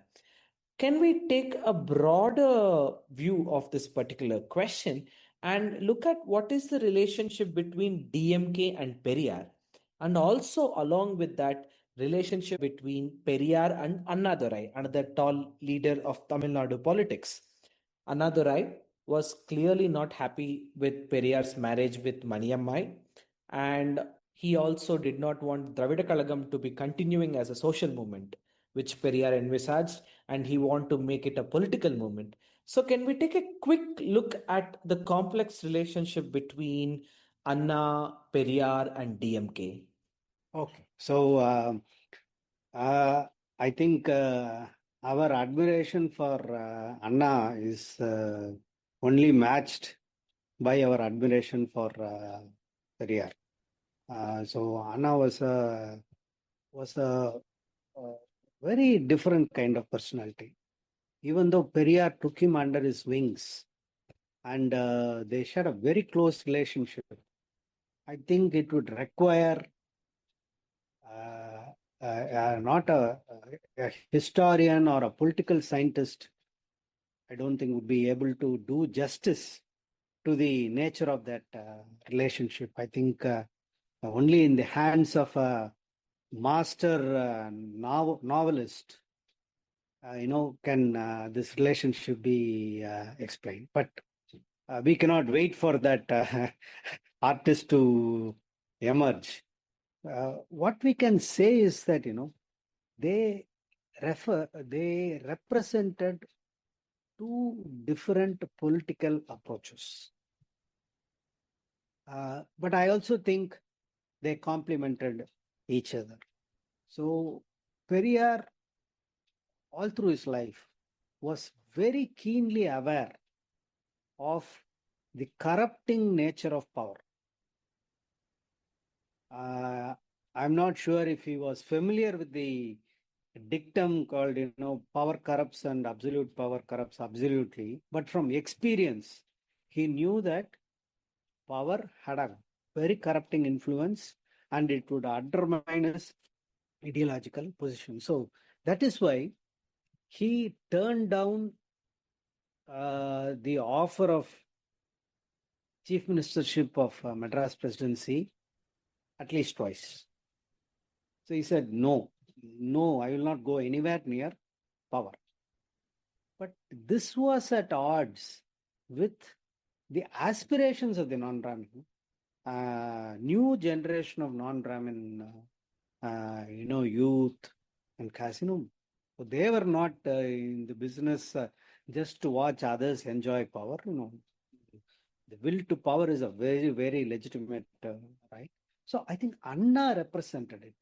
Can we take a broader view of this particular question and look at what is the relationship between DMK and Periyar? And also, along with that, relationship between Periyar and Annadurai, another tall leader of Tamil Nadu politics. Annadurai was clearly not happy with Periyar's marriage with Maniammai, and he also did not want Dravida Kalagam to be continuing as a social movement, which Periyar envisaged, and he wanted to make it a political movement. So, can we take a quick look at the complex relationship between Anna, Periyar, and DMK? Okay. So I think our admiration for Anna is only matched by our admiration for Periyar. So Anna was a very different kind of personality. Even though Periyar took him under his wings and they shared a very close relationship, I think it would require not a historian or a political scientist. I don't think would be able to do justice to the nature of that relationship. I think only in the hands of a master novelist, can this relationship be explained. But we cannot wait for that artist to emerge. What we can say is that, they represented two different political approaches. But I also think they complemented each other. So Periyar, all through his life, was very keenly aware of the corrupting nature of power. I'm not sure if he was familiar with the dictum called, power corrupts and absolute power corrupts absolutely. But from experience, he knew that power had a very corrupting influence and it would undermine his ideological position. So that is why he turned down the offer of chief ministership of Madras presidency at least twice. So he said, no, I will not go anywhere near power. But this was at odds with the aspirations of the non-Brahmin, new generation of non-Brahmin, youth and caste. So they were not in the business just to watch others enjoy power. The will to power is a very, very legitimate right. So I think Anna represented it.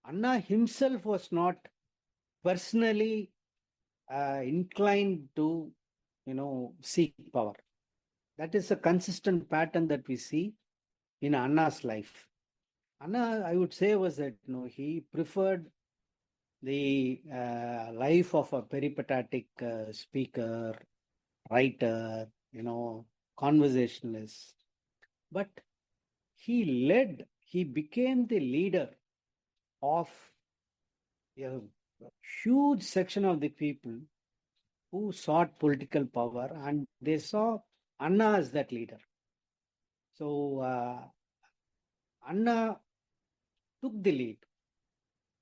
Anna himself was not personally inclined to, seek power. That is a consistent pattern that we see in Anna's life. Anna, I would say, was that he preferred the life of a peripatetic speaker, writer, conversationalist. But he became the leader of a huge section of the people who sought political power, and they saw Anna as that leader. So Anna took the lead.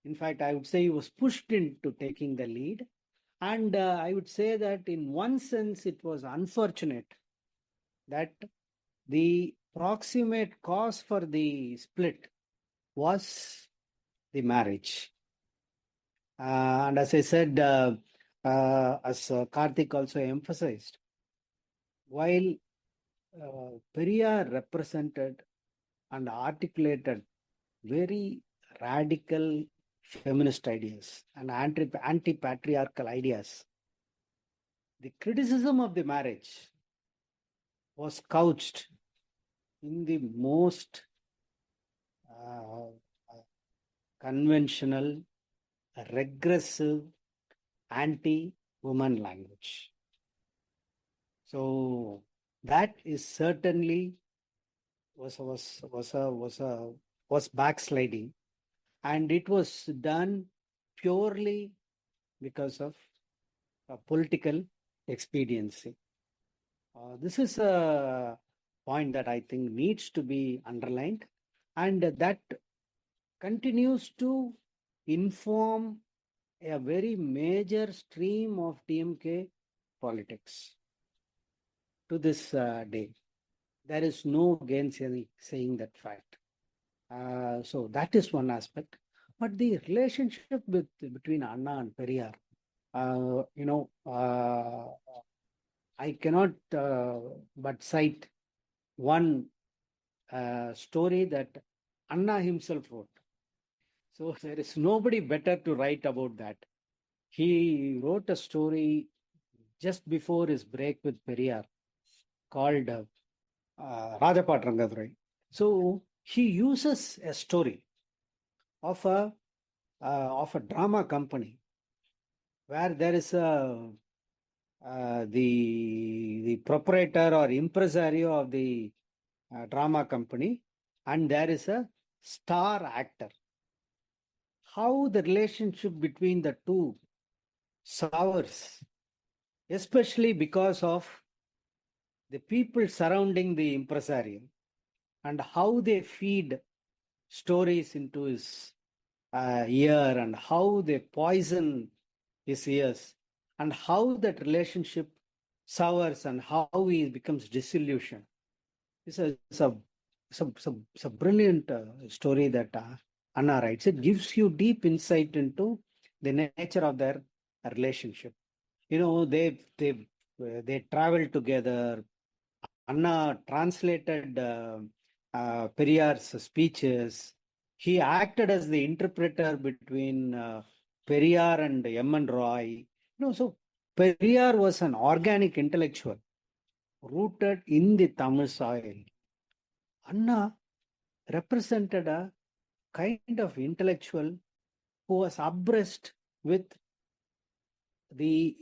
In fact, I would say he was pushed into taking the lead. And I would say that in one sense, it was unfortunate that the proximate cause for the split was the marriage. And as I said, as Karthik also emphasized, while Periyar represented and articulated very radical feminist ideas and anti-patriarchal ideas, the criticism of the marriage was couched in the most conventional, regressive, anti-woman language. So that is certainly was backsliding, and it was done purely because of political expediency. This is a point that I think needs to be underlined, and that continues to inform a very major stream of DMK politics. to this day. There is no gainsaying that fact. So that is one aspect. But the relationship between Anna and Periyar, I cannot but cite one story that Anna himself wrote. So there is nobody better to write about that. He wrote a story just before his break with Periyar called Rajapat Rangadurai. So he uses a story of a drama company where there is the proprietor or impresario of the drama company, and there is a star actor. How the relationship between the two sours, especially because of the people surrounding the impresario, and how they feed stories into his ear, and how they poison his ears, and how that relationship sours and how he becomes disillusioned. It's a brilliant story that Anna writes. It gives you deep insight into the nature of their relationship. They traveled together. Anna translated Periyar's speeches. He acted as the interpreter between Periyar and M.N. Roy. So Periyar was an organic intellectual rooted in the Tamil soil. Anna represented a kind of intellectual who was abreast with the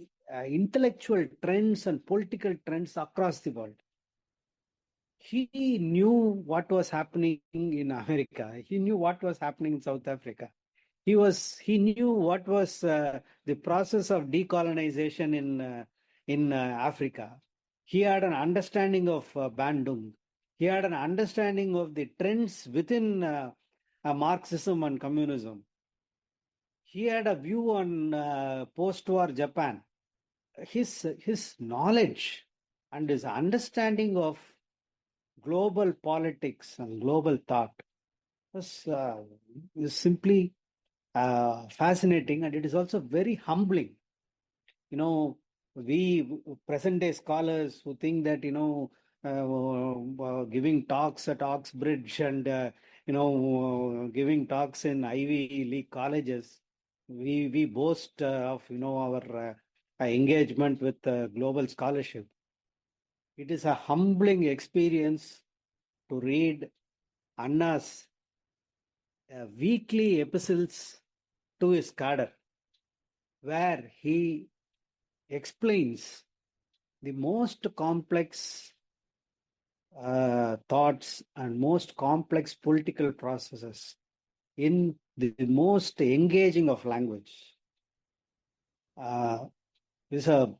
intellectual trends and political trends across the world. He knew what was happening in America. He knew what was happening in South Africa. He knew what was the process of decolonization in Africa. He had an understanding of Bandung. He had an understanding of the trends within Marxism and communism. He had a view on post-war Japan. His knowledge and his understanding of global politics and global thought is simply fascinating, and it is also very humbling. We present day scholars who think that giving talks at Oxbridge and giving talks in Ivy League colleges, we boast of our engagement with global scholarship. It is a humbling experience to read Anna's weekly epistles to his cadre, where he explains the most complex thoughts and most complex political processes in the most engaging of language. He's a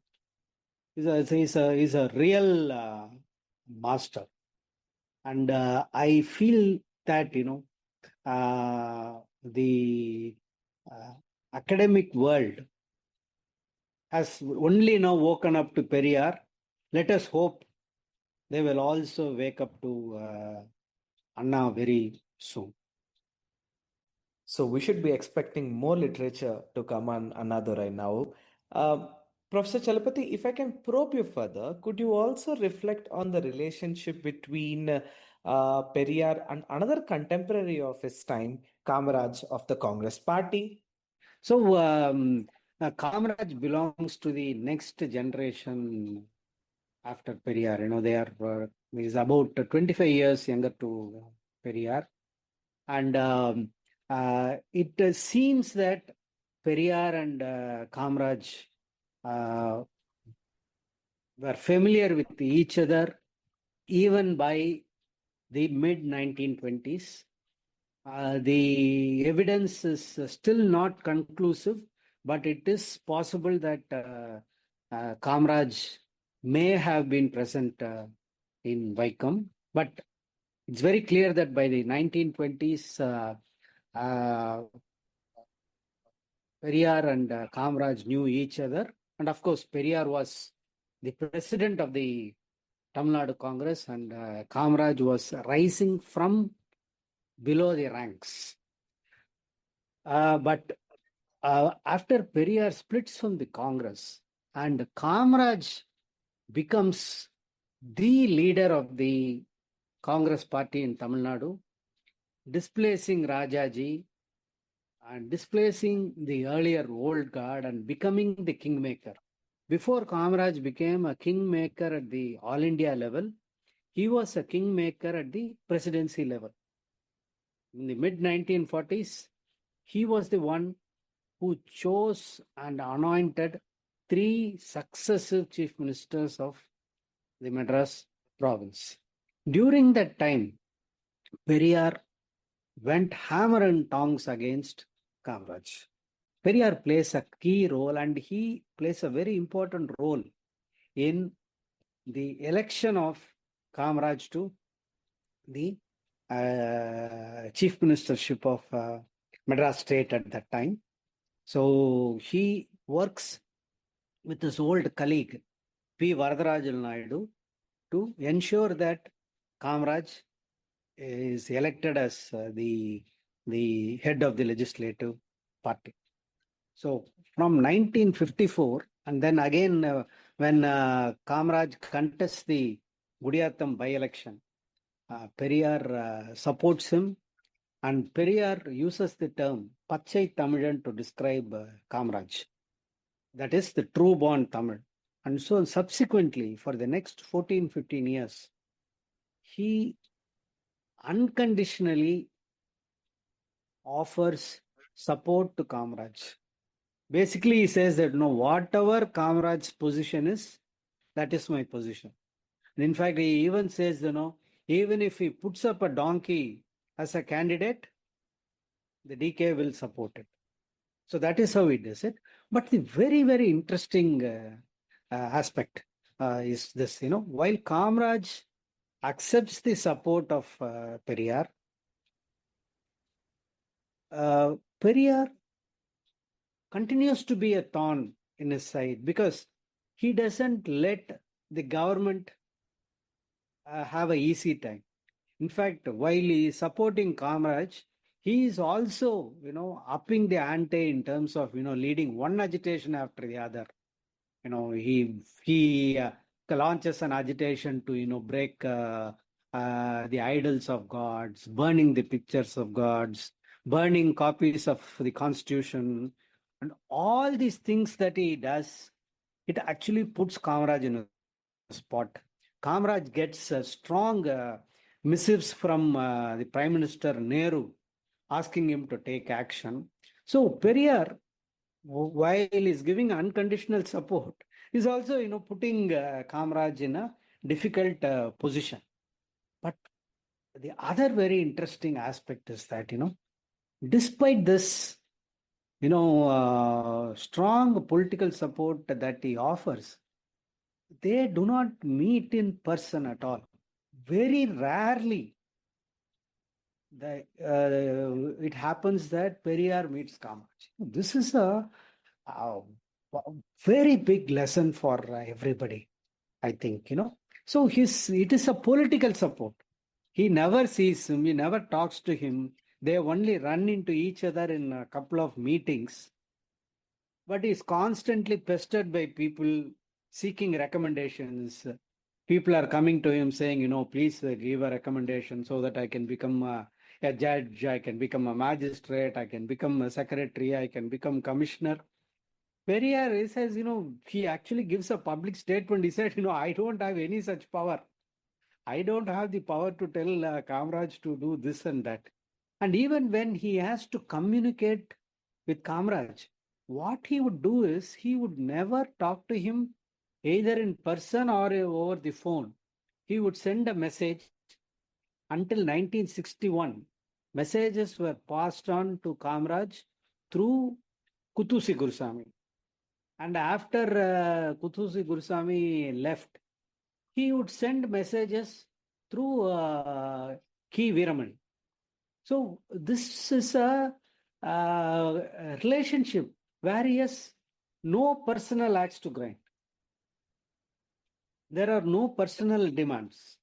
real master, and I feel that the academic world has only now woken up to Periyar. Let us hope they will also wake up to Anna very soon. So we should be expecting more literature to come on Annadurai now. Professor Chalapathy, if I can probe you further, could you also reflect on the relationship between Periyar and another contemporary of his time, Kamaraj of the Congress Party? So Kamaraj belongs to the next generation after Periyar. They are he's about 25 years younger to Periyar, and it seems that Periyar and Kamaraj were familiar with each other even by the mid 1920s. The evidence is still not conclusive, but it is possible that Kamaraj may have been present in Vaikom. But it's very clear that by the 1920s, Periyar and Kamaraj knew each other. And of course, Periyar was the president of the Tamil Nadu Congress, and Kamaraj was rising from below the ranks. But after Periyar splits from the Congress and Kamaraj becomes the leader of the Congress party in Tamil Nadu, displacing Rajaji and displacing the earlier old guard and becoming the kingmaker. Before Kamaraj became a kingmaker at the All India level, he was a kingmaker at the presidency level. In the mid-1940s, he was the one who chose and anointed 3 successive chief ministers of the Madras province. During that time, Periyar went hammer and tongs against Kamaraj. Periyar plays a key role, and he plays a very important role in the election of Kamaraj to the chief ministership of Madras state at that time. So he works with his old colleague P. Varadarajal Naidu to ensure that Kamaraj is elected as the head of the legislative party. So from 1954, and then again when Kamaraj contests the Gudiyatham by-election, Periyar supports him, and Periyar uses the term Pachai Tamilan to describe Kamaraj. That is the true-born Tamil. And so subsequently, for the next 14-15 years, he unconditionally offers support to Kamaraj. Basically, he says that no, whatever Kamaraj's position is, that is my position. And in fact, he even says, even if he puts up a donkey as a candidate, the DK will support it. So that is how he does it. But the very, very interesting aspect is this, while Kamaraj accepts the support of Periyar, Periyar continues to be a thorn in his side because he doesn't let the government have an easy time. In fact, while he is supporting Kamaraj, he is also, upping the ante in terms of, leading one agitation after the other. He launches an agitation to, break the idols of gods, burning the pictures of gods, burning copies of the constitution, and all these things that he does, it actually puts Kamaraj in a spot. Kamaraj gets strong missives from the Prime Minister Nehru asking him to take action. So Periyar, while he's giving unconditional support, is also, putting Kamaraj in a difficult position. But the other very interesting aspect is that, despite this, strong political support that he offers, they do not meet in person at all. Very rarely it happens that Periyar meets Kamaraj. This is a very big lesson for everybody, I think, So it is a political support. He never sees him, he never talks to him. They only run into each other in a couple of meetings. But he's constantly pestered by people seeking recommendations. People are coming to him saying, please give a recommendation so that I can become a judge, I can become a magistrate, I can become a secretary, I can become commissioner. Periyar says, he actually gives a public statement. He said, I don't have any such power. I don't have the power to tell Kamaraj to do this and that. And even when he has to communicate with Kamaraj, what he would do is he would never talk to him either in person or over the phone. He would send a message. Until 1961, messages were passed on to Kamaraj through Kuthusi Gurusamy. And after Kuthusi Gurusamy left, he would send messages through K. Veeramani. So this is a relationship where he has no personal axe to grind. There are no personal demands.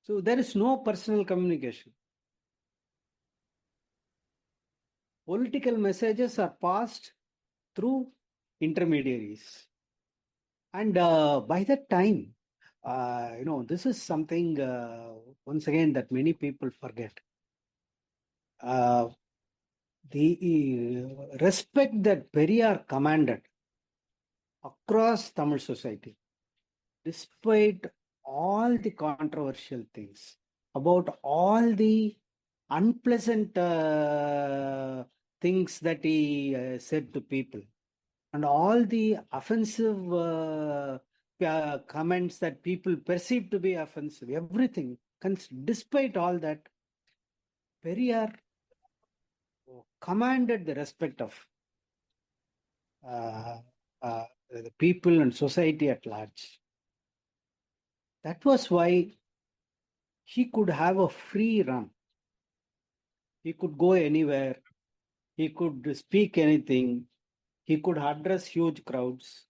So there is no personal communication. Political messages are passed through intermediaries. And by that time, this is something, once again, that many people forget. The respect that Periyar commanded across Tamil society, despite all the controversial things, about all the unpleasant things that he said to people, and all the offensive comments that people perceive to be offensive, everything, despite all that, Periyar commanded the respect of uh, the people and society at large. That was why he could have a free run. He could go anywhere. He could speak anything. He could address huge crowds.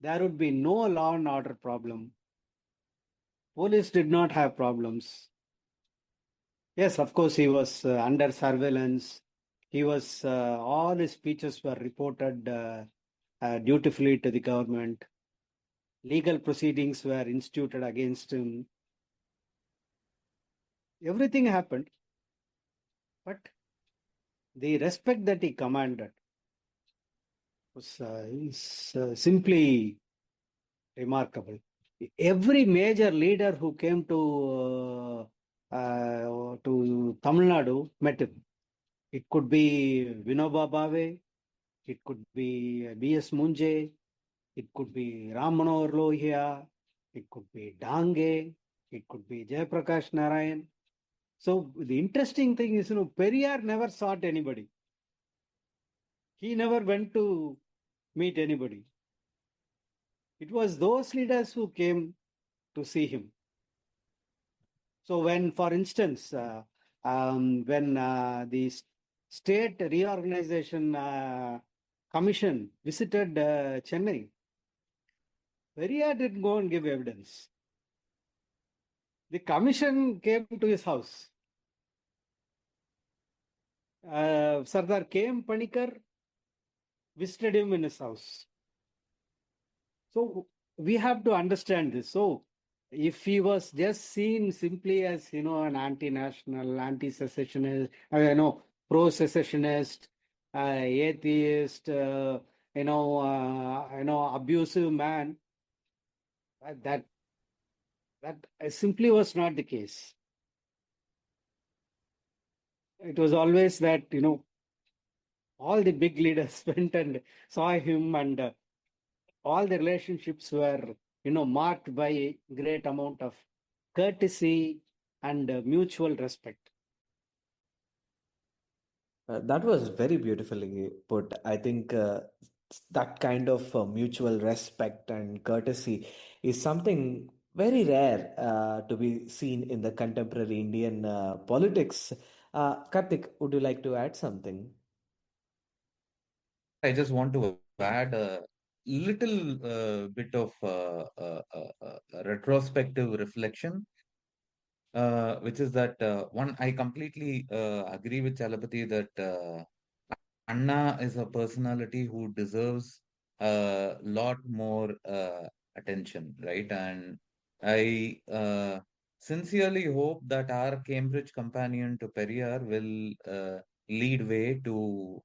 There would be no law and order problem. Police did not have problems. Yes, of course, he was under surveillance. He was, all his speeches were reported dutifully to the government. Legal proceedings were instituted against him. Everything happened. But the respect that he commanded was simply remarkable. Every major leader who came to Tamil Nadu met him. It could be Vinoba Bhave, it could be B.S. Munje, it could be Ram Manohar Lohia, it could be Dange, it could be Jayaprakash Narayan. So the interesting thing is, Periyar never sought anybody. He never went to meet anybody. It was those leaders who came to see him. So when, for instance, when the State Reorganization Commission visited Chennai, Periyar didn't go and give evidence. The commission came to his house. Sardar K.M. Panikkar visited him in his house. So we have to understand this. So if he was just seen simply as, an anti-national, anti-secessionist, pro-secessionist, atheist, abusive man, that simply was not the case. It was always that, all the big leaders went and saw him, and all the relationships were, marked by a great amount of courtesy and mutual respect. That was very beautifully put. I think that kind of mutual respect and courtesy is something very rare to be seen in the contemporary Indian politics. Karthik, would you like to add something? I just want to add a little bit of retrospective reflection, which is that one, I completely agree with Chalapathy that Anna is a personality who deserves a lot more attention, right? And I sincerely hope that our Cambridge companion to Periyar will lead way to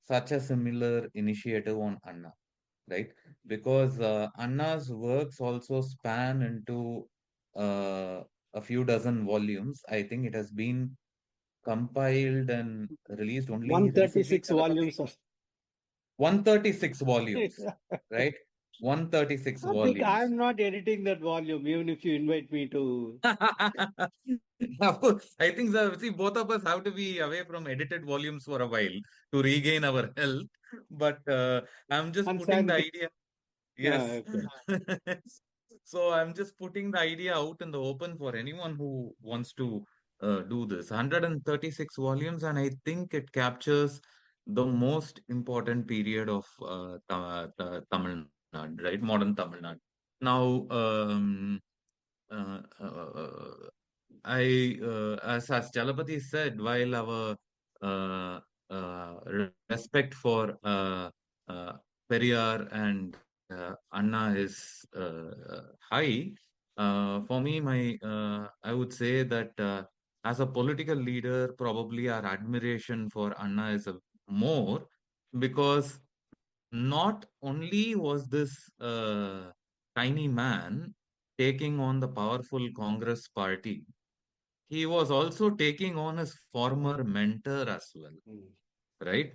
such a similar initiative on Anna, right? Because Anna's works also span into a few dozen volumes. I think it has been compiled and released only recently. 136 volumes of 136 volumes, right? 136 Karthik, volumes. I'm not editing that volume, even if you invite me to. Of course, I think see, both of us have to be away from edited volumes for a while to regain our health. But I'm just And putting the sanity. idea. Yes. Okay. So I'm just putting the idea out in the open for anyone who wants to do this. 136 volumes, and I think it captures the most important period of Tamil Nadu. Nadu, right? Modern Tamil Nadu. Now, uh, uh, as Jalapati said, while our uh, respect for Periyar and Anna is high, for me, I would say that as a political leader, probably our admiration for Anna is more, because not only was this tiny man taking on the powerful Congress party, he was also taking on his former mentor as well, right?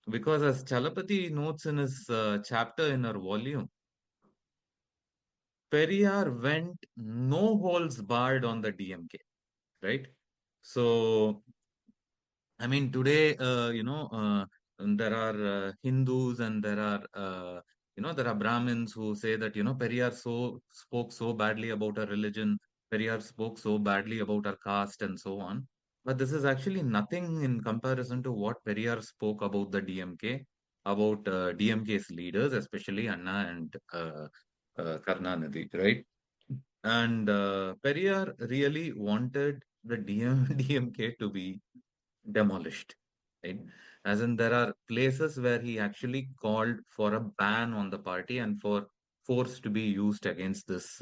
Because as Chalapati notes in his chapter in our volume, Periyar went no holds barred on the DMK, right? So I mean, today, there are Hindus and there are Brahmins who say that, Periyar spoke so badly about our religion, Periyar spoke so badly about our caste and so on. But this is actually nothing in comparison to what Periyar spoke about the DMK, about DMK's leaders, especially Anna and Karnanidhi, right? And Periyar really wanted the DMK to be demolished, right? As in, there are places where he actually called for a ban on the party and for force to be used against this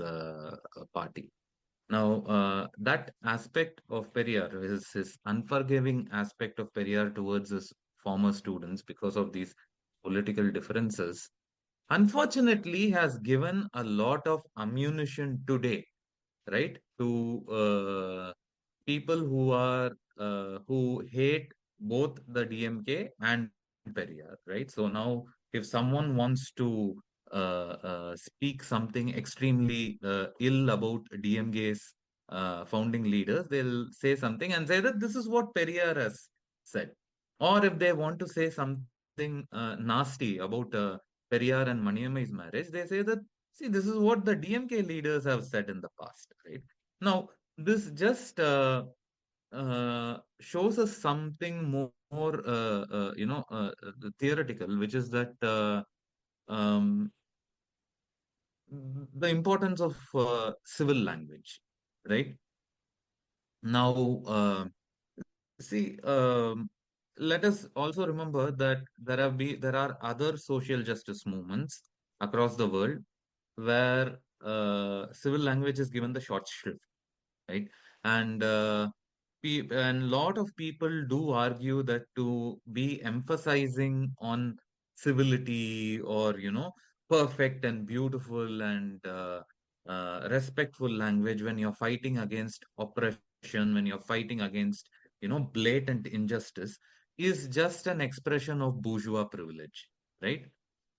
party. Now, that aspect of Periyar, his unforgiving aspect of Periyar towards his former students because of these political differences, unfortunately, has given a lot of ammunition today, right, to people who hate both the DMK and Periyar, right? So now, if someone wants to speak something extremely ill about DMK's founding leaders, they'll say something and say that this is what Periyar has said. Or if they want to say something nasty about Periyar and Maniammai's marriage, they say that, see, this is what the DMK leaders have said in the past, right? Now, this just shows us something more, theoretical, which is that um, the importance of civil language, right? Now, see, let us also remember that there are other social justice movements across the world where civil language is given the short shrift, right? And and lot of people do argue that to be emphasizing on civility or perfect and beautiful and respectful language when you're fighting against oppression, when you're fighting against blatant injustice, is just an expression of bourgeois privilege, right?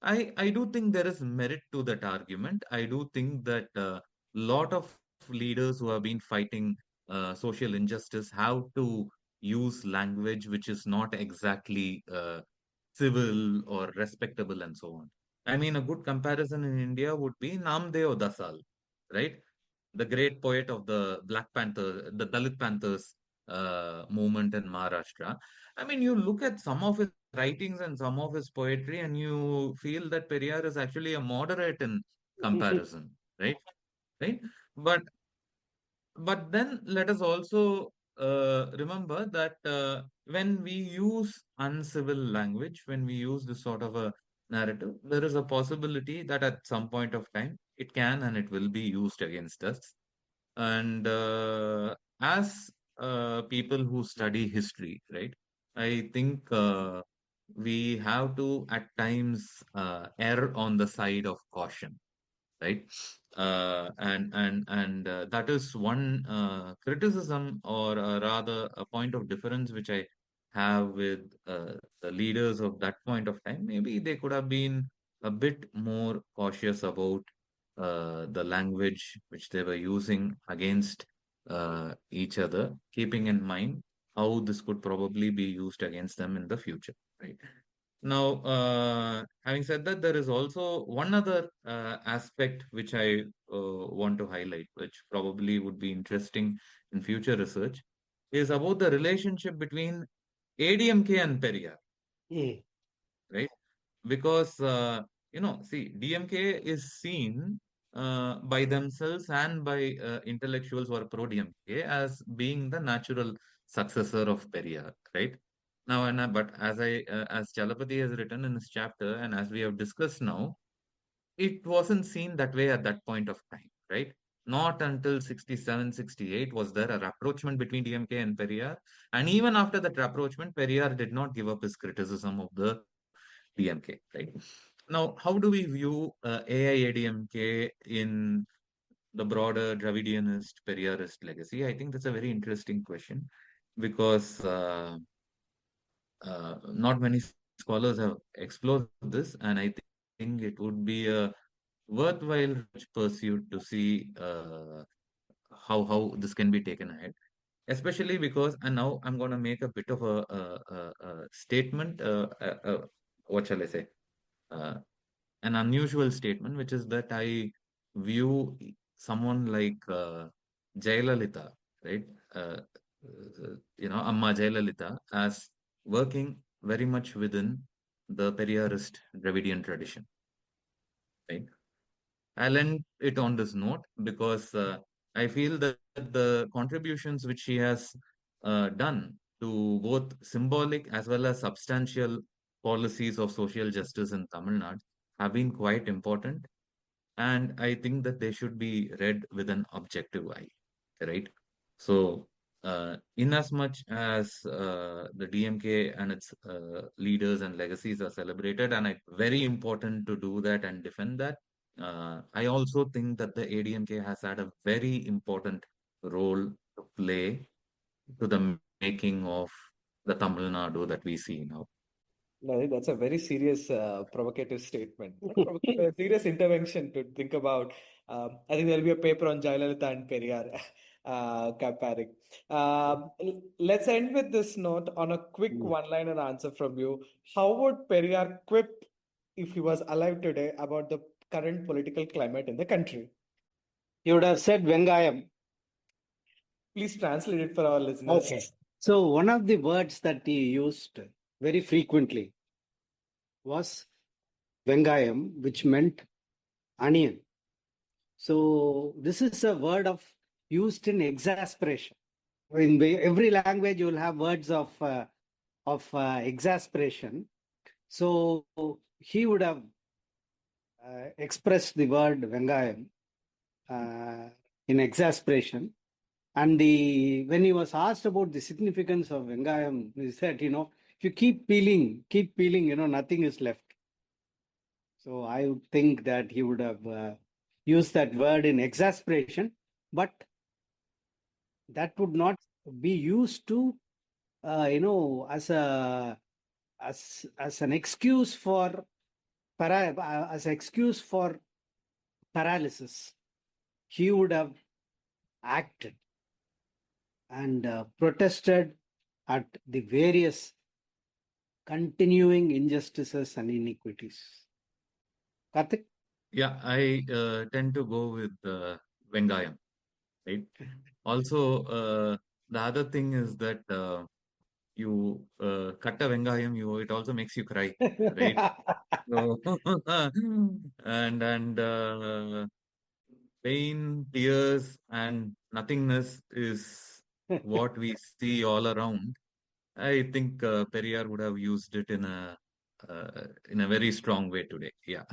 I do think there is merit to that argument. I do think that lot of leaders who have been fighting social injustice have to use language which is not exactly civil or respectable and so on. I mean, a good comparison in India would be Namdeo Dasal, right? The great poet of the Black Panther, the Dalit Panthers movement in Maharashtra. I mean, you look at some of his writings and some of his poetry, and you feel that Periyar is actually a moderate in comparison, right? Right? But but then let us also remember that when we use uncivil language, when we use this sort of a narrative, there is a possibility that at some point of time it can and it will be used against us. And as people who study history, right, I think we have to at times err on the side of caution, right? And that is one criticism, or rather a point of difference, which I have with the leaders of that point of time. Maybe they could have been a bit more cautious about the language which they were using against each other, keeping in mind how this could probably be used against them in the future, right? Now, having said that, there is also one other aspect which I want to highlight, which probably would be interesting in future research, is about the relationship between ADMK and Periyar, Mm. right? Because DMK is seen by themselves and by intellectuals who are pro-DMK as being the natural successor of Periyar, right? Now, but as Chalapathy has written in his chapter, and as we have discussed now, it wasn't seen that way at that point of time, right? Not until 67, 68 was there a rapprochement between DMK and Periyar. And even after that rapprochement, Periyar did not give up his criticism of the DMK, right? Now, how do we view AIADMK in the broader Dravidianist, Periyarist legacy? I think that's a very interesting question because not many scholars have explored this, and I think it would be a worthwhile pursuit to see how this can be taken ahead. Especially because, and now I'm going to make a bit of a statement. What shall I say? An unusual statement, which is that I view someone like Jayalalitha, right? Amma Jayalalitha as working very much within the Periyarist Dravidian tradition, right? I'll end it on this note because I feel that the contributions which she has done to both symbolic as well as substantial policies of social justice in Tamil Nadu have been quite important. And I think that they should be read with an objective eye, right? So, in as much as the DMK and its leaders and legacies are celebrated, and it's very important to do that and defend that, I also think that the ADMK has had a very important role to play to the making of the Tamil Nadu that we see now. No, that's a very serious, provocative statement. A serious intervention to think about. I think there'll be a paper on Jayalalitha and Periyar comparing. Let's end with this note on a quick one-liner answer from you. How would Periyar quip, if he was alive today, about the current political climate in the country? You would have said Vengayam. Please translate it for our listeners. Okay. So one of the words that he used very frequently was Vengayam, which meant onion. So this is a word used in exasperation. In every language, you will have words of exasperation. So he would have expressed the word Vengayam in exasperation. And when he was asked about the significance of Vengayam, he said, if you keep peeling, nothing is left. So I would think that he would have used that word in exasperation, but that would not be used to, as an excuse for paralysis. He would have acted and protested at the various continuing injustices and iniquities. Karthik? Yeah, I tend to go with Vengayam, right? Also, the other thing is that you cut a Vengayam, it also makes you cry, right? So, and pain, tears, and nothingness is what we see all around. I think Periyar would have used it in a very strong way today. Yeah.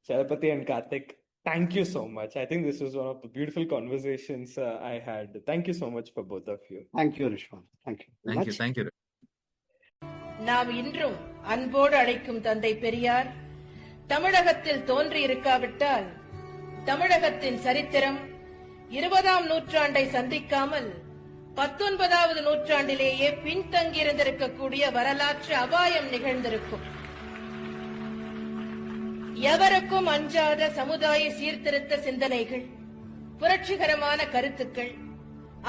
Chalapathy and Karthik, thank you so much. I think this was one of the beautiful conversations I had. Thank you so much for both of you. Thank you, Rishwan. Thank you. Thank you. நாம் இன்றும் அன்போடு அழைக்கும் தந்தை பெரியார் தமிழகத்தில் தோன்றி இருக்காவிட்டால் தமிழகத்தின் சரித்திரம் 20ஆம் நூற்றாண்டை சந்திக்காமல் 19வது நூற்றாண்டிலேயே பின்தங்கியிருந்திருக்கக்கூடிய வரலாற்று அபாயம் நிகழ்ந்திருக்கும். எவருக்கும் அஞ்சாத சமுதாய சீர்திருத்த சிந்தனைகள், புரட்சிகரமான கருத்துக்கள்,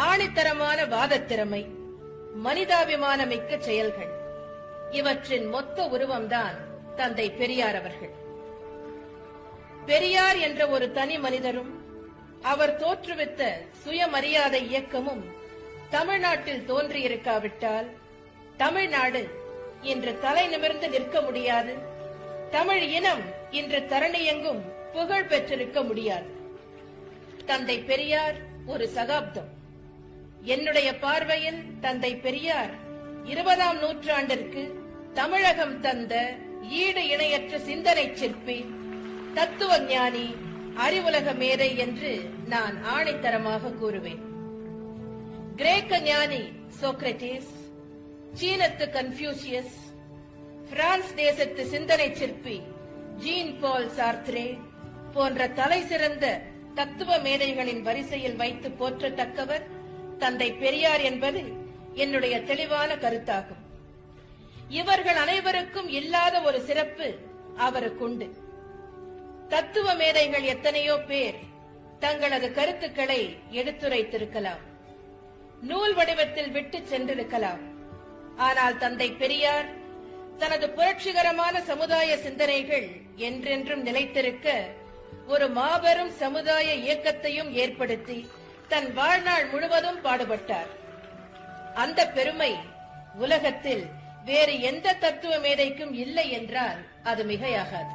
ஆணித்தரமான வாதத்திறமை, மனிதாபிமான மிக்க செயல்கள், இவற்றின் மொத்த உருவம்தான் தந்தை பெரியார் அவர்கள். பெரியார் என்ற ஒரு தனி மனிதரும் அவர் தோற்றுவித்த சுயமரியாதை இயக்கமும் தமிழ்நாட்டில் தோன்றியிருக்காவிட்டால் தமிழ்நாடு இன்று தலை நிமிர்ந்து நிற்க முடியாது, தமிழ் இனம் இன்று தரணியெங்கும் புகழ் பெற்றிருக்க முடியாது. தந்தை பெரியார் ஒரு சகாப்தம். என்னுடைய பார்வையில் தந்தை பெரியார் 20ஆம் நூற்றாண்டிற்கு தமிழகம் தந்த ஈடு இணையற்ற சிந்தனை சிற்பி, தத்துவ ஞானி, அறிவுலக மேதை என்று நான் ஆணித்தரமாக கூறுவேன். கிரேக்க ஞானி சோக்ரட்டிஸ், சீனத்து கன்ஃபியூசியஸ், பிரான்ஸ் தேசத்து சிந்தனை சிற்பி ஜீன் பால் சார்த்ரே போன்ற தலை சிறந்த தத்துவ மேதைகளின் வரிசையில் வைத்து போற்றத்தக்கவர் தந்தை பெரியார் என்பது என்னுடைய தெளிவான கருத்தாகும். இவர்கள் அனைவருக்கும் இல்லாத ஒரு சிறப்பு அவருக்குண்டு. தத்துவ மேதைகள் எத்தனையோ பேர் தங்களது கருத்துக்களை எடுத்துரைத்திருக்கலாம், நூல் வடிவத்தில் விட்டு சென்றிருக்கலாம். ஆனால் தந்தை பெரியார் தனது புரட்சிகரமான சமுதாய சிந்தனைகள் என்றென்றும் நிலைத்திருக்க ஒரு மாபெரும் சமுதாய இயக்கத்தையும் ஏற்படுத்தி தன் வாழ்நாள் முழுவதும் பாடுபட்டார். அந்த பெருமை உலகத்தில் வேறு எந்த தத்துவ மேதைக்கும் இல்லை என்றால் அது மிகையாகாது.